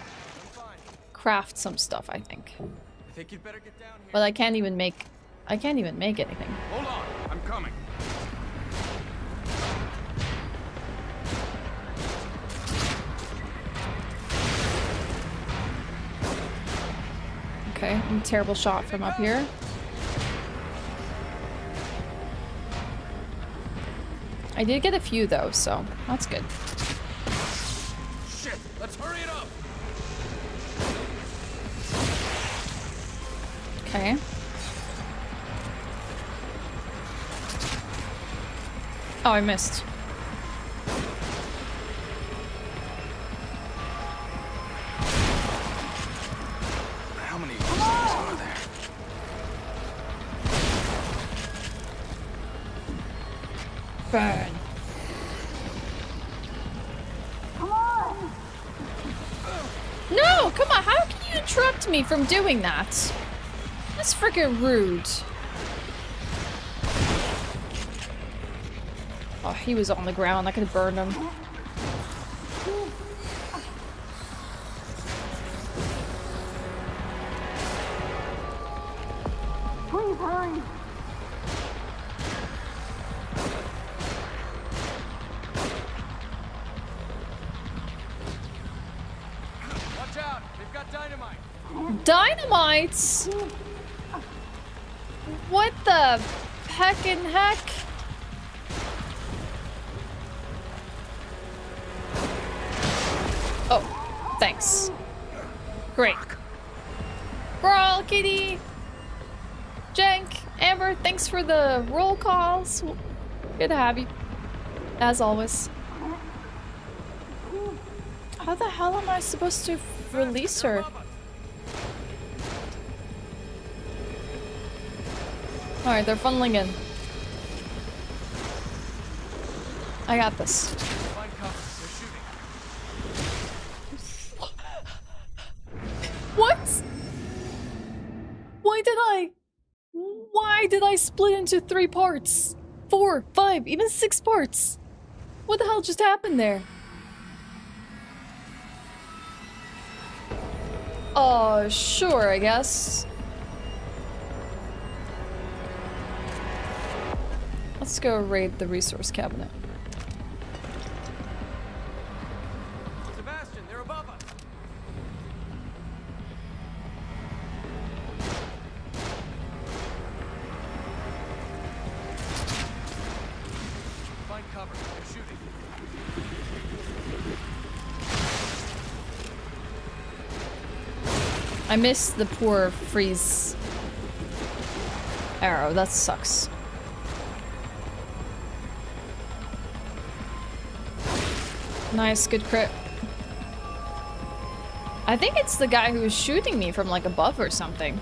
fine. craft some stuff, I think. I think you'd better get down here. But I can't even make anything. Hold on, I'm coming. Okay, I'm a terrible shot from up here. I did get a few though, so that's good. Shit, let's hurry it up. Okay. Oh, I missed. How many of these things are there? Burn. No! Come on, how can you interrupt me from doing that? That's freaking rude. Oh, he was on the ground. I could have burned him. Please hurry. Watch out! They've got dynamite. Dynamites? What the heckin' heck? Oh, thanks. Great. Brawl, Kitty! Jenk, Amber, thanks for the roll calls. Good to have you. As always. How the hell am I supposed to release her? Alright, they're funneling in. I got this. Find cover. They're shooting. What? Why did I split into 3 parts? 4, 5, even 6 parts? What the hell just happened there? Sure, I guess. Let's go raid the resource cabinet. Sebastian, they're above us. I missed the poor freeze arrow. That sucks. Nice, good crit. I think it's the guy who was shooting me from like above or something.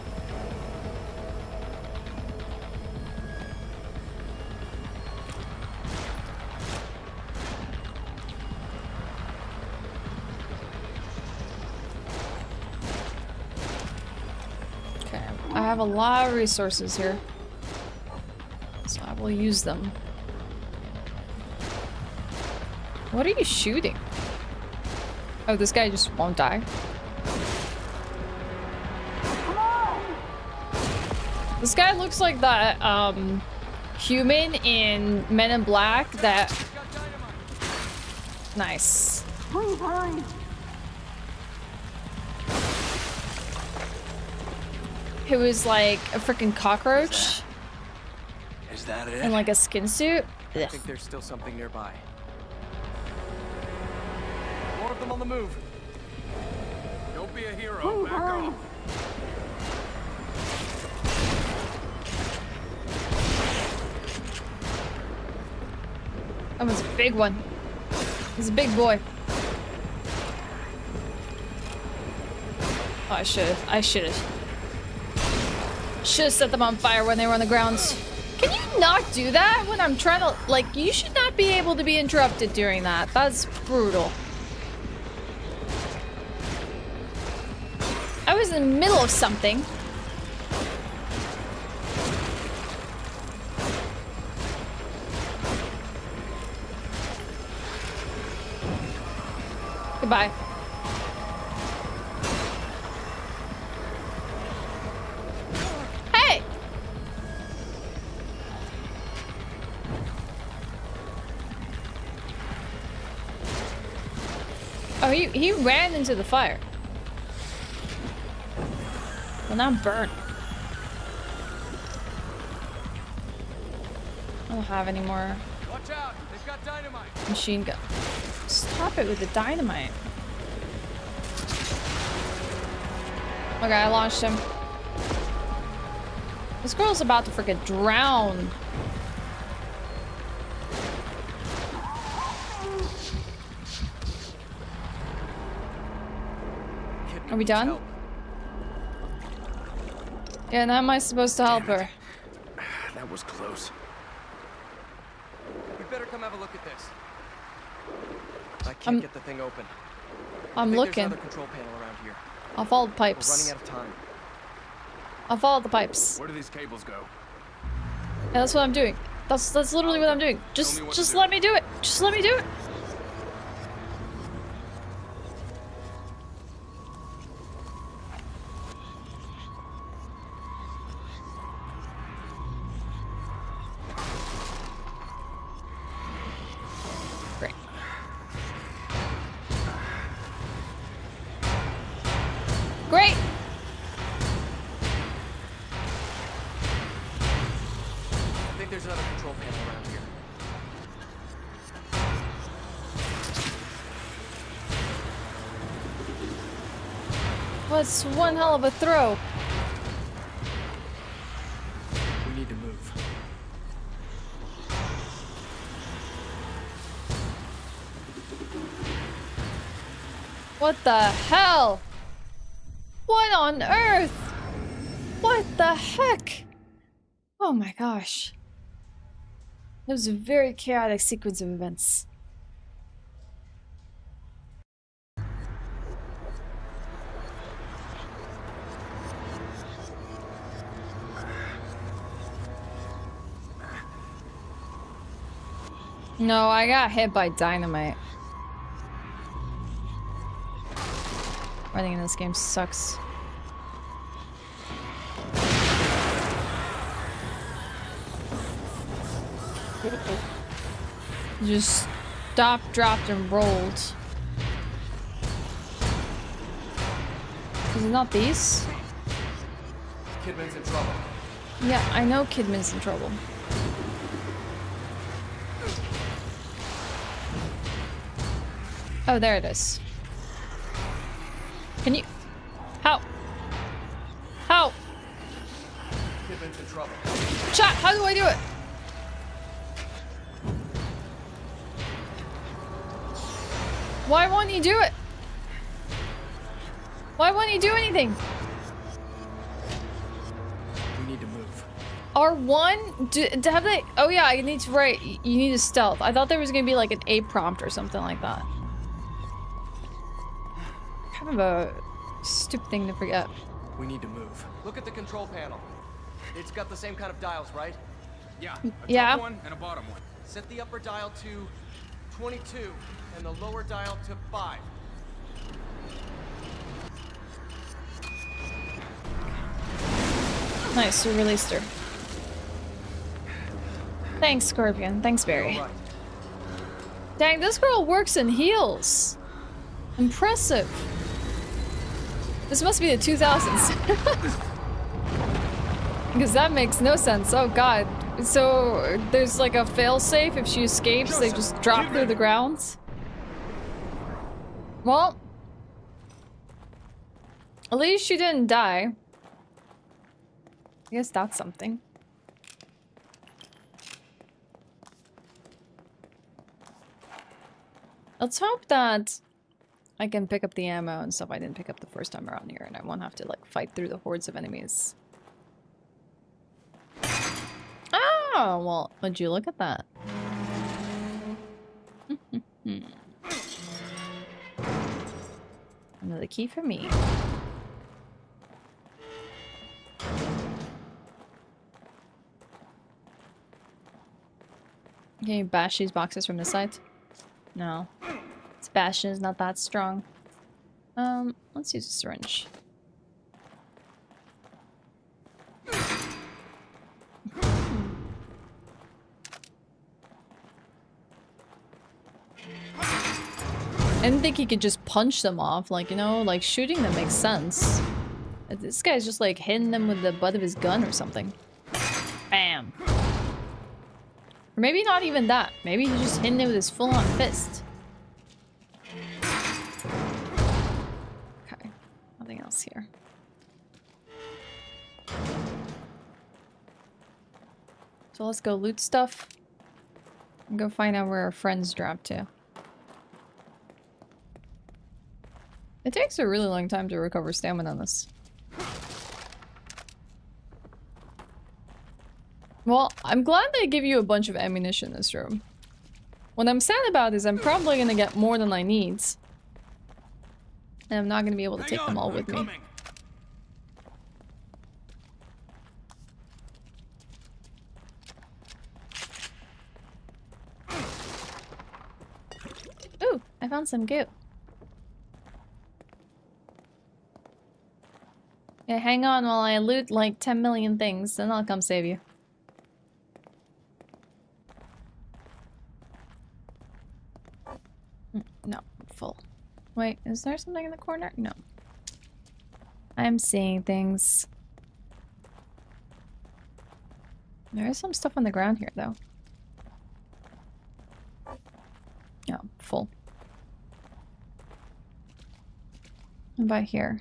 Okay, I have a lot of resources here, so I will use them. What are you shooting? Oh, this guy just won't die. This guy looks like that human in Men in Black that... Nice. Who was like a freaking cockroach. Is that it? In like a skin suit. I think there's still something nearby. More of them on the move. Don't be a hero. Back off. That was a big one. He's a big boy. Oh, I should've set them on fire when they were on the ground. Can you not do that when I'm trying to, like, you should not be able to be interrupted during that. That's brutal. I was in the middle of something. Goodbye. Hey! Oh, he ran into the fire. Well, now I'm burnt. I don't have any more. Watch out! They've got dynamite. Machine gun. Stop it with the dynamite. Okay, I launched him. This girl's about to freaking drown. Are we done? Yeah, and how am I supposed to help her? That was close. We better come have a look at this. I can't get the thing open. I'm looking. There's another control panel around here. I'll follow the We're pipes. running out of time. I'll follow the pipes. Where do these cables go? Yeah, that's what I'm doing. That's literally what I'm doing. Just let me do it. Just let me do it. Great. Great. I think there's another control panel around here. What's one hell of a throw? We need to move. What the hell? What on earth? What the heck? Oh my gosh. It was a very chaotic sequence of events. No, I got hit by dynamite. Running in this game sucks. Just stopped, dropped, and rolled. Is it not these? Kidman's in trouble. Yeah, I know Kidman's in trouble. Oh, there it is. Can you... How? have been in trouble. Chat, how do I do it? Why won't you do it? Why won't you do anything? We need to move. R1? Have they? Oh yeah, I need to write. You need to stealth. I thought there was gonna be like an A prompt or something like that. Kind of a stupid thing to forget. We need to move. Look at the control panel. It's got the same kind of dials, right? Yeah, a Yeah. top one and a bottom one. Set the upper dial to 22 and the lower dial to 5. Nice, we released her. Thanks, Scorpion. Thanks, Barry. Right. Dang, this girl works in heels. Impressive. This must be the 2000s. Because that makes no sense. Oh god. So there's like a failsafe. If she escapes, they just drop through the grounds. Well, at least she didn't die. I guess that's something. Let's hope that I can pick up the ammo and stuff I didn't pick up the first time around here, and I won't have to like fight through the hordes of enemies. Oh, well, would you look at that? Another key for me. Can you bash these boxes from the side? No. Sebastian is not that strong. Let's use a syringe. I didn't think he could just punch them off, like, you know, like shooting them makes sense. This guy's just like hitting them with the butt of his gun or something. Bam. Or maybe not even that. Maybe he's just hitting it with his full-on fist. Okay. Nothing else here. So let's go loot stuff. And go find out where our friends dropped to. It takes a really long time to recover stamina on this. Well, I'm glad they give you a bunch of ammunition in this room. What I'm sad about is I'm probably gonna get more than I need. And I'm not gonna be able to take them all with me. Ooh, I found some goo. Yeah, hang on while I loot like 10 million things, then I'll come save you. No, full. Wait, is there something in the corner? No. I'm seeing things. There is some stuff on the ground here, though. Yeah, full. What about here?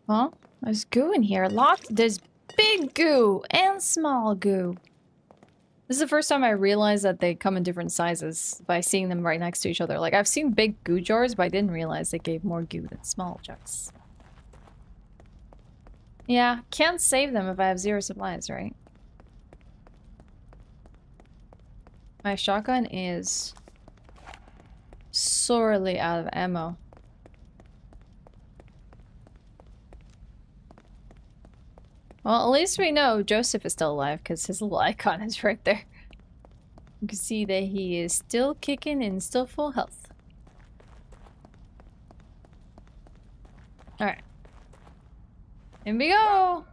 Well, there's goo in here. There's big goo and small goo. This is the first time I realized that they come in different sizes by seeing them right next to each other. Like, I've seen big goo jars, but I didn't realize they gave more goo than small jars. Yeah, can't save them if I have 0 supplies, right? My shotgun is sorely out of ammo. Well, at least we know Joseph is still alive, because his little icon is right there. You can see that he is still kicking and still full health. Alright. In we go!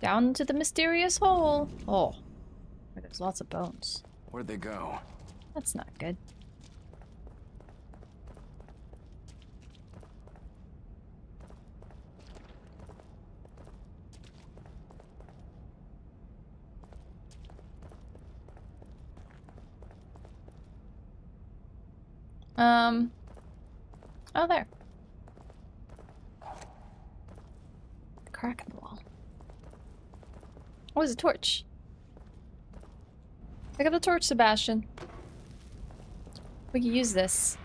Down into the mysterious hole. Oh. There's lots of bones. Where'd they go? That's not good. Oh, there. crack in the wall. Oh, it's a torch. Pick up the torch, Sebastian. We can use this.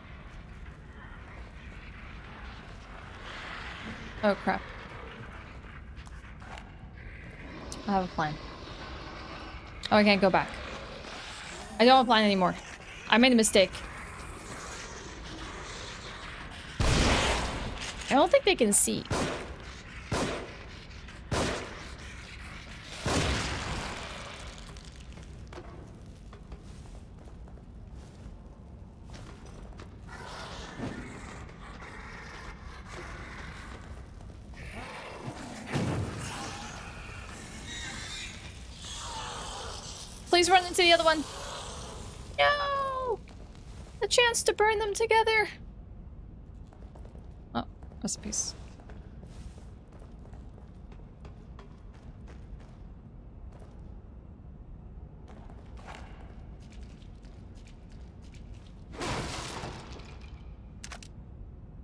Oh crap. I have a plan. Oh, I can't go back. I don't have a plan anymore. I made a mistake. I don't think they can see. Please run into the other one. No! A chance to burn them together. Oh, recipes.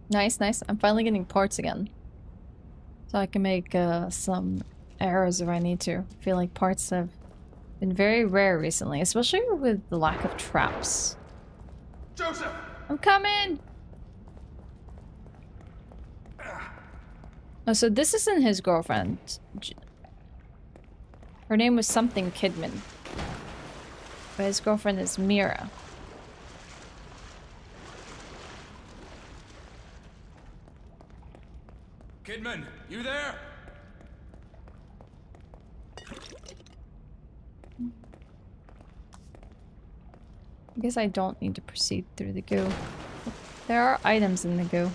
Nice, nice. I'm finally getting parts again. So I can make some arrows if I need to. I feel like parts have been very rare recently, especially with the lack of traps. Joseph! I'm coming! Oh, so this isn't his girlfriend. Her name was something Kidman. But his girlfriend is Mira. Kidman, you there? I guess I don't need to proceed through the goo. There are items in the goo.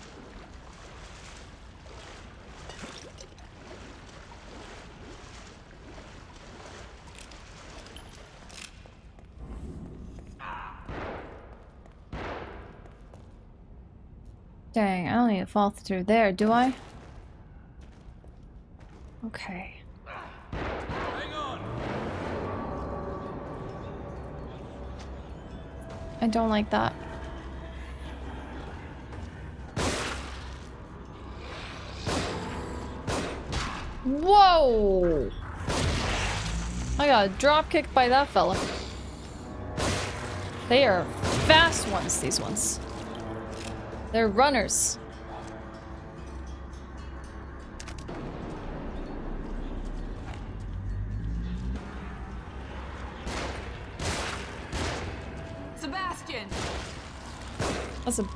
Dang, I don't need to fall through there, do I? Okay. Hang on! I don't like that. Whoa! I got drop kicked by that fella. They are fast ones, these ones. They're runners. Sebastian! That's a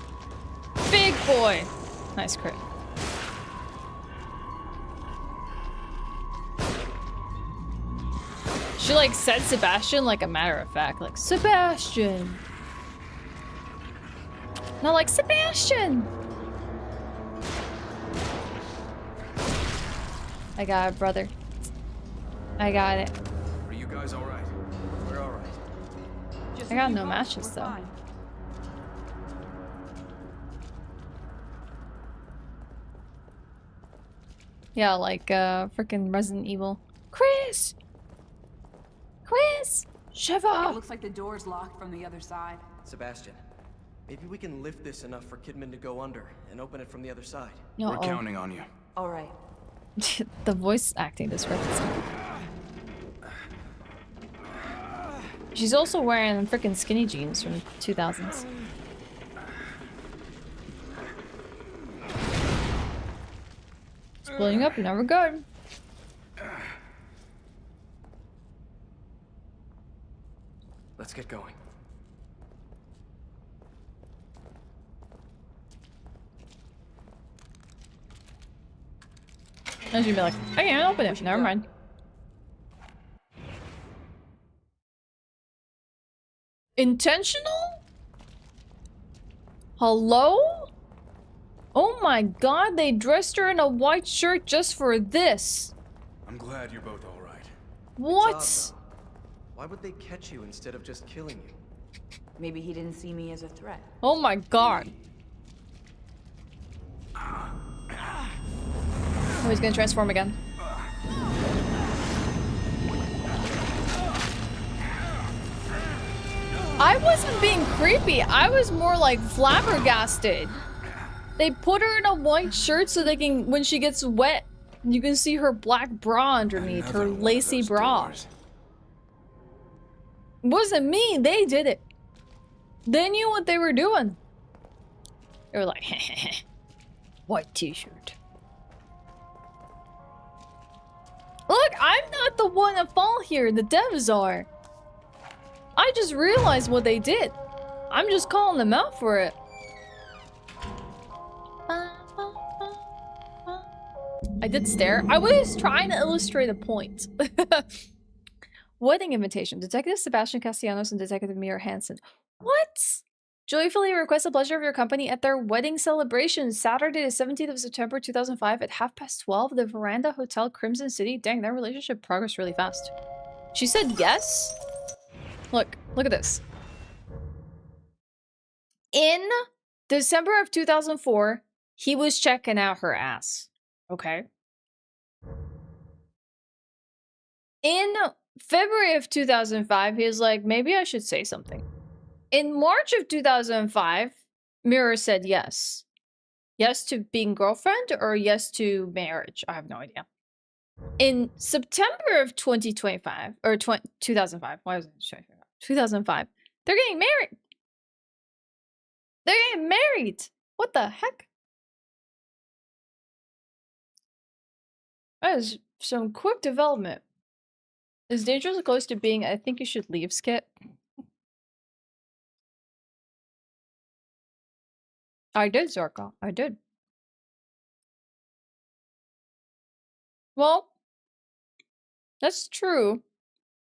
big boy. Nice crit. She like said Sebastian like a matter of fact, like Sebastian. Not like Sebastian. I got it, brother. I got it. Are you guys alright? We're all right. Just I got no matches though. fine. Yeah, like freaking Resident Evil. Chris! Chris! It Shiva! looks like the door's locked from the other side. Sebastian, maybe we can lift this enough for Kidman to go under and open it from the other side. No, We're counting on you. All right. the voice acting discrepancy. She's also wearing freaking skinny jeans from 2000s. Splitting up, never good. Let's get going. And she'd be like, I can't open it. Never mind. Intentional? Hello? Oh my god, they dressed her in a white shirt just for this. I'm glad you're both alright. What? It's odd, though. Why would they catch you instead of just killing you? Maybe he didn't see me as a threat. Oh my god. Oh, he's gonna transform again. I wasn't being creepy. I was more like flabbergasted. They put her in a white shirt so they can, when she gets wet, You can see her black bra underneath, her Another one of lacy those bra. doors. Wasn't me, they did it. They knew what they were doing. They were like, white t-shirt. Look, I'm not the one at fault here, the devs are. I just realized what they did. I'm just calling them out for it. I did stare. I was trying to illustrate a point. Wedding invitation. Detective Sebastian Castellanos and Detective Mira Hansen. What? Joyfully request the pleasure of your company at their wedding celebration Saturday the 17th of September 2005 at 12:30 at the Veranda Hotel Crimson City. Dang, that relationship progressed really fast. She said yes? Look at this. In December of 2004, he was checking out her ass. Okay. In February of 2005, he was like, maybe I should say something. In March of 2005, Mira said yes. Yes to being girlfriend or yes to marriage? I have no idea. In September of 2025, or 2005, why was it 2005? They're getting married. They're getting married. What the heck? That is some quick development. Is dangerously close to being I think you should leave skit. I did, Zorka. I did. Well, that's true.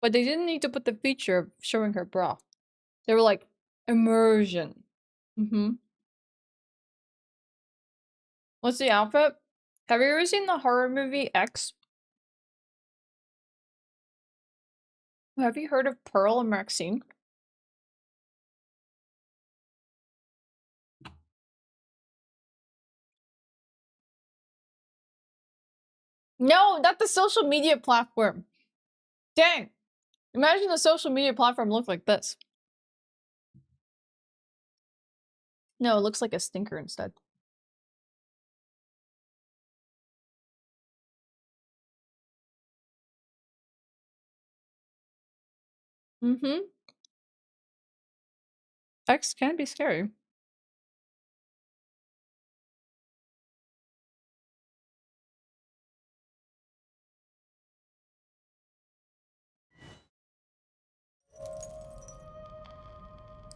But they didn't need to put the feature of showing her bra. They were like, immersion. What's the outfit? Have you ever seen the horror movie X? Have you heard of Pearl and Maxine? No, not the social media platform. Dang. Imagine the social media platform looked like this. No, it looks like a stinker instead. X can be scary.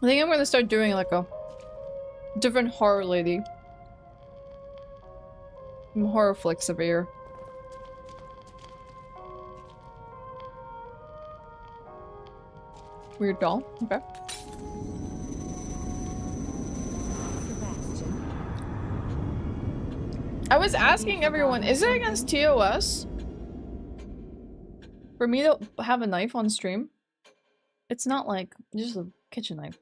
I think I'm gonna start doing like a different horror lady. Some horror flicks over here. Weird doll. Okay. I was asking everyone, is it against TOS for me to have a knife on stream? It's not like just a kitchen knife.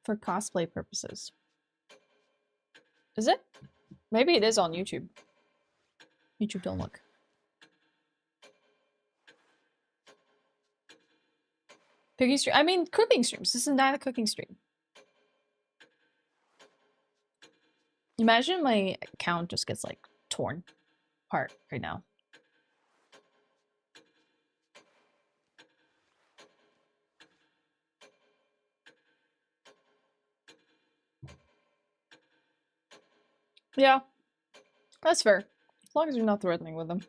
For cosplay purposes. Is it? Maybe it is on YouTube. YouTube don't look. Cooking stream. I mean, cooking streams. This is not a cooking stream. Imagine my account just gets like torn apart right now. Yeah, that's fair. As long as you're not threatening with them.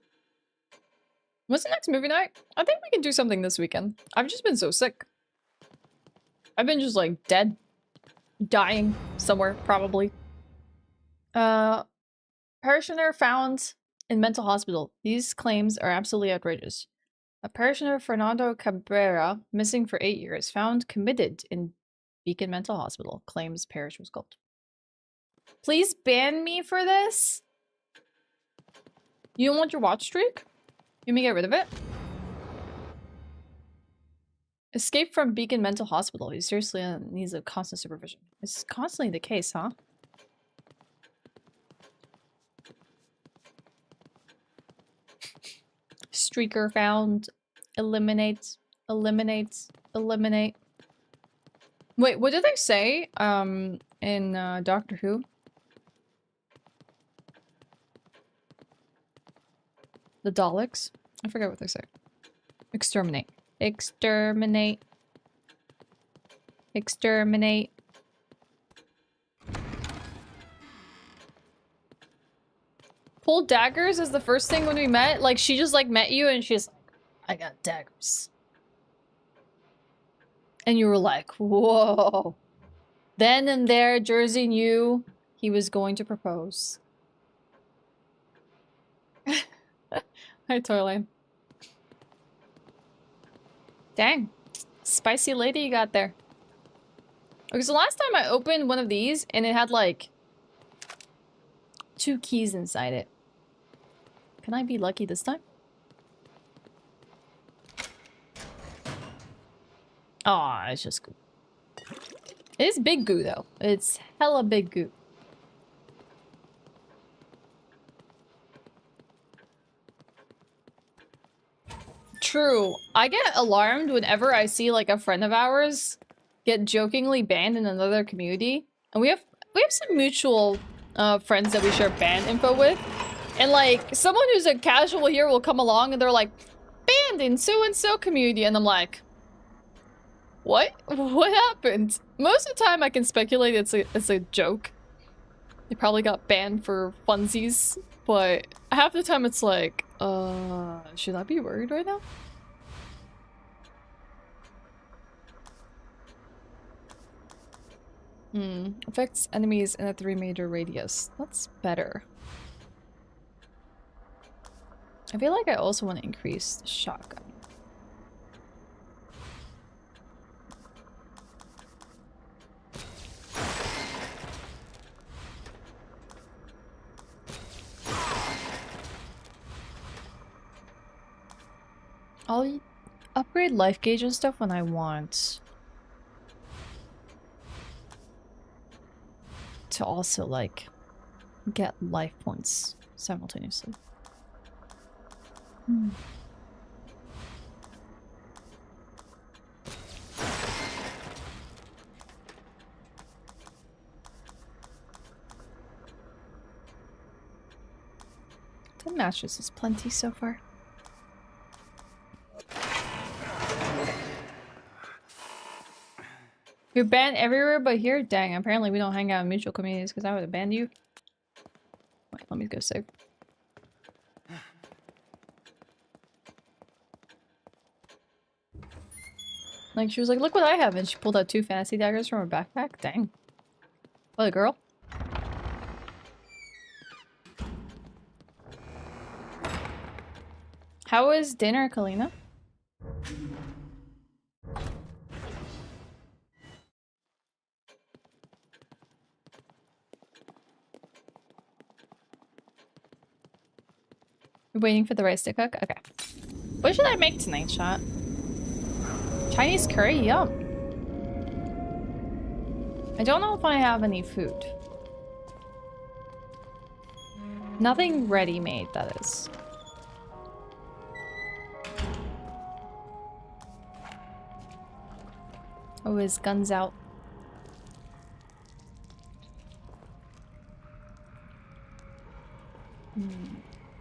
What's the next movie night? I think we can do something this weekend. I've just been so sick. I've been just like dead. Dying somewhere, probably. Parishioner found in mental hospital. These claims are absolutely outrageous. A parishioner, Fernando Cabrera, missing for 8 years, found committed in Beacon Mental Hospital, claims parish was called. Please ban me for this? You don't want your watch streak? You may get rid of it? Escape from Beacon Mental Hospital. He seriously needs a constant supervision. It's constantly the case, huh? Streaker found. Eliminate. Eliminate. Eliminate. Wait, what did they say? In Doctor Who? The Daleks? I forget what they say. Exterminate. Exterminate. Exterminate. Pulled daggers is the first thing when we met. Like, she just, like, met you and she's like, I got daggers. And you were like, whoa. Then and there, Jersey knew he was going to propose. Hi, Toyline. Dang. Spicy lady you got there. Because the last time I opened one of these, and it had, like, 2 keys inside it. Can I be lucky this time? Aw, it's just goo. It is big goo, though. It's hella big goo. True. I get alarmed whenever I see, like, a friend of ours get jokingly banned in another community. And we have some mutual friends that we share ban info with. And, like, someone who's a casual here will come along and they're like, banned in so-and-so community. And I'm like, what? What happened? Most of the time I can speculate it's a joke. They probably got banned for funsies. But half the time it's like, should I be worried right now? Affects enemies in a 3-meter radius. That's better. I feel like I also want to increase the shotgun. I'll upgrade life gauge and stuff when I want. To also, like, get life points simultaneously. Hmm. The matches is plenty so far. You're banned everywhere but here? Dang, apparently we don't hang out in mutual communities because I would have banned you. Wait, let me go save. Like, she was like, look what I have, and she pulled out 2 fantasy daggers from her backpack. Dang. What a girl. How was dinner, Kalina? You're waiting for the rice to cook? Okay. What should I make tonight, Shot? Chinese curry? Yum. I don't know if I have any food. Nothing ready-made, that is. Oh, his gun's out.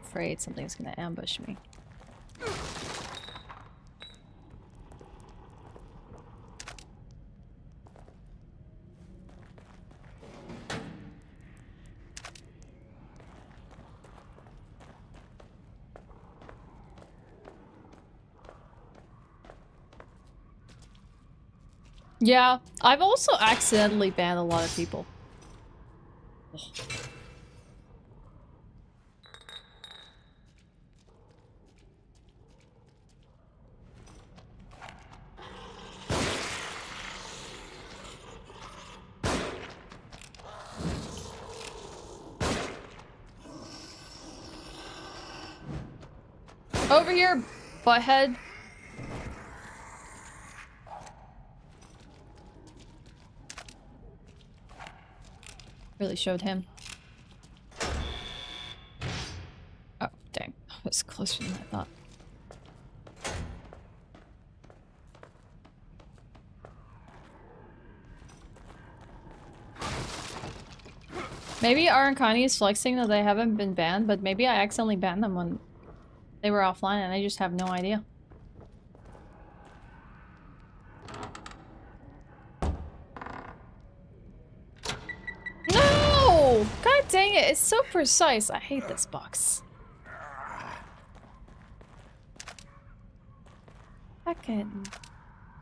Afraid something's gonna ambush me. Yeah, I've also accidentally banned a lot of people. Ugh. Over here, butthead. Really showed him. Oh, dang. That was closer than I thought. Maybe Arankani is flexing that they haven't been banned, but maybe I accidentally banned them when They were offline and I just have no idea. No! God dang it, it's so precise. I hate this box. Fucking...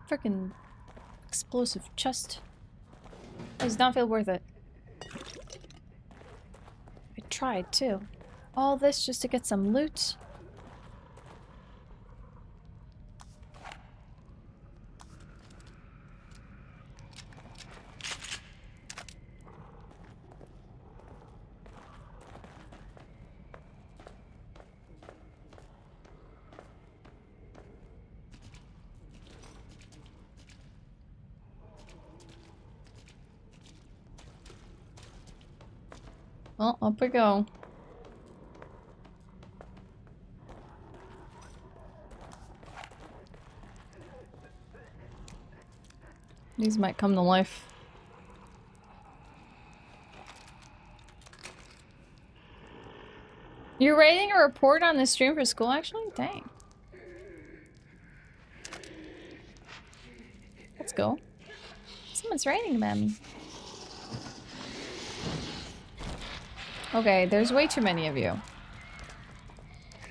Freaking... explosive chest. Does not feel worth it. I tried too. All this just to get some loot. Well, up we go. These might come to life. You're writing a report on the stream for school, actually? Dang. Let's go. Someone's writing about me. Okay, there's way too many of you.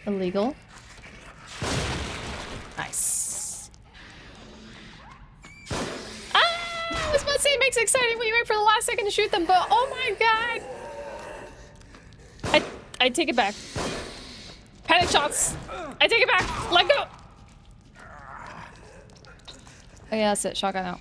Illegal. Nice. Ah! I was about to say it makes it exciting when you wait for the last second to shoot them, but oh my god! I take it back. Panic shots! I take it back! Let go! Oh yeah, that's it. Shotgun out.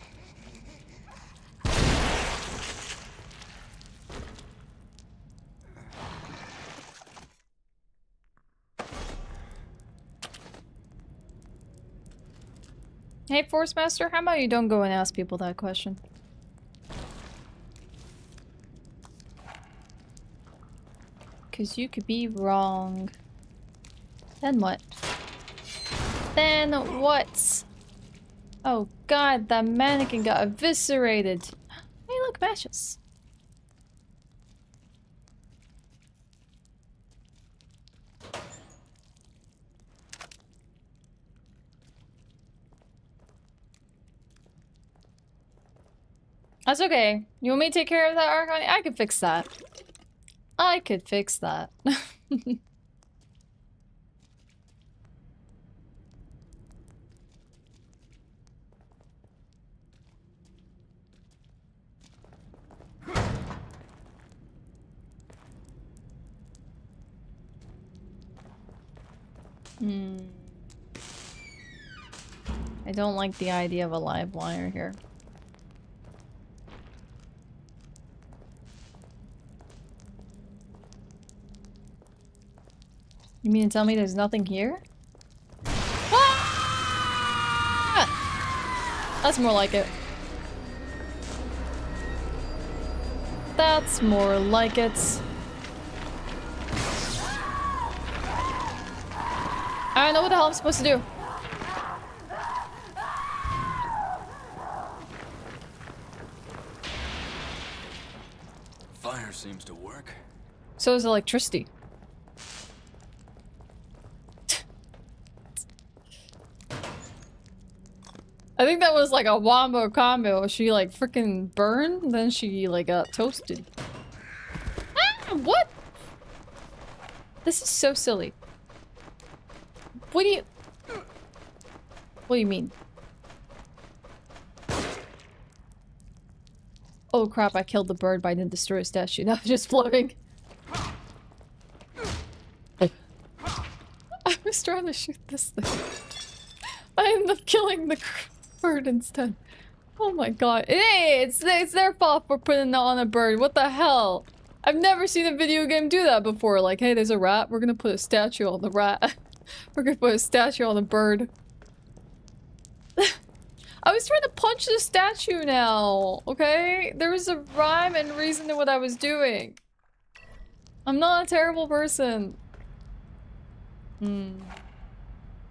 Hey, Force Master, how about you don't go and ask people that question? Because you could be wrong. Then what? Then what? Oh god, that mannequin got eviscerated. Hey, look, matches. That's okay. You want me to take care of that arc? I could fix that. I could fix that. I don't like the idea of a live wire here. You mean to tell me there's nothing here? Ah! That's more like it. That's more like it. I don't know what the hell I'm supposed to do. Fire seems to work. So is electricity. I think that was like a wombo combo. She like freaking burned, then she like got toasted. Ah, what? This is so silly. What do you mean? Oh crap, I killed the bird, but I didn't destroy a statue. That was just floating. I was trying to shoot this thing. I ended up killing the bird instead. Oh my god. Hey, it's their fault for putting it on a bird. What the hell? I've never seen a video game do that before. Like, hey, there's a rat. We're gonna put a statue on the rat. We're gonna put a statue on the bird. I was trying to punch the statue now, okay? There was a rhyme and reason to what I was doing. I'm not a terrible person.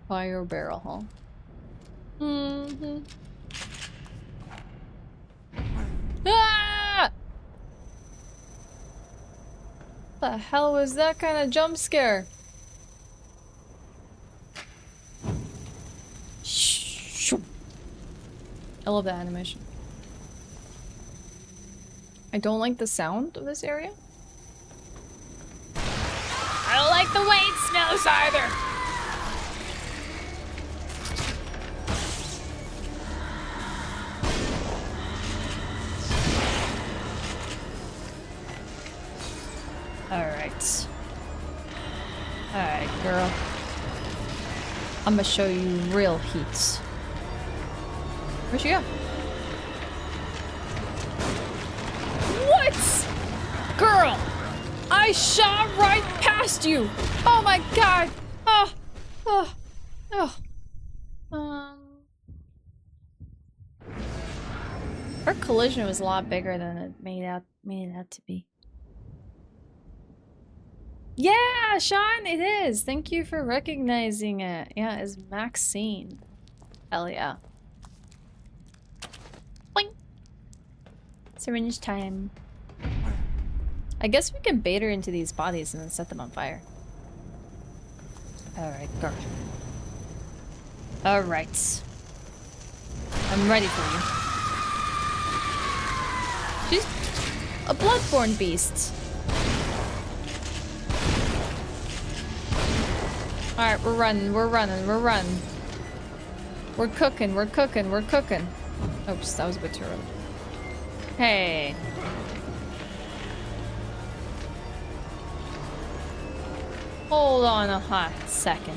Fire barrel, huh? Ah! What the hell was that kind of jump scare? I love that animation. I don't like the sound of this area. I don't like the way it smells either. Alright. Alright, girl. I'm gonna show you real heat. Where'd she go? What? Girl! I shot right past you! Oh my god! Oh! Oh! Oh. Her collision was a lot bigger than it made it out to be. Yeah, Sean, it is. Thank you for recognizing it. Yeah, it's Maxine. Hell yeah. Boing. Syringe time. I guess we can bait her into these bodies and then set them on fire. Alright, go. Alright. I'm ready for you. She's a bloodborne beast. Alright, we're running. We're cooking. Oops, that was a bit too early. Hey. Hold on a hot second.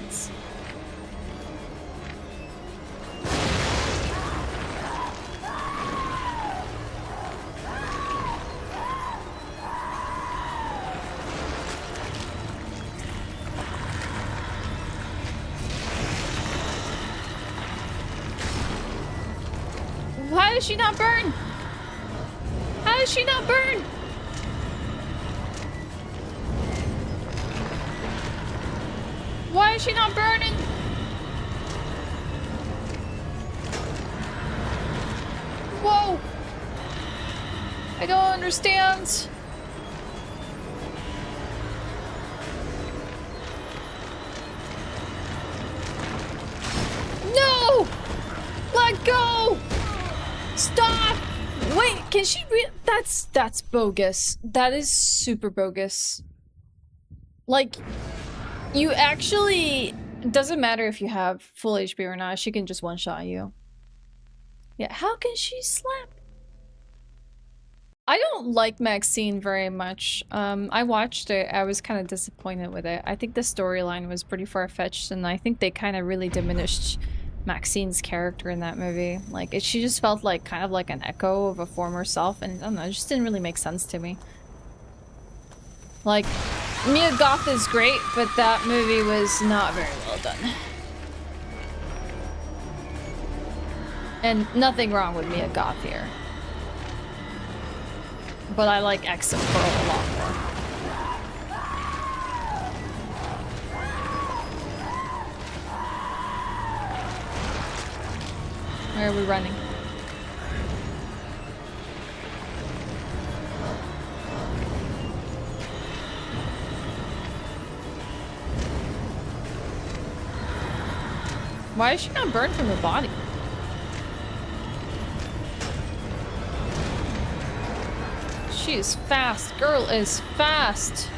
How does she not burn? How does she not burn? Why is she not burning? Whoa! I don't understand. No! Let go! Stop! Wait, can she that's bogus. That is super bogus. Like, you actually... It doesn't matter if you have full HP or not, she can just one-shot you. Yeah, how can she slap? I don't like Maxine very much. I watched it, I was kind of disappointed with it. I think the storyline was pretty far-fetched, and I think they kind of really diminished Maxine's character in that movie. Like, she just felt like kind of like an echo of a former self, and I don't know, it just didn't really make sense to me. Like, Mia Goth is great, but that movie was not very well done. And nothing wrong with Mia Goth here. But I like X and Pearl a lot more. Where are we running? Why is she not burned from the body? She is fast. Girl is fast.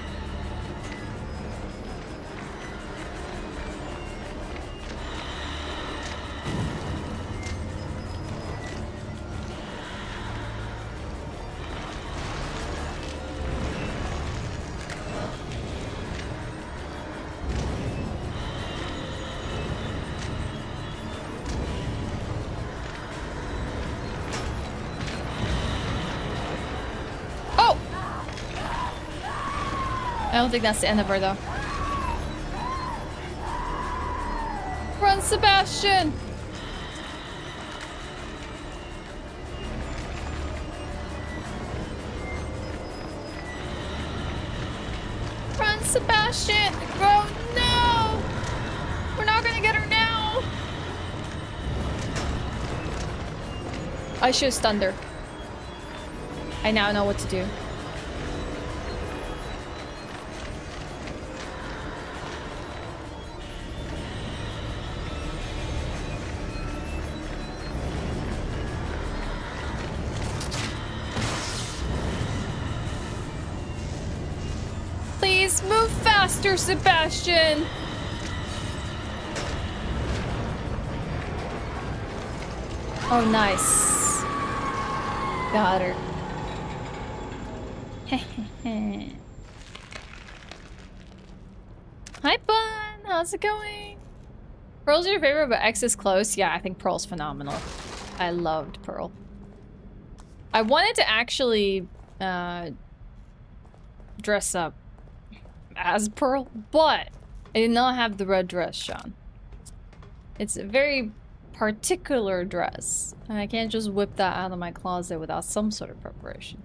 I don't think that's the end of her, though. Run, Sebastian! Run, Sebastian! Oh, no! We're not gonna get her now! I should have stunned her. I now know what to do. Please move faster, Sebastian. Oh, nice. Got her. Hi, Bun. How's it going? Pearl's your favorite, but X is close. Yeah, I think Pearl's phenomenal. I loved Pearl. I wanted to actually dress up as Pearl, but I did not have the red dress, Sean. It's a very particular dress, and I can't just whip that out of my closet without some sort of preparation.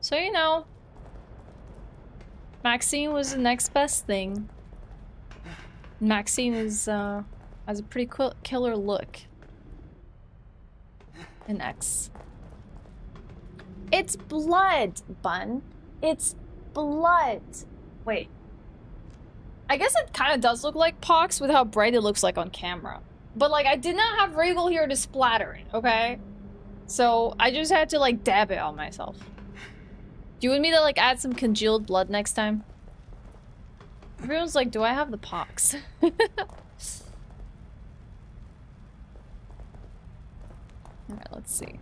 So, you know, Maxine was the next best thing. Maxine is has a pretty killer look. An X. It's blood, Bun. It's blood. Wait. I guess it kind of does look like Pox with how bright it looks like on camera. But, like, I did not have Regal here to splatter it, okay? So, I just had to, like, dab it on myself. Do you want me to, like, add some congealed blood next time? Everyone's like, do I have the pox? Alright, let's see.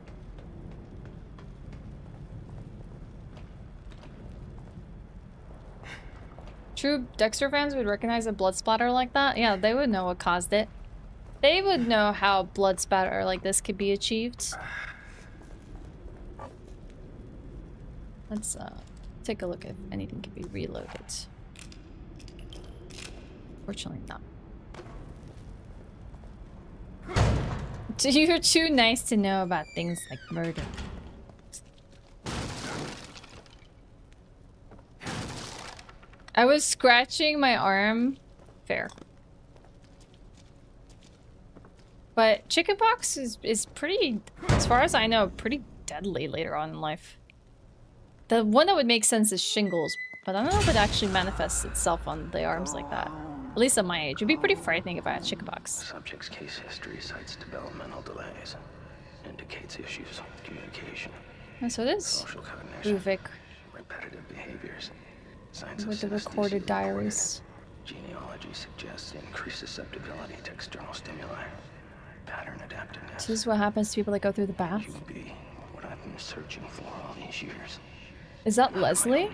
True Dexter fans would recognize a blood splatter like that. Yeah, they would know what caused it. They would know how blood splatter like this could be achieved. Let's take a look if anything can be reloaded. Fortunately not. You're too nice to know about things like murder. I was scratching my arm. Fair. But chickenpox is pretty, as far as I know, pretty deadly later on in life. The one that would make sense is shingles, but I don't know if it actually manifests itself on the arms like that. At least at my age. It would be pretty frightening if I had chickenpox. Subject's case history cites developmental delays. Indicates issues with communication. And so it is. Social cognition. Uvik. Repetitive behaviors. Signs With of the recorded diaries. Genealogy suggests increased susceptibility to external stimuli. Pattern adaptiveness. So this is what happens to people that go through the bath? You be what I've been searching for all these years. Is that Leslie?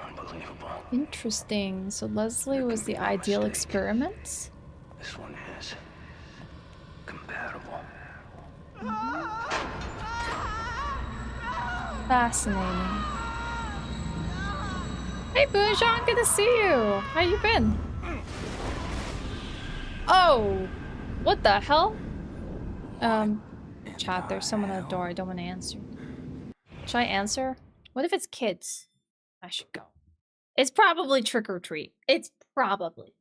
Unbelievable. Interesting. So Leslie was the ideal experiment? This one is compatible. Fascinating. Hey Boujon, good to see you. How you been? Oh, what the hell? Chat, there's someone at the door. I don't want to answer. Should I answer? What if it's kids? I should go. It's probably trick or treat. It's probably.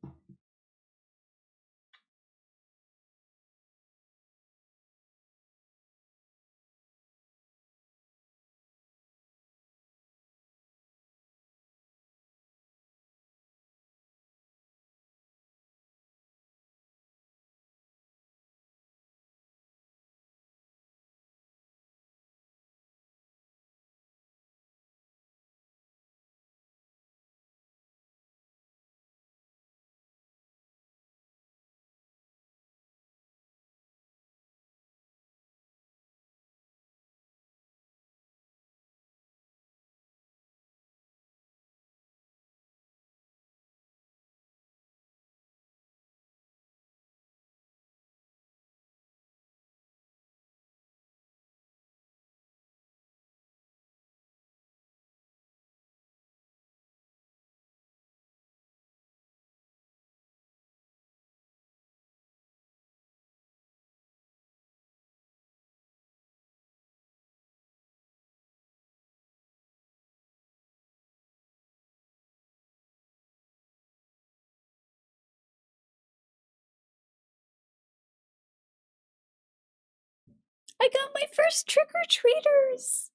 I got my first trick-or-treaters!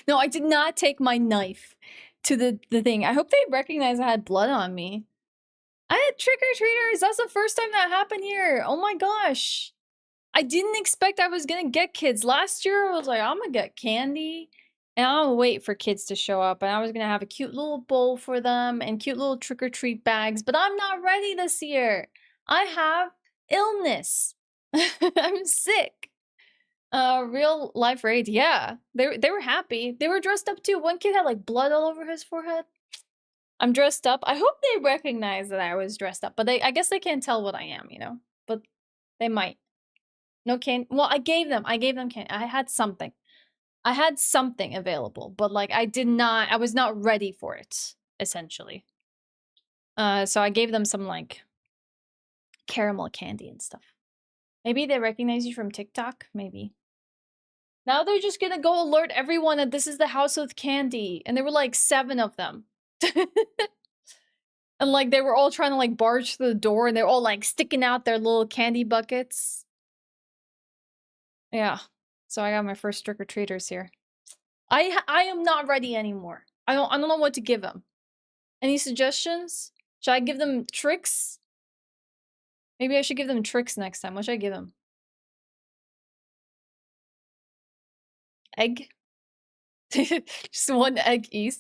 No, I did not take my knife to the thing. I hope they recognize I had blood on me. I had trick-or-treaters! That's the first time that happened here! Oh my gosh! I didn't expect I was gonna get kids. Last year I was like, I'm gonna get candy And I'll wait for kids to show up, and I was gonna have a cute little bowl for them and cute little trick-or-treat bags, but I'm not ready this year. I have illness. I'm sick. Real life rage, yeah. They were happy. They were dressed up too. One kid had like blood all over his forehead. I'm dressed up. I hope they recognize that I was dressed up, but I guess they can't tell what I am, you know? But they might. No candy. Well, I gave them candy. I had something. I had something available, but like I was not ready for it, essentially. So I gave them some like caramel candy and stuff. Maybe they recognize you from TikTok, maybe. Now they're just gonna go alert everyone that this is the house with candy. And there were like 7 of them. And like they were all trying to like barge through the door and they're all like sticking out their little candy buckets. Yeah. So I got my first trick-or-treaters here. I am not ready anymore. I don't know what to give them. Any suggestions? Should I give them tricks? Maybe I should give them tricks next time. What should I give them? Egg? Just 1 egg each?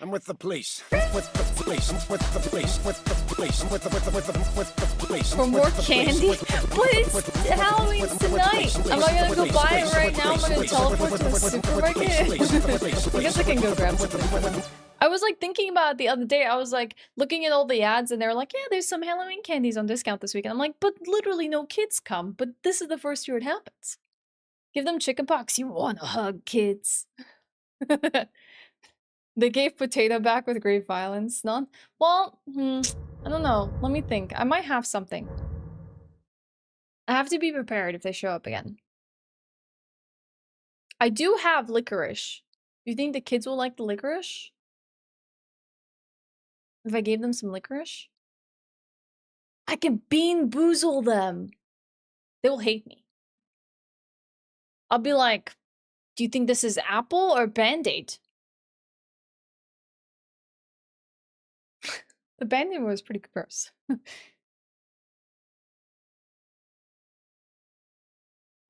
I'm with the police. With the police. With the police. With the police. With the police. For more candy? But it's Halloween tonight! Am I gonna go buy it right now? I'm gonna teleport to the supermarket? I guess I can go grab something. I was like thinking about it the other day. I was like looking at all the ads and they were like, yeah, there's some Halloween candies on discount this week. And I'm like, but literally no kids come. But this is the first year it happens. Give them chickenpox. You want to hug kids. They gave potato back with great violence. None? Well, I don't know. Let me think. I might have something. I have to be prepared if they show up again. I do have licorice. Do you think the kids will like the licorice? If I gave them some licorice? I can bean boozle them. They will hate me. I'll be like, do you think this is apple or Band-Aid? The Band-Aid was pretty gross.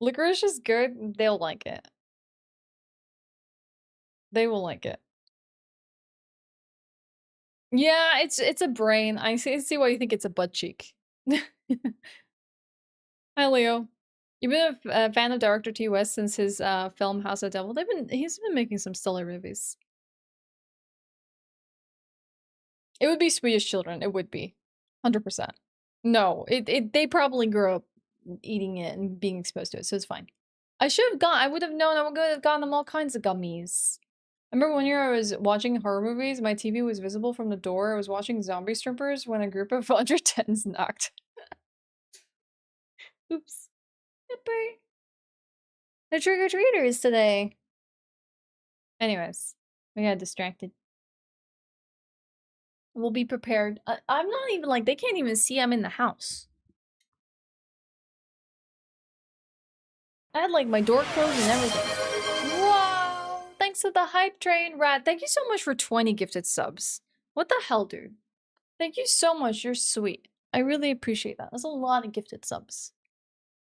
Licorice is good. They'll like it. They will like it. Yeah, it's a brain. I see why you think it's a butt cheek. Hi, Leo. You've been a fan of director T. West since his film House of Devil. He's been making some stellar movies. It would be Swedish Children. It would be. 100%. No, they probably grew up eating it and being exposed to it, so it's fine. I would have known. I would have gotten them all kinds of gummies. I remember one year I was watching horror movies. My TV was visible from the door. I was watching Zombie Strippers when a group of 110s knocked. Oops. Yipper. They're trick-or-treaters today. Anyways, we got distracted. We'll be prepared. I'm not even like, they can't even see I'm in the house. I had like my door closed and everything. Wow! Thanks to the hype train, Rat. Thank you so much for 20 gifted subs. What the hell, dude? Thank you so much. You're sweet. I really appreciate that. That's a lot of gifted subs.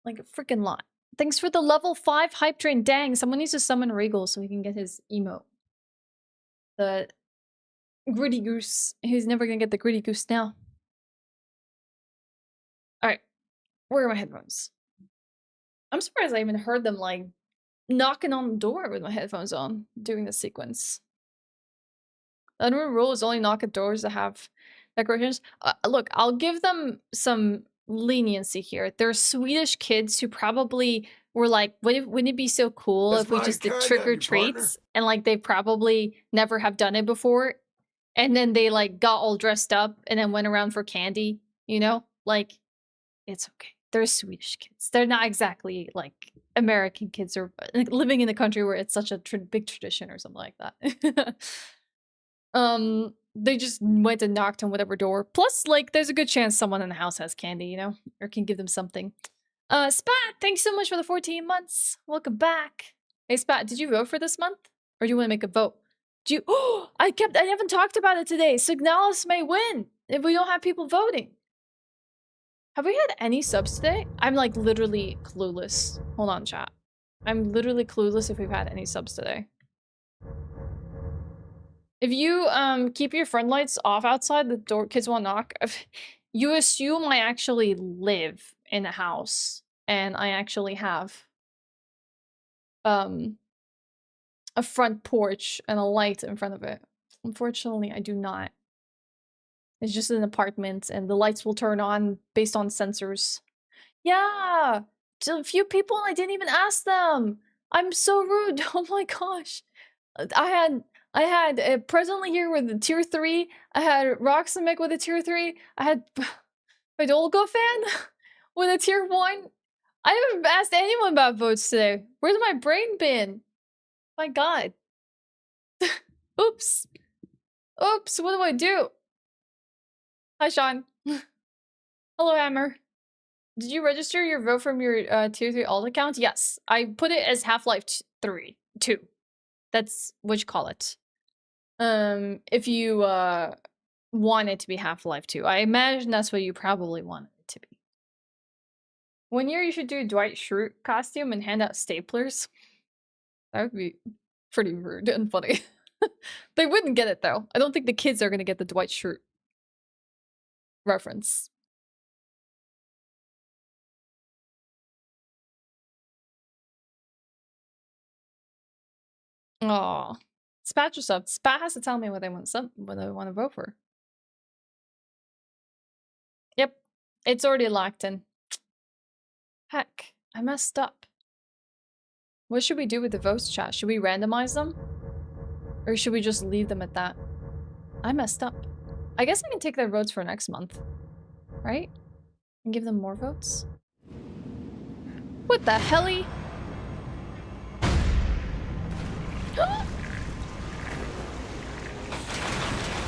Like a freaking lot. Thanks for the level 5 hype train. Dang, someone needs to summon Regal so he can get his emote. The gritty goose. He's never gonna get the gritty goose now. Alright. Where are my headphones? I'm surprised I even heard them like knocking on the door with my headphones on during the sequence. The unwritten rule is only knock at doors that have decorations. Look, I'll give them some leniency here. They're Swedish kids who probably were like, wouldn't it be so cool if we just did trick-or-treats? And like they probably never have done it before. And then they like got all dressed up and then went around for candy, you know? Like, it's okay. They're Swedish kids. They're not exactly like American kids or like, living in a country where it's such a big tradition or something like that. They just went and knocked on whatever door. Plus, like, there's a good chance someone in the house has candy, you know? Or can give them something. Spat, thanks so much for the 14 months. Welcome back. Hey, Spat, did you vote for this month? Or do you want to make a vote? Do you— oh, I haven't talked about it today. Signalis may win if we don't have people voting. Have we had any subs today? I'm like literally clueless. Hold on, chat. I'm literally clueless if we've had any subs today. If you keep your front lights off outside, the door kids won't knock. You assume I actually live in a house, and I actually have a front porch and a light in front of it. Unfortunately, I do not. It's just an apartment, and the lights will turn on based on sensors. Yeah, to a few people, I didn't even ask them. I'm so rude. Oh my gosh. I had presently here with the tier 3. I had Roxamic with a tier 3. I had Fidolgo fan with a tier 1. I haven't asked anyone about votes today. Where's my brain been? My god. Oops. Oops, what do I do? Hi, Sean. Hello, Hammer. Did you register your vote from your tier 3 alt account? Yes. I put it as Half-Life 2. That's what you call it. If you want it to be Half-Life 2. I imagine that's what you probably want it to be. One year you should do a Dwight Schrute costume and hand out staplers. That would be pretty rude and funny. They wouldn't get it though. I don't think the kids are gonna get the Dwight Schrute reference. Oh, Spat yourself. Spat has to tell me what I want to vote for. Yep, it's already locked in. Heck, I messed up. What should we do with the votes, chat? Should we randomize them? Or should we just leave them at that? I messed up. I guess I can take their votes for next month. Right? And give them more votes? What the helly?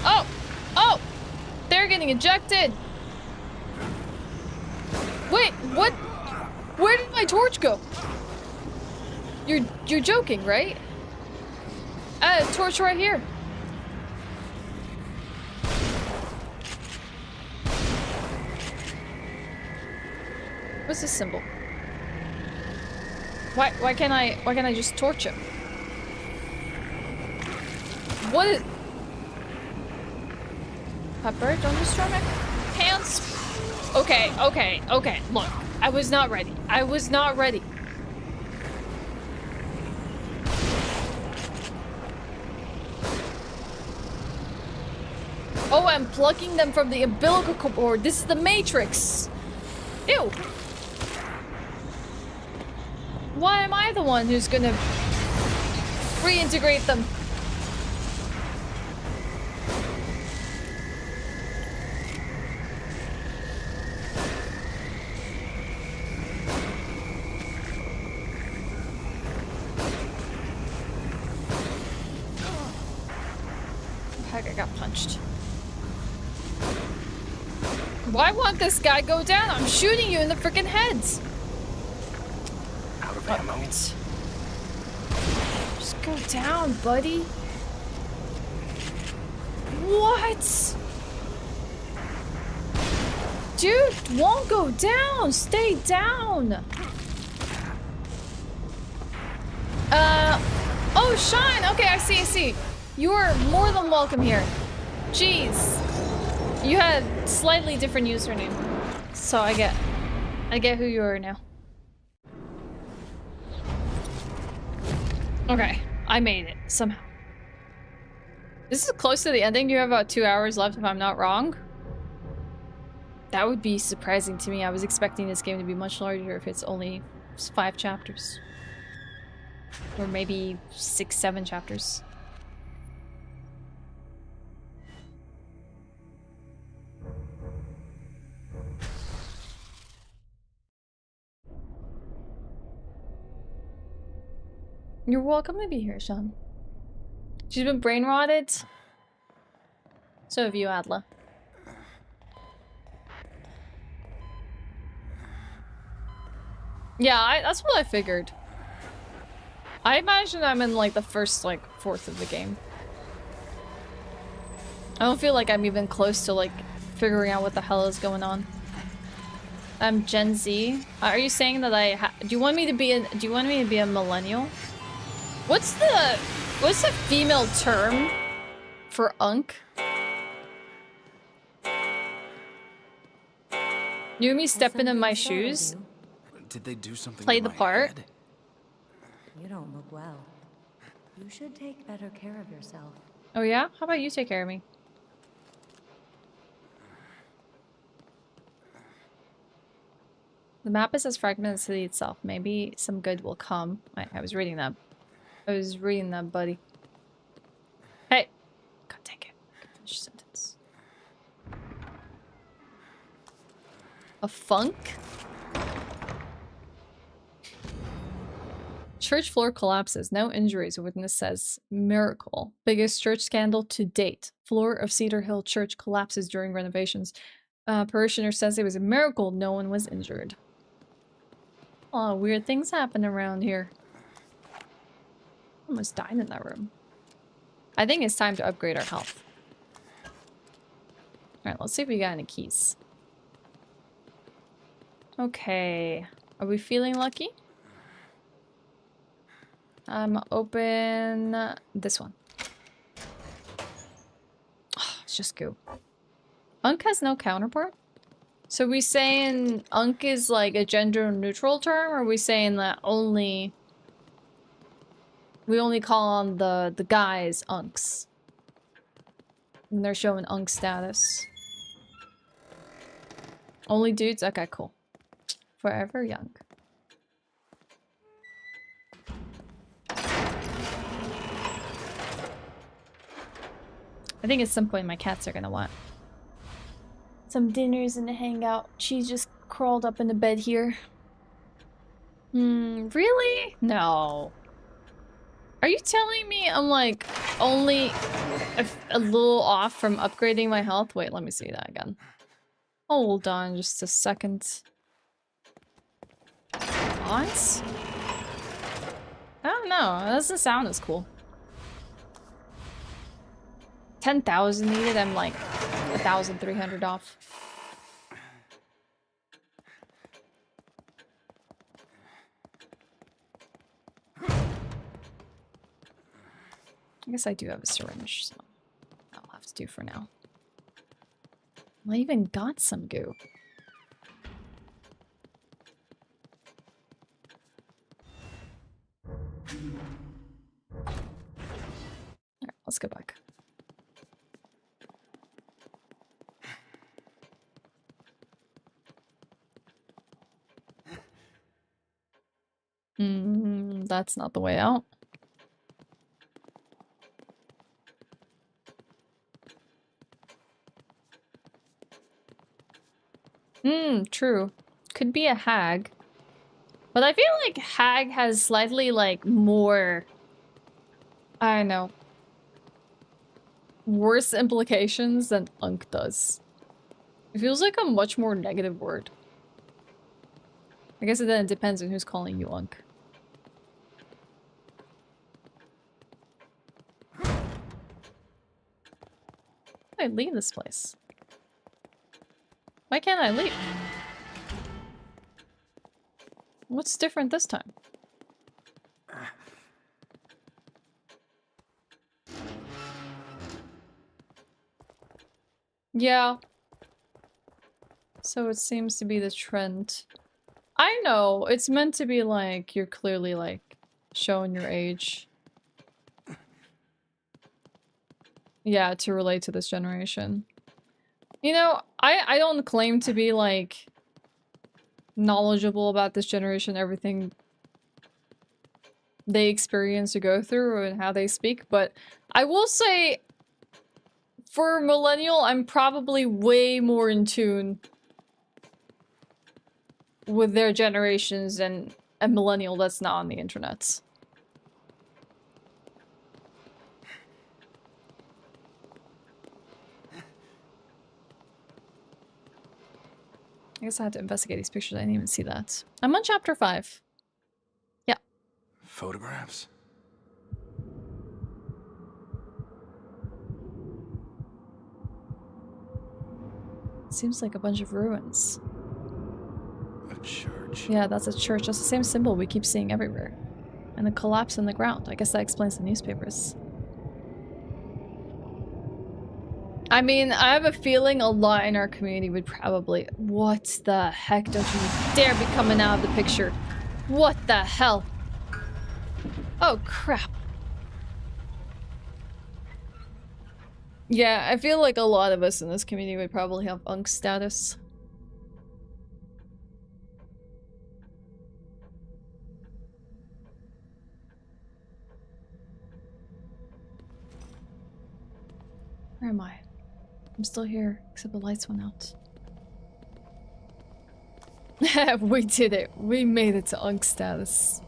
Oh! Oh! They're getting ejected! Wait, what? Where did my torch go? You're joking, right? I had a torch right here. What's this symbol? Why can't I just torch it? What is... Pepper, don't destroy my pants. Okay. Look, I was not ready. I was not ready. Oh, I'm plugging them from the umbilical cord. This is the Matrix. Ew. Why am I the one who's gonna reintegrate them? Heck, I got punched. Why won't this guy go down? I'm shooting you in the freaking heads. Out of ammo. Just go down, buddy. What? Dude, won't go down. Stay down. Oh, Shine. Okay, I see. You are more than welcome here. Jeez. You had slightly different username. So I get who you are now. Okay, I made it somehow. This is close to the ending. You have about 2 hours left if I'm not wrong. That would be surprising to me. I was expecting this game to be much larger if it's only 5 chapters. Or maybe 6, 7 chapters. You're welcome to be here, Sean. She's been brain rotted. So have you, Adla. Yeah, that's what I figured. I imagine I'm in like the first like fourth of the game. I don't feel like I'm even close to like figuring out what the hell is going on. I'm Gen Z. Are you saying that do you want me to be a millennial? What's the female term for Unk. You and me stepping in my shoes. Did they do something Play to the my part. head? You don't look well. You should take better care of yourself. Oh yeah? How about you take care of me? The map is as fragmented as the city itself. Maybe some good will come. I was reading that. I was reading that, buddy. Hey! God dang it. Finish sentence. A funk? Church floor collapses. No injuries. Witness says miracle. Biggest church scandal to date. Floor of Cedar Hill Church collapses during renovations. Parishioner says it was a miracle no one was injured. Oh, weird things happen around here. Almost died in that room. I think it's time to upgrade our health. Alright, let's see if we got any keys. Okay. Are we feeling lucky? Open this one. Oh, it's just goo. Unk has no counterpart? So we saying Unk is like a gender neutral term, or are we saying that we only call on the guys Unks? And they're showing Unk status. Only dudes? Okay, cool. Forever young. I think at some point my cats are gonna want some dinners and a hangout. She's just crawled up in the bed here. Really? No. Are you telling me I'm like only a little off from upgrading my health? Wait, let me see that again. Hold on just a second. What? I don't know. That doesn't sound as cool. 10,000 needed, I'm like 1,300 off. I guess I do have a syringe, so I'll have to do for now. I even got some goo. Alright, let's go back. That's not the way out. True. Could be a hag. But I feel like hag has slightly like more, I don't know, worse implications than Unk does. It feels like a much more negative word. I guess it then depends on who's calling you Unk. I leave this place. Why can't I leave? What's different this time? Yeah. So it seems to be the trend. I know, it's meant to be like, you're clearly like showing your age. Yeah, to relate to this generation. You know, I don't claim to be like knowledgeable about this generation, everything they experience or go through and how they speak, but I will say for millennial, I'm probably way more in tune with their generations than a millennial that's not on the internet. I guess I had to investigate these pictures. I didn't even see that. I'm on chapter 5. Yeah. Photographs? Seems like a bunch of ruins. A church. Yeah, that's a church. That's the same symbol we keep seeing everywhere. And the collapse in the ground. I guess that explains the newspapers. I mean, I have a feeling a lot in our community would probably... What the heck? Don't you dare be coming out of the picture. What the hell? Oh, crap. Yeah, I feel like a lot of us in this community would probably have unk status. Where am I? I'm still here, except the lights went out. We did it. We made it to unk status.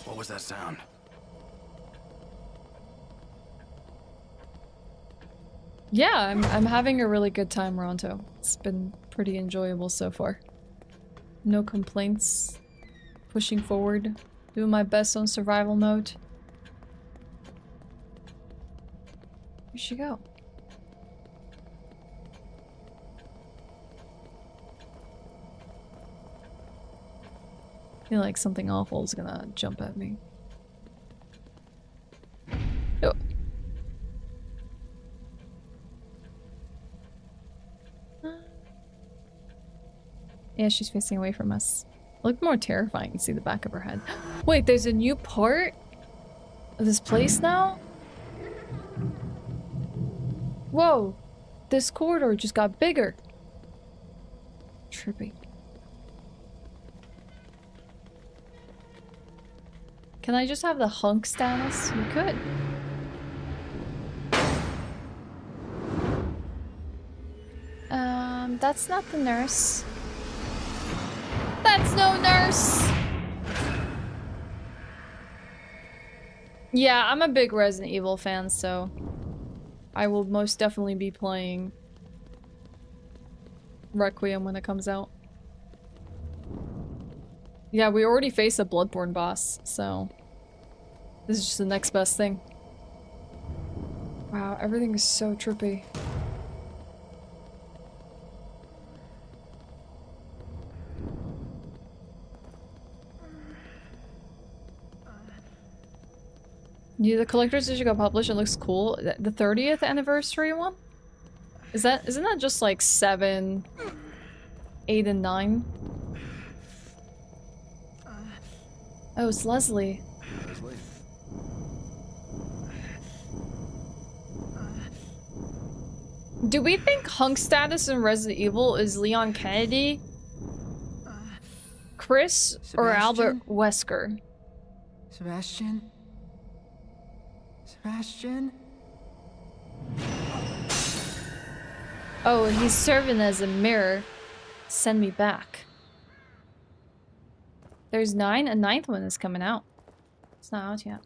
What was that sound? Yeah, I'm having a really good time, Ronto. It's been pretty enjoyable so far. No complaints. Pushing forward. Doing my best on survival mode. Where'd she go? I feel like something awful is gonna jump at me. Oh. Yeah, she's facing away from us. Look more terrifying to see the back of her head. Wait, there's a new part of this place now? Whoa! This corridor just got bigger. Trippy. Can I just have the hunk status? You could. That's not the nurse. That's no nurse! Yeah, I'm a big Resident Evil fan, so I will most definitely be playing Requiem when it comes out. Yeah, we already faced a Bloodborne boss, so this is just the next best thing. Wow, everything is so trippy. Yeah, the collector's edition got published. It looks cool. The 30th anniversary one? Isn't that just like 7, 8, and 9? Oh, it's Leslie. Leslie? Do we think hunk status in Resident Evil is Leon Kennedy, Chris, or Albert Wesker? Sebastian? Sebastian? Oh, he's serving as a mirror. Send me back. There's 9. A 9th one is coming out. It's not out yet.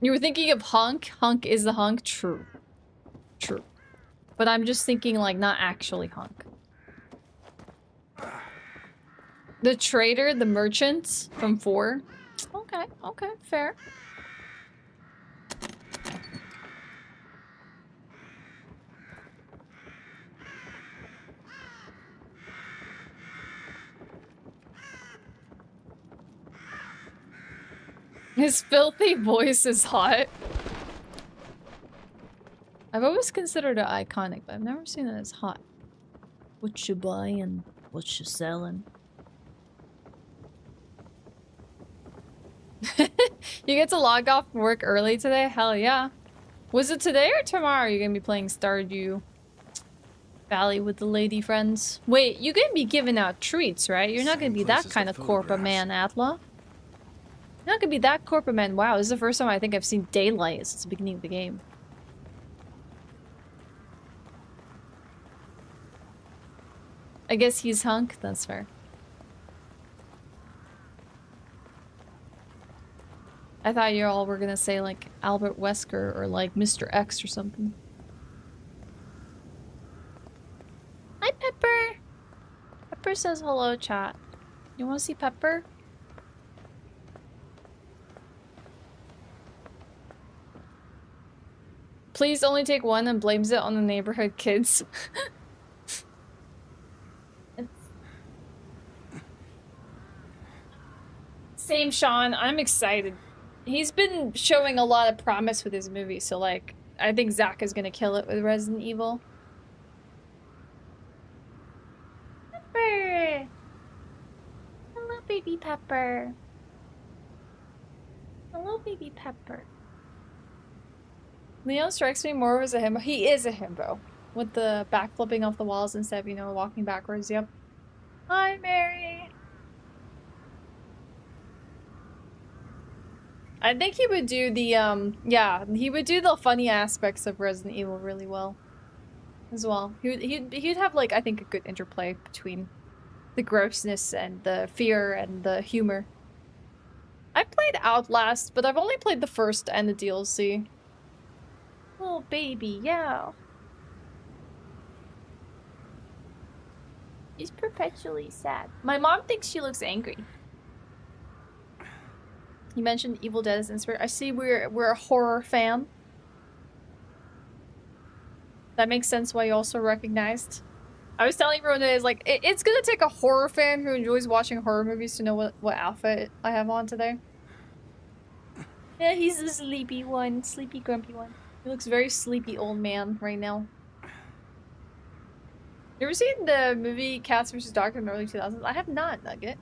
You were thinking of hunk? Hunk is the hunk? True. True. But I'm just thinking like not actually hunk. The trader, the merchant from 4. Okay, okay, fair. His filthy voice is hot. I've always considered it iconic, but I've never seen it as hot. What you buying? What you selling? You get to log off work early today? Hell yeah. Was it today or tomorrow you're gonna be playing Stardew Valley with the lady friends? Wait, you're gonna be giving out treats, right? You're not gonna be that kind of corporate man, Atla. You're not gonna be that corporate man. Wow, this is the first time I think I've seen daylight since the beginning of the game. I guess he's hunk? That's fair. I thought you all were gonna say like Albert Wesker or like Mr. X or something. Hi, Pepper! Pepper says hello, chat. You wanna see Pepper? Please only take one and blames it on the neighborhood kids. Same, Sean. I'm excited. he's been showing a lot of promise with his movie, so like I think Zach is gonna kill it with Resident Evil. Pepper! Hello, baby Pepper. Hello, baby Pepper. Leon strikes me more as a himbo. He is a himbo. With the backflipping off the walls instead of, you know, walking backwards. Yep. Hi, Mary. I think he would do the, yeah, he would do the funny aspects of Resident Evil really well. As well. He'd have, like, I think a good interplay between the grossness and the fear and the humor. I've played Outlast, but I've only played the first and the DLC. Oh, baby, yeah. She's perpetually sad. My mom thinks she looks angry. You mentioned Evil Dead as inspiration. I see we're a horror fan. That makes sense why you also recognized. I was telling everyone today, like, it's gonna take a horror fan who enjoys watching horror movies to know what outfit I have on today. Yeah, he's the sleepy one. Sleepy, grumpy one. He looks very sleepy old man right now. You ever seen the movie Cats vs. Dogs in the early 2000s? I have not, Nugget.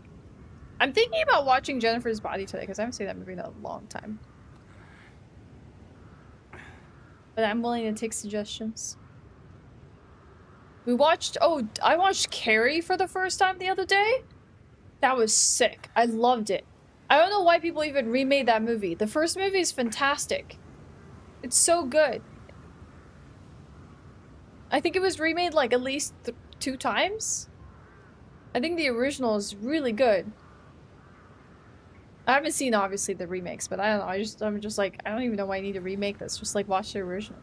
I'm thinking about watching Jennifer's Body today because I haven't seen that movie in a long time. But I'm willing to take suggestions. We watched, oh, I watched Carrie for the first time the other day. That was sick. I loved it. I don't know why people even remade that movie. The first movie is fantastic. It's so good. I think it was remade like at least 2 times. I think the original is really good. I haven't seen obviously the remakes, but I don't know. I'm just like, I don't even know why I need to remake this. Just like watch the original.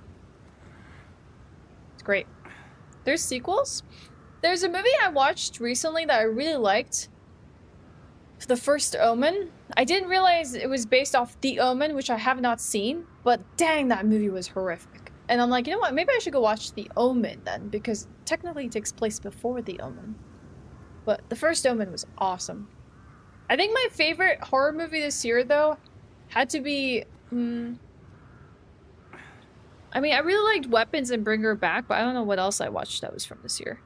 It's great. There's sequels. There's a movie I watched recently that I really liked. The First Omen. I didn't realize it was based off The Omen, which I have not seen, but dang, that movie was horrific. And I'm like, you know what, maybe I should go watch The Omen then, because technically it takes place before The Omen. But The First Omen was awesome. I think my favorite horror movie this year, though, had to be... I mean, I really liked Weapons and Bring Her Back, but I don't know what else I watched that was from this year.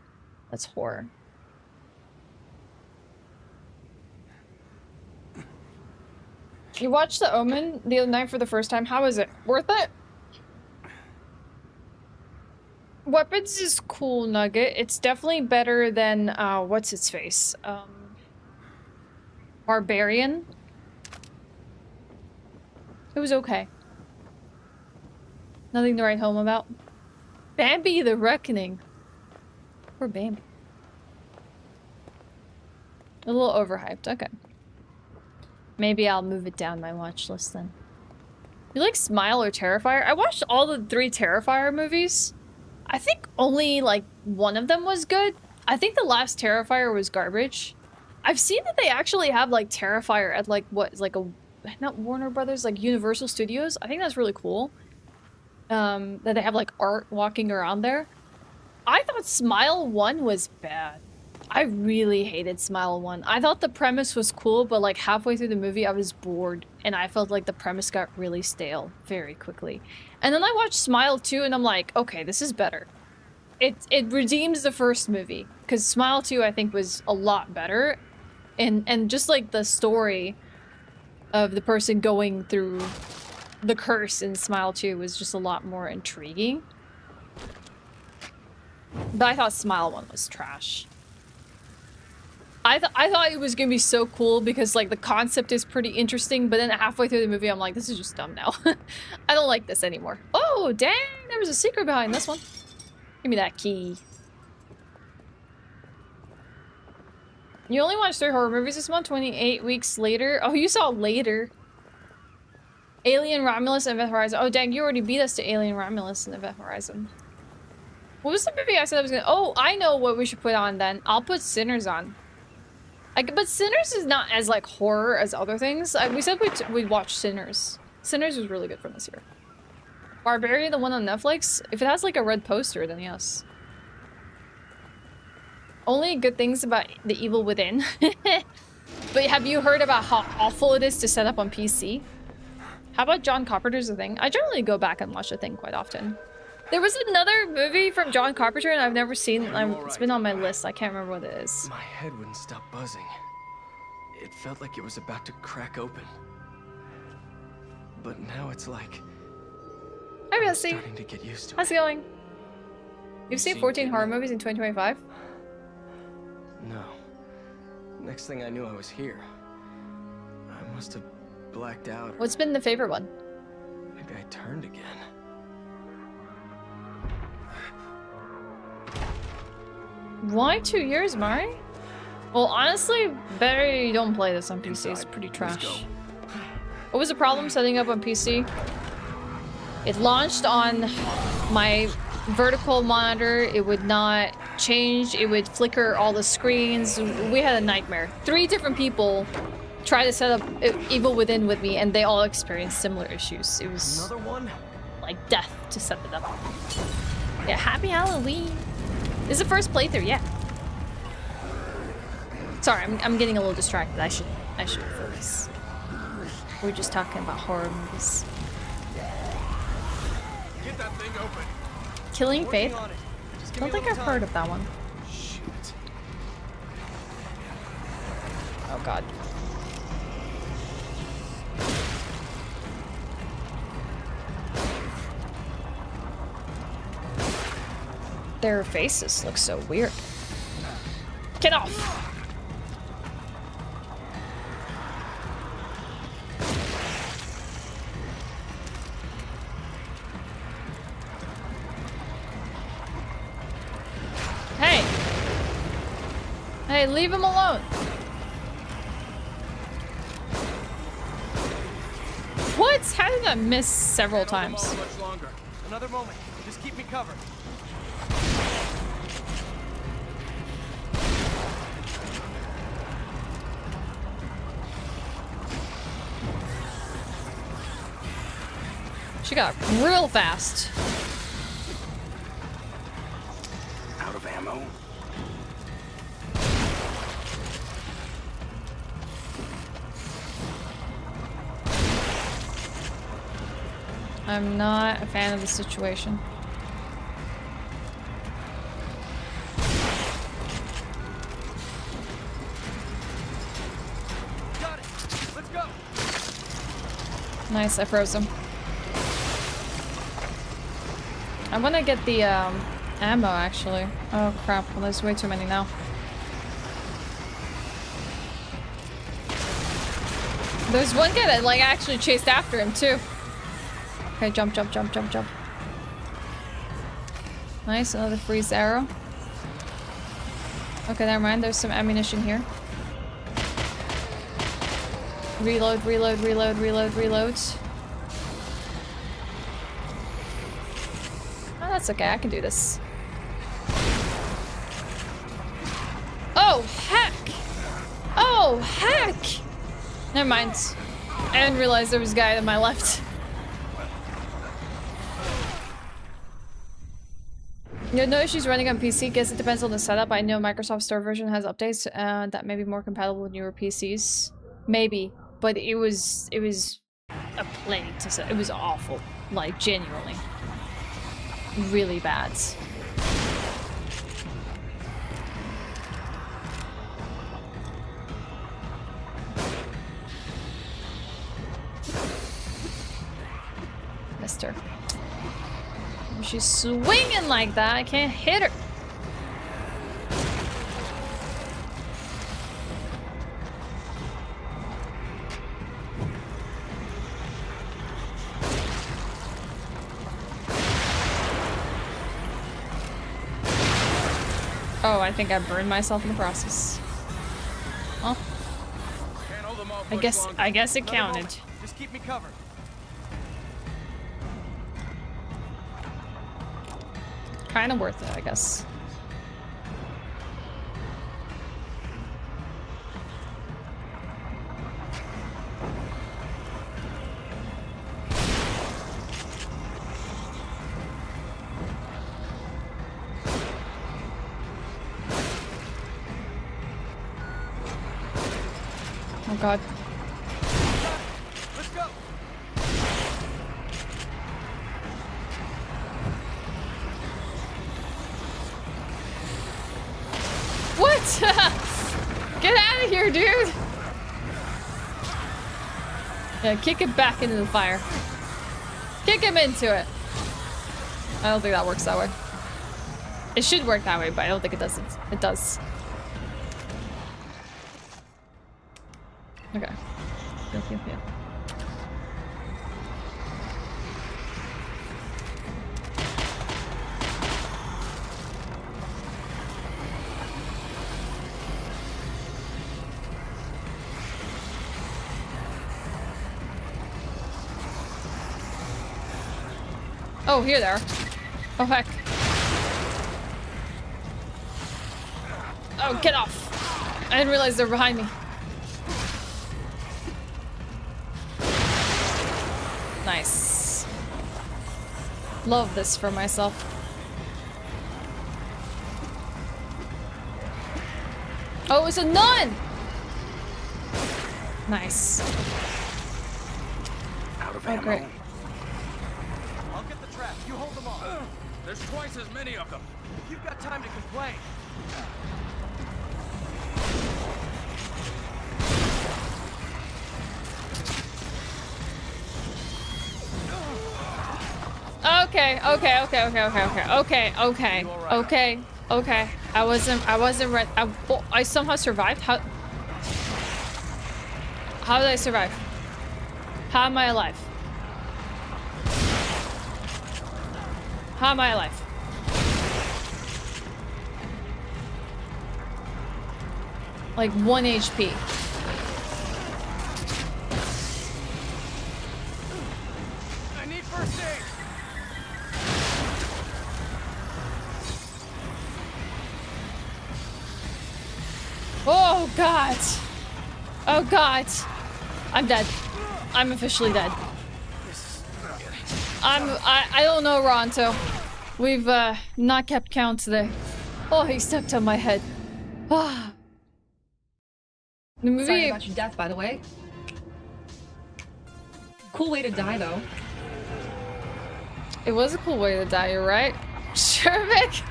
That's horror. You watched The Omen the other night for the first time. How is it? Worth it? Weapons is cool, Nugget. It's definitely better than, what's its face? Barbarian. It was okay. Nothing to write home about. Bambi the Reckoning. Poor Bambi. A little overhyped. Okay. Maybe I'll move it down my watch list then. You like Smile or Terrifier? I watched all the 3 Terrifier movies. I think only like one of them was good. I think the last Terrifier was garbage. I've seen that they actually have like Terrifier at like what is like a not Warner Brothers, like Universal Studios. I think that's really cool. That they have like art walking around there. I thought Smile 1 was bad. I really hated Smile 1. I thought the premise was cool, but like halfway through the movie I was bored and I felt like the premise got really stale very quickly. And then I watched Smile 2 and I'm like, okay, this is better. It redeems the first movie because Smile 2 I think was a lot better. And just like the story of the person going through the curse in Smile 2 was just a lot more intriguing. But I thought Smile 1 was trash. I thought it was gonna be so cool because like the concept is pretty interesting, but then halfway through the movie I'm like, this is just dumb now. I don't like this anymore. Oh dang, there was a secret behind this one. Give me that key. You only watched 3 horror movies this month, 28 weeks later. Oh, you saw later. Alien, Romulus, and Event Horizon. Oh dang, you already beat us to Alien, Romulus, and Event Horizon. What was the movie I said I was gonna... Oh, I know what we should put on then. I'll put Sinners on. But Sinners is not as like horror as other things. We said we'd watch Sinners. Sinners was really good from this year. Barbarian, the one on Netflix? If it has like a red poster, then yes. Only good things about The Evil Within. But have you heard about how awful it is to set up on PC? How about John Carpenter's The Thing? I generally go back and watch The Thing quite often. There was another movie from John Carpenter and I've never seen. It's been on my list. I can't remember what it is. My head wouldn't stop buzzing. It felt like it was about to crack open. But now it's like Hi, I'm Bessie. starting to get used to How's it going? You've seen 14 horror movies in 2025? No. Next thing I knew, I was here. I must have blacked out. What's been the favorite one? Maybe I turned again. Why 2 years, Mari? Well, honestly, better you don't play this on PC. It's pretty trash. What was the problem setting up on PC? It launched on my vertical monitor. It would not change. It would flicker all the screens. We had a nightmare. 3 different people tried to set up Evil Within with me, and they all experienced similar issues. It was like death to set it up. Yeah, happy Halloween. This is the first playthrough, yeah. Sorry, I'm getting a little distracted. I should focus. We're just talking about horror movies. Get that thing open. Killing Faith? Don't think I've heard of that one. Shoot. Oh god. Their faces look so weird. Get off! Hey! Hey, leave him alone! What? How did I miss several times? Much longer. Another moment. Just keep me covered. She got real fast. Out of ammo? I'm not a fan of the situation. Got it. Let's go. Nice, I froze him. I want to get the ammo actually. Oh crap, well there's way too many now. There's one guy that like actually chased after him too. Okay, jump, jump, jump, jump, jump. Nice, another freeze arrow. Okay, never mind, there's some ammunition here. Reload, reload, reload, reload, reload. Oh, that's okay, I can do this. Oh, heck! Oh, heck! Never mind. I didn't realize there was a guy to my left. You'll notice she's running on PC. Guess it depends on the setup. I know Microsoft Store version has updates that may be more compatible with newer PCs. Maybe, but it was a plague to set. It was awful, like genuinely, really bad. Missed her. She's swinging like that. I can't hit her. Oh, I think I burned myself in the process. Well, I guess it counted. Just keep me covered. Kind of worth it, I guess. Oh god. Let's go. Get out of here, dude! Yeah, kick it back into the fire. Kick him into it. I don't think that works that way. It should work that way, but I don't think it doesn't. It does. Okay. Yep. Oh, here they are. Oh, heck. Oh, get off. I didn't realize they were behind me. Nice. Love this for myself. Oh, it's a nun! Nice. Out of Oh, ammo. great. I'll get the trap. You hold them off. There's twice as many of them. You've got time to complain. Okay. I wasn't ready. I somehow survived. How did I survive? How am I alive? How am I alive? Like 1 HP. I need first aid. Oh god. Oh god. I'm dead. I'm officially dead. I don't know, Ronto. We've not kept count today. Oh, he stepped on my head. Ah. The movie. Sorry about your death, by the way. Cool way to die, though. It was a cool way to die, you're right. Sure, Vic.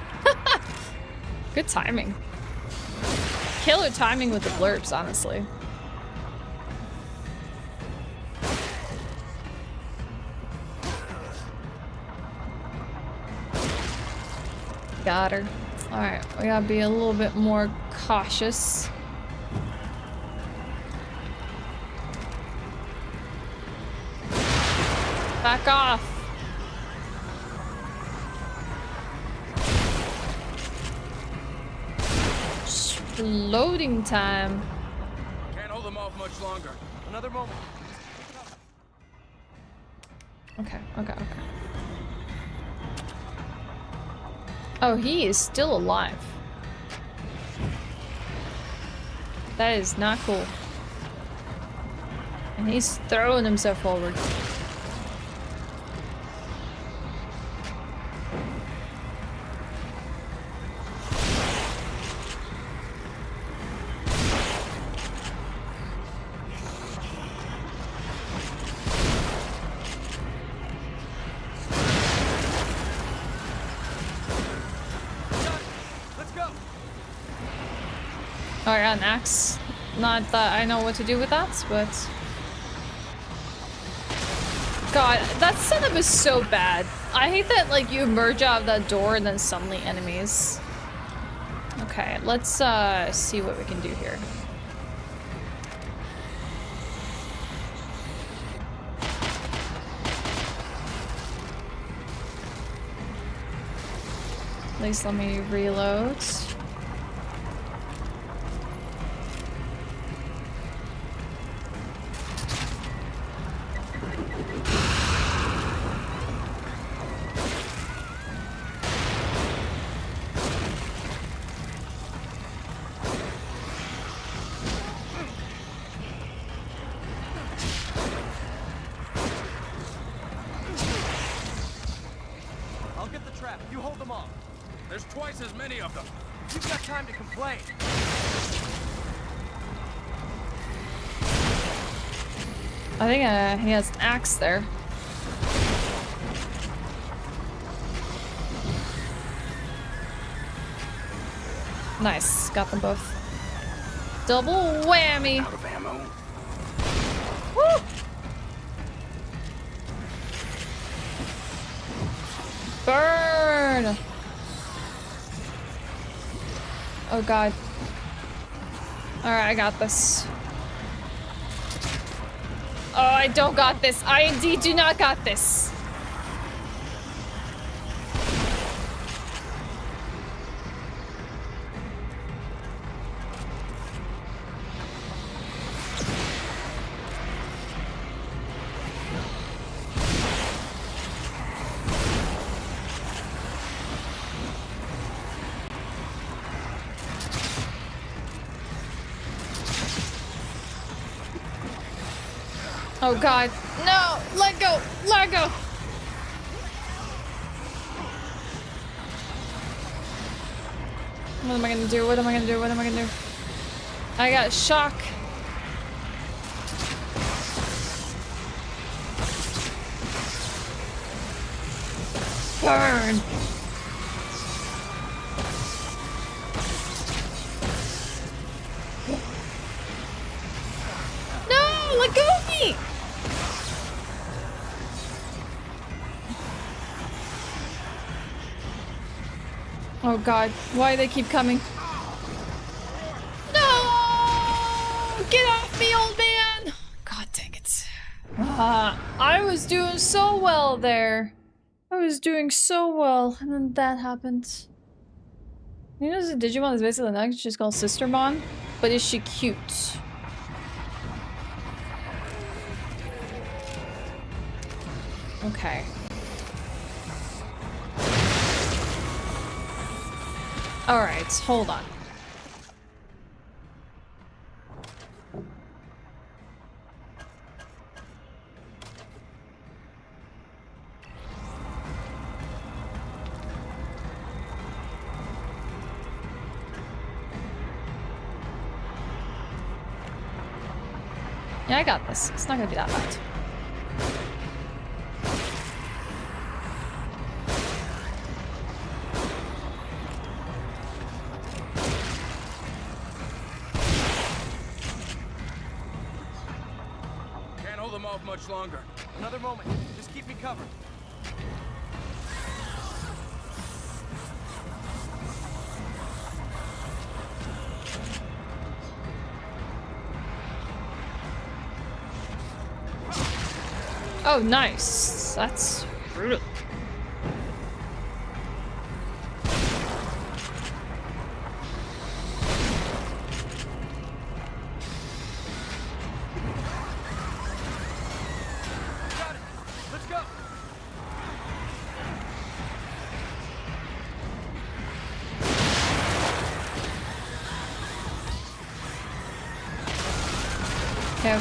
Good timing. Killer timing with the blurbs, honestly. Got her. Alright, we gotta be a little bit more cautious. Back off. Loading time. Can't hold them off much longer. Another moment. Okay. Oh, he is still alive. That is not cool. And he's throwing himself forward. Oh, yeah, an axe. Not that I know what to do with that, but... God, that setup is so bad. I hate that, like, you emerge out of that door and then suddenly enemies. Okay, let's, see what we can do here. At least let me reload. I'll get the trap. You hold them off. There's twice as many of them. You've got time to complain. I think he has an axe there. Nice, got them both. Double whammy. Out of ammo. Woo! Burn! Oh god. Alright, I got this. Oh, I don't got this. I indeed do not got this. Oh god. No! Let go! Let go! What am I gonna do? What am I gonna do? What am I gonna do? I got shock. Burn! No! Let go of me! Oh god, why do they keep coming? No! Get off me, old man! God dang it. I was doing so well there. I was doing so well, and then that happened. You know, the Digimon is basically next, she's called Sistermon, but is she cute? Okay. Alright, hold on. Yeah, I got this. It's not gonna be that bad. Much longer. Another moment. Just keep me covered. Oh, nice. That's brutal.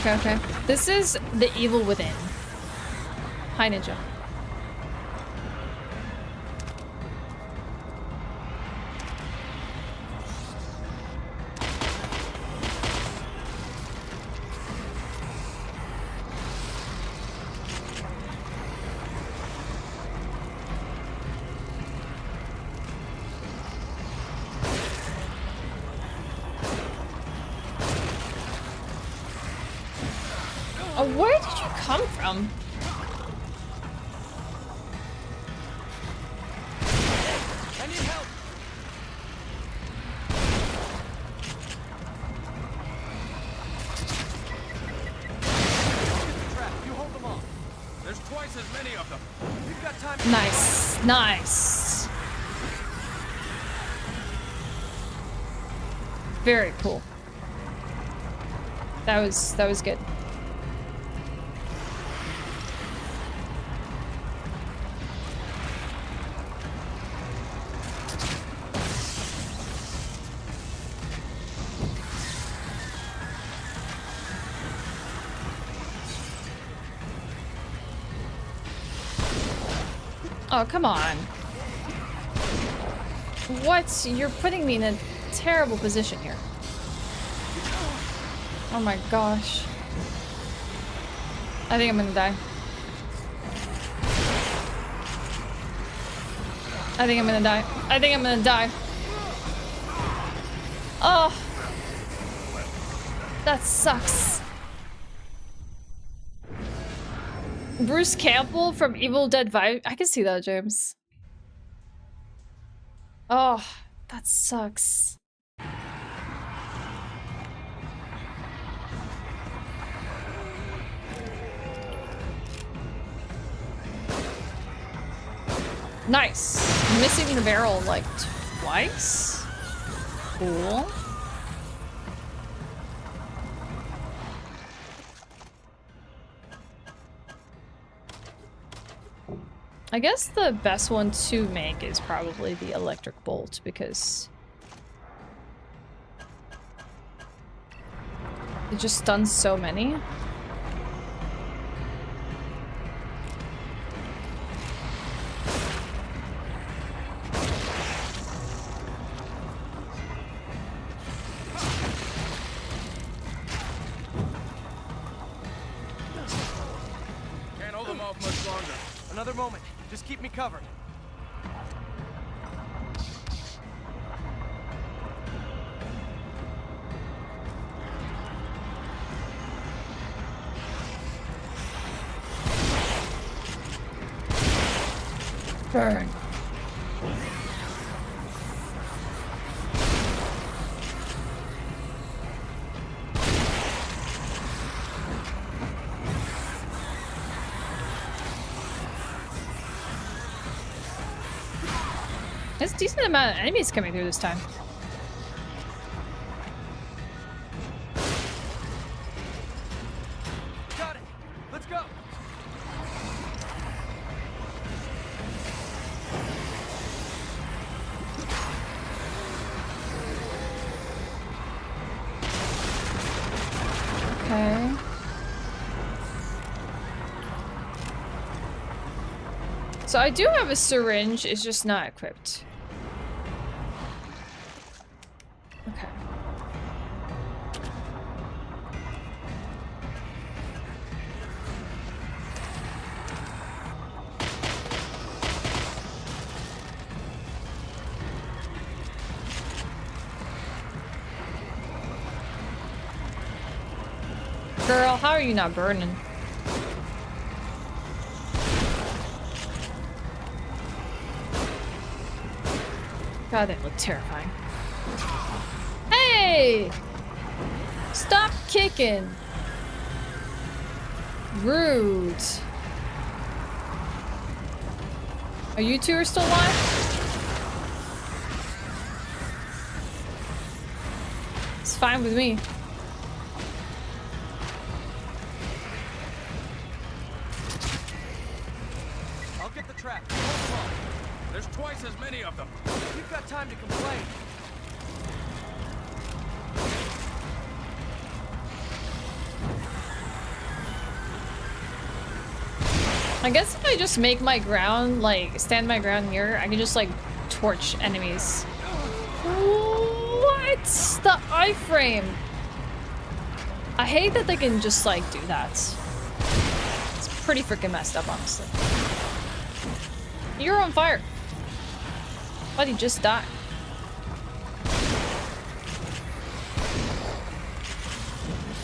Okay. This is the evil within. Hi, Ninja. Where did you come from? I need help. You hold them off. There's twice as many of them. We've got time. Nice. Nice. Very cool. That was good. Oh, come on. What? You're putting me in a terrible position here. Oh my gosh. I think I'm gonna die. I think I'm gonna die. I think I'm gonna die. Oh. That sucks. Bruce Campbell from Evil Dead Vibe. I can see that, James. Oh, that sucks. Nice. Missing the barrel like twice. Cool. I guess the best one to make is probably the electric bolt because it just stuns so many. Can't hold them off much longer. Another moment. Just keep me covered. Burn. There's a decent amount of enemies coming through this time. Got it. Let's go. Okay. So I do have a syringe, it's just not equipped. Okay. Girl, how are you not burning? God, that looked terrifying. Hey! Stop kicking! Rude. Are you two still alive? It's fine with me. I'll get the trap. Hold them off. There's twice as many of them. You've got time to complain. I guess if I just make my ground, like, stand my ground here, I can just, like, torch enemies. What? The iframe! I hate that they can just, like, do that. It's pretty freaking messed up, honestly. You're on fire. Buddy, just die.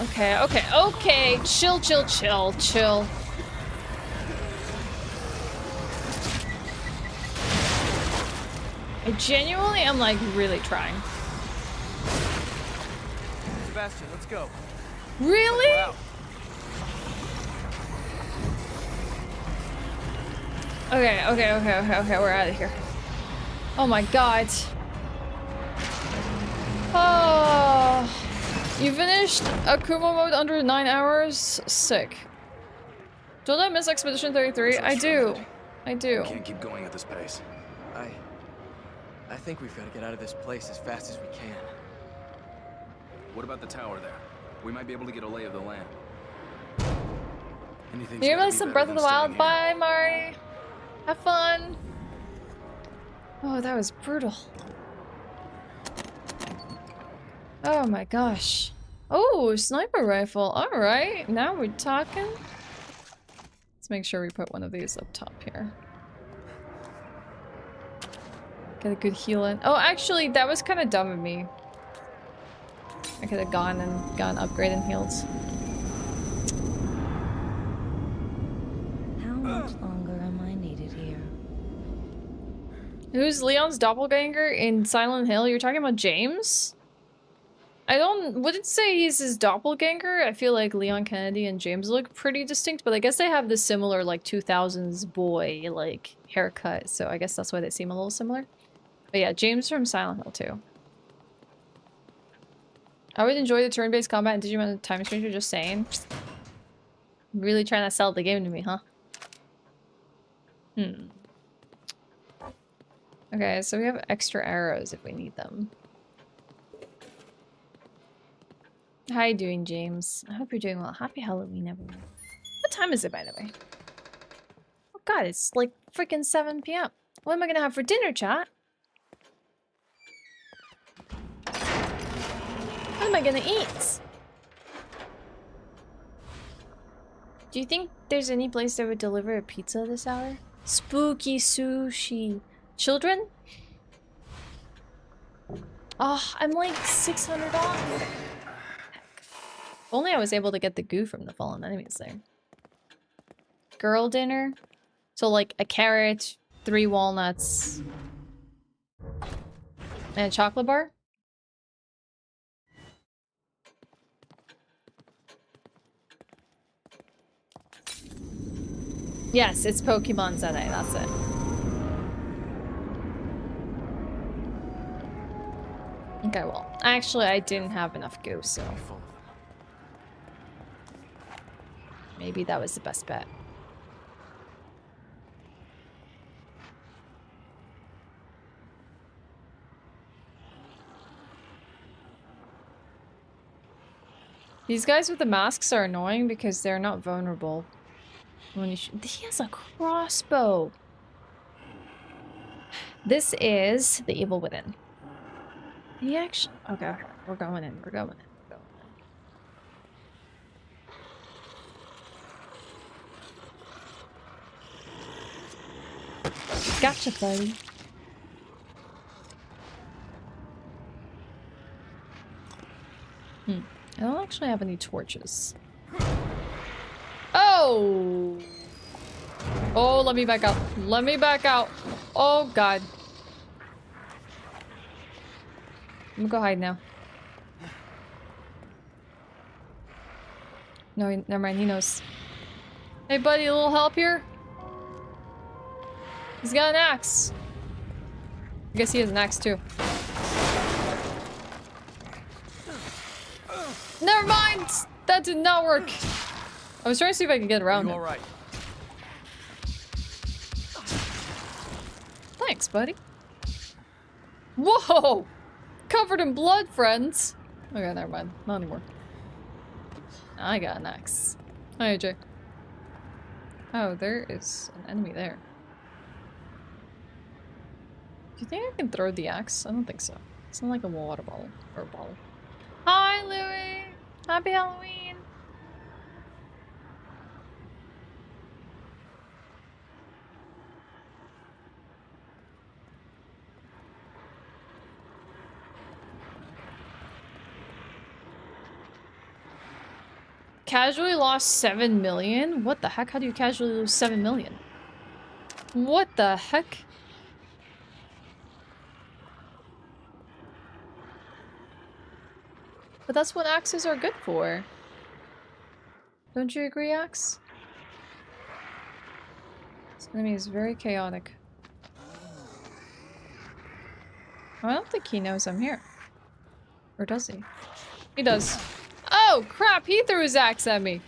Okay, okay, okay. Chill, chill, chill, chill. I genuinely am, like, really trying. Sebastian, let's go. Really? Wow. Okay, okay, okay, okay, okay, we're out of here. Oh my god. Oh. You finished Akuma mode under 9 hours? Sick. Don't I miss Expedition 33? I do. I do. We can't keep going at this pace. I think we've got to get out of this place as fast as we can. What about the tower there? We might be able to get a lay of the land. Anything's You gotta really be some better Breath of than the staying Wild? here. Bye, Mari. Have fun. Oh, that was brutal. Oh my gosh. Oh, sniper rifle. Alright, now we're talking. Let's make sure we put one of these up top here. Get a good heal in. Oh, actually, that was kind of dumb of me. I could have gone and gotten upgraded and healed. How much longer am I needed here? Who's Leon's doppelganger in Silent Hill? You're talking about James? Wouldn't say he's his doppelganger. I feel like Leon Kennedy and James look pretty distinct, but I guess they have the similar, like, 2000s boy, like, haircut, so I guess that's why they seem a little similar. But yeah, James from Silent Hill too. I would enjoy the turn-based combat in Digimon Time Stranger, just saying. Really trying to sell the game to me, huh? Okay, so we have extra arrows if we need them. How you doing, James? I hope you're doing well. Happy Halloween, everyone. What time is it, by the way? Oh god, it's like freaking 7 p.m. What am I gonna have for dinner, chat? What am I gonna eat? Do you think there's any place that would deliver a pizza this hour? Spooky sushi. Children? Oh, I'm like 600 off. Heck. If only I was able to get the goo from the fallen enemies there. Girl dinner? So like a carrot, 3 walnuts, and a chocolate bar? Yes, it's Pokemon Zedai, that's it. Okay, well, actually I didn't have enough goo, so... maybe that was the best bet. These guys with the masks are annoying because they're not vulnerable. When you he has a crossbow. This is the evil within. He actually... okay, we're going in, we're going in. Gotcha, buddy. I don't actually have any torches. Oh! Oh, let me back out. Let me back out. Oh, God. I'm gonna go hide now. No, never mind. He knows. Hey, buddy, a little help here? He's got an axe. I guess he has an axe, too. Never mind! That did not work. I was trying to see if I could get around him. All right. Thanks, buddy. Whoa! Covered in blood, friends. Okay, never mind. Not anymore. I got an axe. Hi, AJ. Oh, there is an enemy there. Do you think I can throw the axe? I don't think so. It's not like a water bottle or a bottle. Hi, Louie! Happy Halloween! Casually lost 7 million? What the heck? How do you casually lose 7 million? What the heck? But that's what axes are good for. Don't you agree, Axe? This enemy is very chaotic. I don't think he knows I'm here. Or does he? He does. Oh, crap! He threw his axe at me!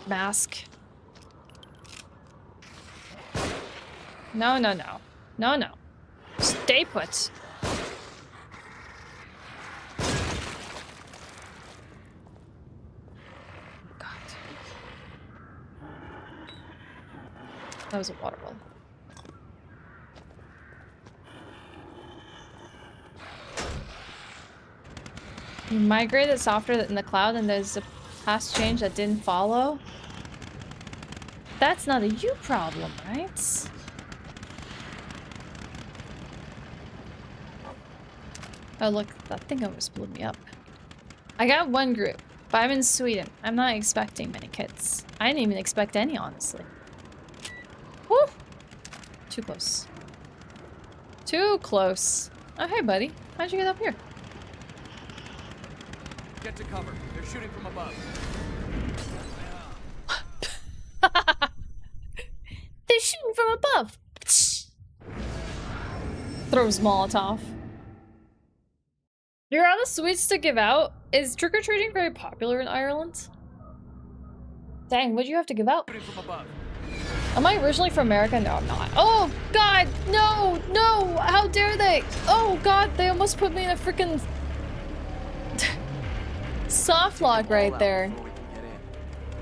Mask. No, no, no. No, no. Stay put. God. That was a water ball. You migrated software in the cloud and there's a past change that didn't follow? That's not a you problem, right? Oh look, that thing almost blew me up. I got one group, but I'm in Sweden. I'm not expecting many kids. I didn't even expect any, honestly. Woo! Too close. Too close. Oh, hey, buddy. How'd you get up here? Get to cover. They're shooting from above. They're shooting from above. Throws Molotov. You're out of sweets to give out? Is trick-or-treating very popular in Ireland? Dang, what'd you have to give out? Am I originally from America? No, I'm not. Oh, God! No! No! How dare they! Oh, God! They almost put me in a freaking soft lock right there.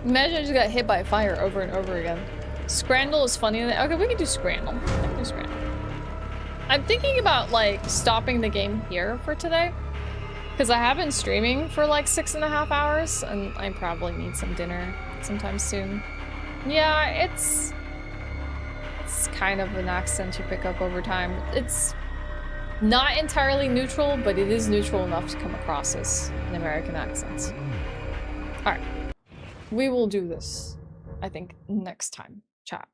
Imagine I just got hit by fire over and over again. Scramble is funny. Okay, we can do Scramble. I can do Scramble. I'm thinking about, like, stopping the game here for today. Because I have been streaming for like 6.5 hours, and I probably need some dinner sometime soon. Yeah, it's kind of an accent you pick up over time. It's not entirely neutral, but it is neutral enough to come across as an American accent. Alright. We will do this, I think, next time. Chat.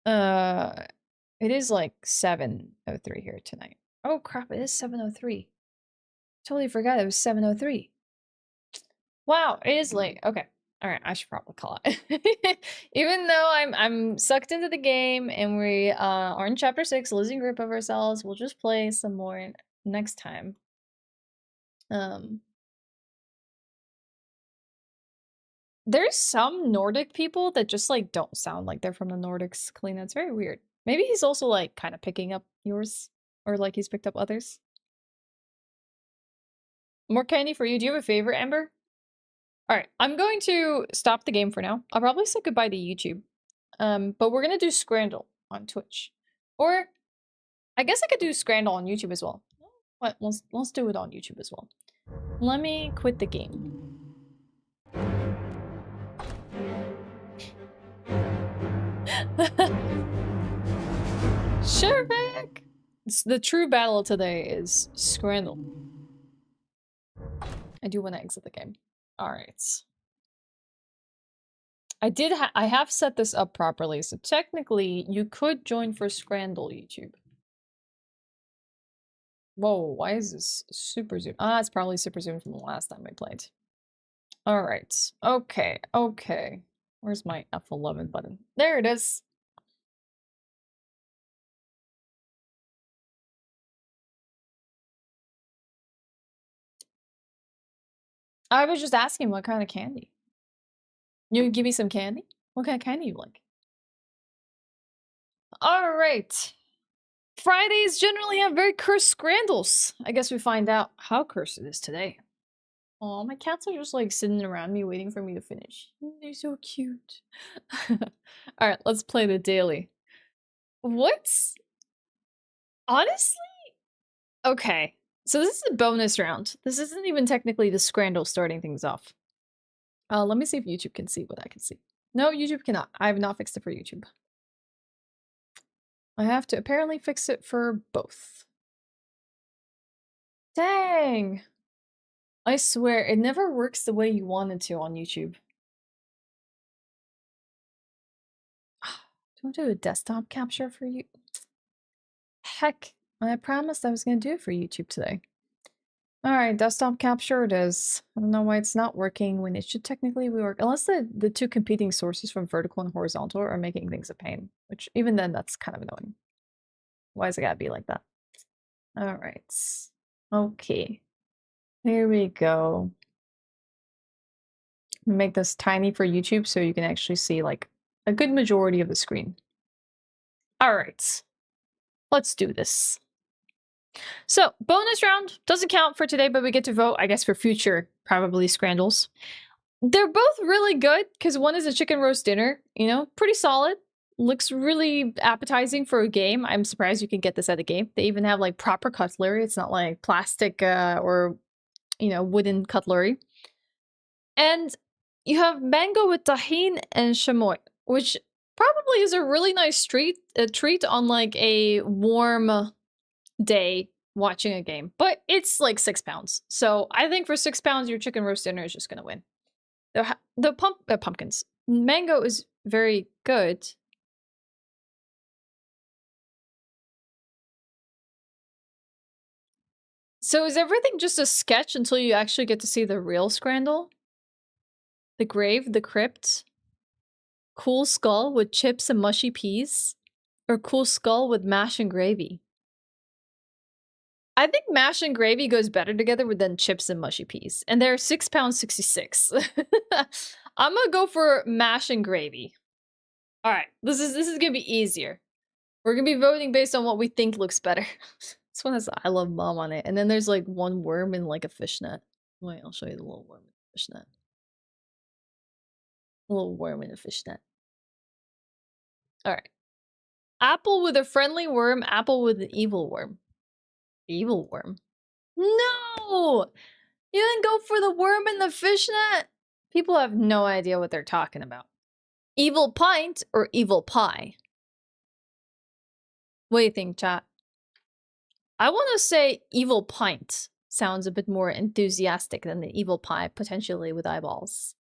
It is like 7:03 here tonight. Oh crap, it is 7:03. Totally forgot it was 7:03. Wow, it is late. Okay. Alright, I should probably call it. Even though I'm sucked into the game and we are in chapter 6, losing grip of ourselves, we'll just play some more next time. There's some Nordic people that just like don't sound like they're from the Nordics, Kalina. It's very weird. Maybe he's also like kind of picking up yours, or like he's picked up others. More candy for you. Do you have a favorite, Ember? Alright, I'm going to stop the game for now. I'll probably say goodbye to YouTube. But we're gonna do Scramble on Twitch. Or I guess I could do Scramble on YouTube as well. What? Let's do it on YouTube as well. Let me quit the game. Sure, Vic. The true battle today is Scramble. I do want to exit the game. Alright. I have set this up properly, so technically you could join for Scramble YouTube. Whoa, why is this super zoom? Ah, it's probably super zoom from the last time I played. Alright. Okay, okay. Where's my F11 button? There it is. I was just asking what kind of candy. You can give me some candy? What kind of candy you like? Alright. Fridays generally have very cursed Scrambles. I guess we find out how cursed it is today. Oh, my cats are just like sitting around me waiting for me to finish. They're so cute. Alright, let's play the daily. What's... Honestly? Okay. So this is a bonus round. This isn't even technically the Scramble starting things off. Let me see if YouTube can see what I can see. No, YouTube cannot. I have not fixed it for YouTube. I have to apparently fix it for both. Dang! I swear, it never works the way you want it to on YouTube. Do I do a desktop capture for you? Heck, I promised I was going to do it for YouTube today. Alright, desktop capture it is. I don't know why it's not working when it should technically work. Unless the two competing sources from vertical and horizontal are making things a pain. Which, even then, that's kind of annoying. Why does it gotta be like that? Alright. Okay. Here we go. Make this tiny for YouTube so you can actually see, like, a good majority of the screen. Alright. Let's do this. So, bonus round doesn't count for today, but we get to vote, I guess, for future, probably, Scrambles. They're both really good, because one is a chicken roast dinner, you know, pretty solid. Looks really appetizing for a game. I'm surprised you can get this at a game. They even have, like, proper cutlery. It's not, like, plastic or, you know, wooden cutlery. And you have mango with tahini and chamoy. which probably is a really nice treat on like a warm day watching a game. But it's like £6. So I think for £6, your chicken roast dinner is just gonna win. The pumpkins. Mango is very good. So is everything just a sketch until you actually get to see the real Scramble? The grave, the crypt, cool skull with chips and mushy peas, or cool skull with mash and gravy? I think mash and gravy goes better together than chips and mushy peas, and they're £6.66. I'm gonna go for mash and gravy. All right, this is gonna be easier. We're gonna be voting based on what we think looks better. This one has I Love Mom on it, and then there's like one worm in like a fishnet. Wait, I'll show you the little worm in a fishnet. A little worm in a fishnet. All right. Apple with a friendly worm, apple with an evil worm. Evil worm? No! You didn't go for the worm in the fishnet? People have no idea what they're talking about. Evil pint or evil pie? What do you think, chat? I want to say evil pint sounds a bit more enthusiastic than the evil pie, potentially with eyeballs.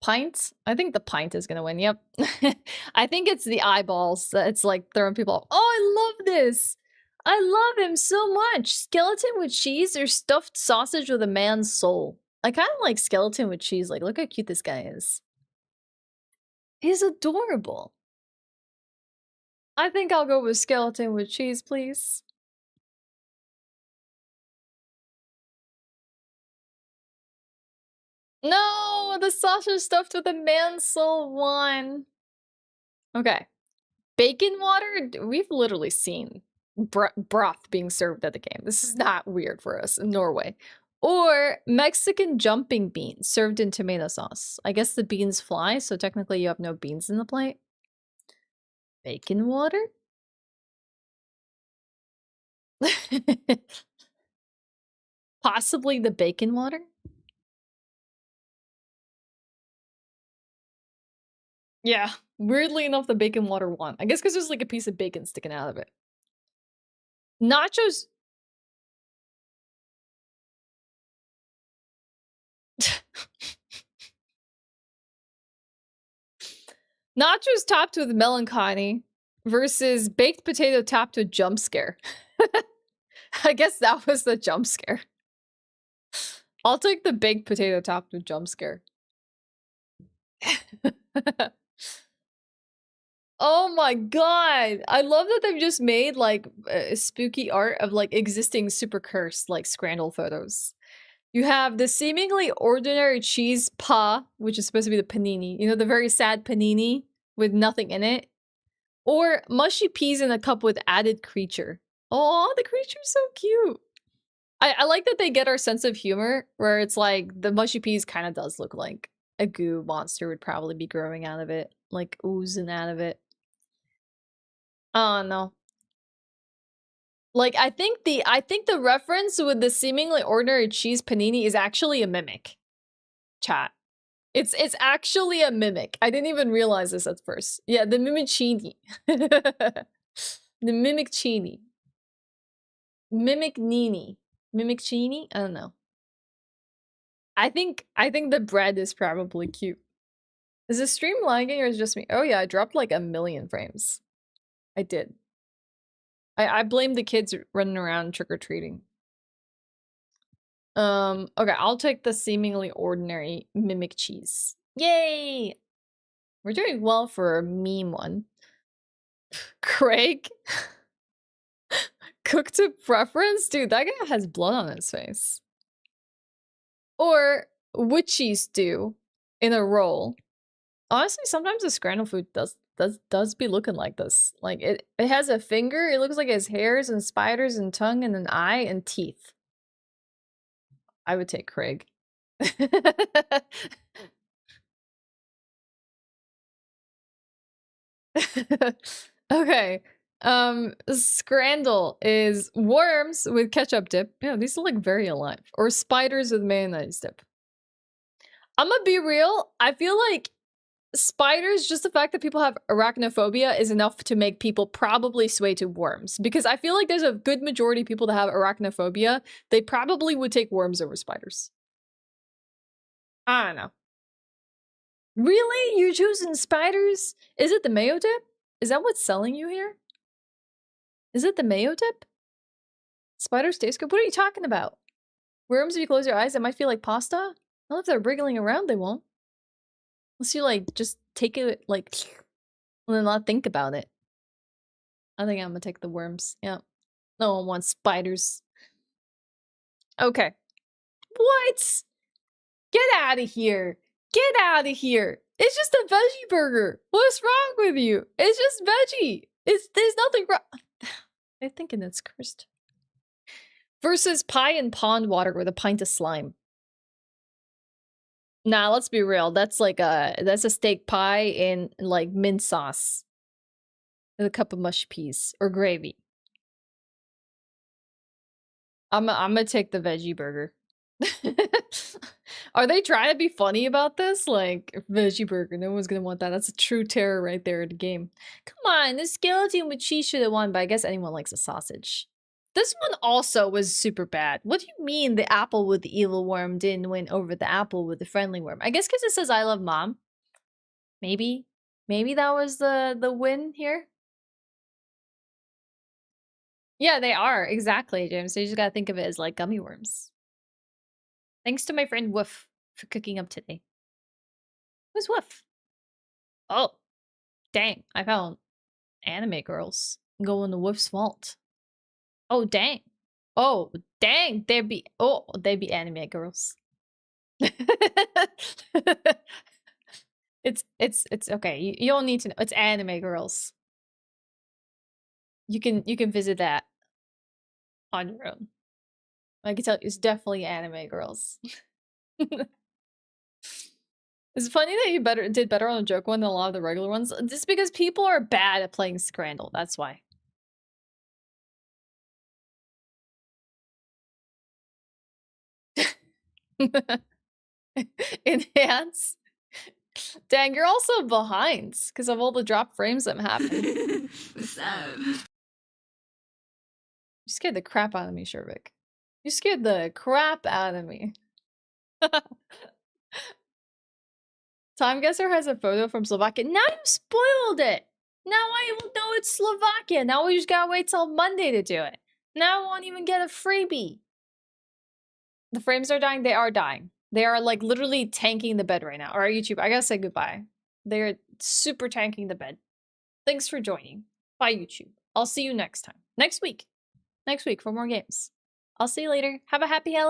Pint? I think the pint is gonna win. Yep. I think it's the eyeballs that's like throwing people off. Oh, I love this! I love him so much! Skeleton with cheese or stuffed sausage with a man's soul. I kind of like skeleton with cheese. Like, look how cute this guy is. He's adorable. I think I'll go with skeleton with cheese, please. No, the sausage stuffed with a man's soul won. Okay. Bacon water? We've literally seen broth being served at the game. This is not weird for us in Norway. Or Mexican jumping beans served in tomato sauce. I guess the beans fly, so technically you have no beans in the plate. Bacon water? Possibly the bacon water? Yeah, weirdly enough, the bacon water won. I guess because there's like a piece of bacon sticking out of it. Nachos. Nachos topped with melancholy versus baked potato topped with jump scare. I guess that was the jump scare. I'll take the baked potato topped with jump scare. Oh my god! I love that they've just made like spooky art of like existing super cursed like Scramble photos. You have the seemingly ordinary cheese pa, which is supposed to be the panini. You know, the very sad panini with nothing in it. Or mushy peas in a cup with added creature. Oh, the creature's so cute. I like that they get our sense of humor, where it's like the mushy peas kind of does look like a goo monster would probably be growing out of it, like oozing out of it. Oh no. Like I think the reference with the seemingly ordinary cheese panini is actually a mimic. Chat. It's actually a mimic. I didn't even realize this at first. Yeah, the mimicini. The mimicini. Mimic Nini. Mimicini? I don't know. I think the bread is probably cute. Is the stream lagging or is it just me? Oh yeah, I dropped like 1,000,000 frames. I did. I blame the kids running around trick-or-treating. Okay, I'll take the seemingly ordinary mimic cheese. Yay! We're doing well for a meme one. Craig? Cook to preference? Dude, that guy has blood on his face. Or witchy stew in a roll. Honestly, sometimes the Scramble food does be looking like this. Like it has a finger, it looks like it has hairs and spiders and tongue and an eye and teeth. I would take Craig. Okay. Scramble is worms with ketchup dip. Yeah, these look very alive. Or spiders with mayonnaise dip. I'm gonna be real. I feel like spiders, just the fact that people have arachnophobia is enough to make people probably sway to worms. Because I feel like there's a good majority of people that have arachnophobia. They probably would take worms over spiders. I don't know. Really? You're choosing spiders? Is it the mayo dip? Is that what's selling you here? Is it the mayo dip? Spiders taste good? What are you talking about? Worms, if you close your eyes, it might feel like pasta? Well, if they're wriggling around, they won't. Unless you, like, just take it, like, and then not think about it. I think I'm gonna take the worms. Yeah. No one wants spiders. Okay. What? Get out of here. Get out of here. It's just a veggie burger. What's wrong with you? It's just veggie. There's nothing wrong. I'm thinking it's cursed. Versus pie and pond water with a pint of slime. Nah, let's be real. That's like that's a steak pie in like mint sauce. With a cup of mushy peas or gravy. I'm gonna take the veggie burger. Are they trying to be funny about this? Like, veggie burger, no one's gonna want that. That's a true terror right there in the game. Come on, the skeleton with cheese should have won, but I guess anyone likes a sausage. This one also was super bad. What do you mean the apple with the evil worm didn't win over the apple with the friendly worm? I guess because it says I love mom. Maybe. Maybe that was the win here. Yeah, they are. Exactly, James. So you just gotta think of it as like gummy worms. Thanks to my friend Woof for cooking up today. Who's Woof? Oh, dang. I found anime girls going to Woof's vault. Oh, dang. Oh, dang. They'd be anime girls. It's okay. You don't need to know. It's anime girls. You can visit that on your own. I can tell you, it's definitely anime girls. It's funny that you did better on the joke one than a lot of the regular ones. Just because people are bad at playing Scramble, that's why. Enhance. Dang, you're also behind because of all the drop frames that happen. What's up? You scared the crap out of me, Shervik. You scared the crap out of me. Time Guesser has a photo from Slovakia. Now you spoiled it. Now I will know it's Slovakia. Now we just gotta wait till Monday to do it. Now I won't even get a freebie. The frames are dying. They are dying. They are like literally tanking the bed right now. All right, YouTube, I gotta say goodbye. They're super tanking the bed. Thanks for joining. Bye, YouTube. I'll see you next time. Next week for more games. I'll see you later. Have a happy Halloween.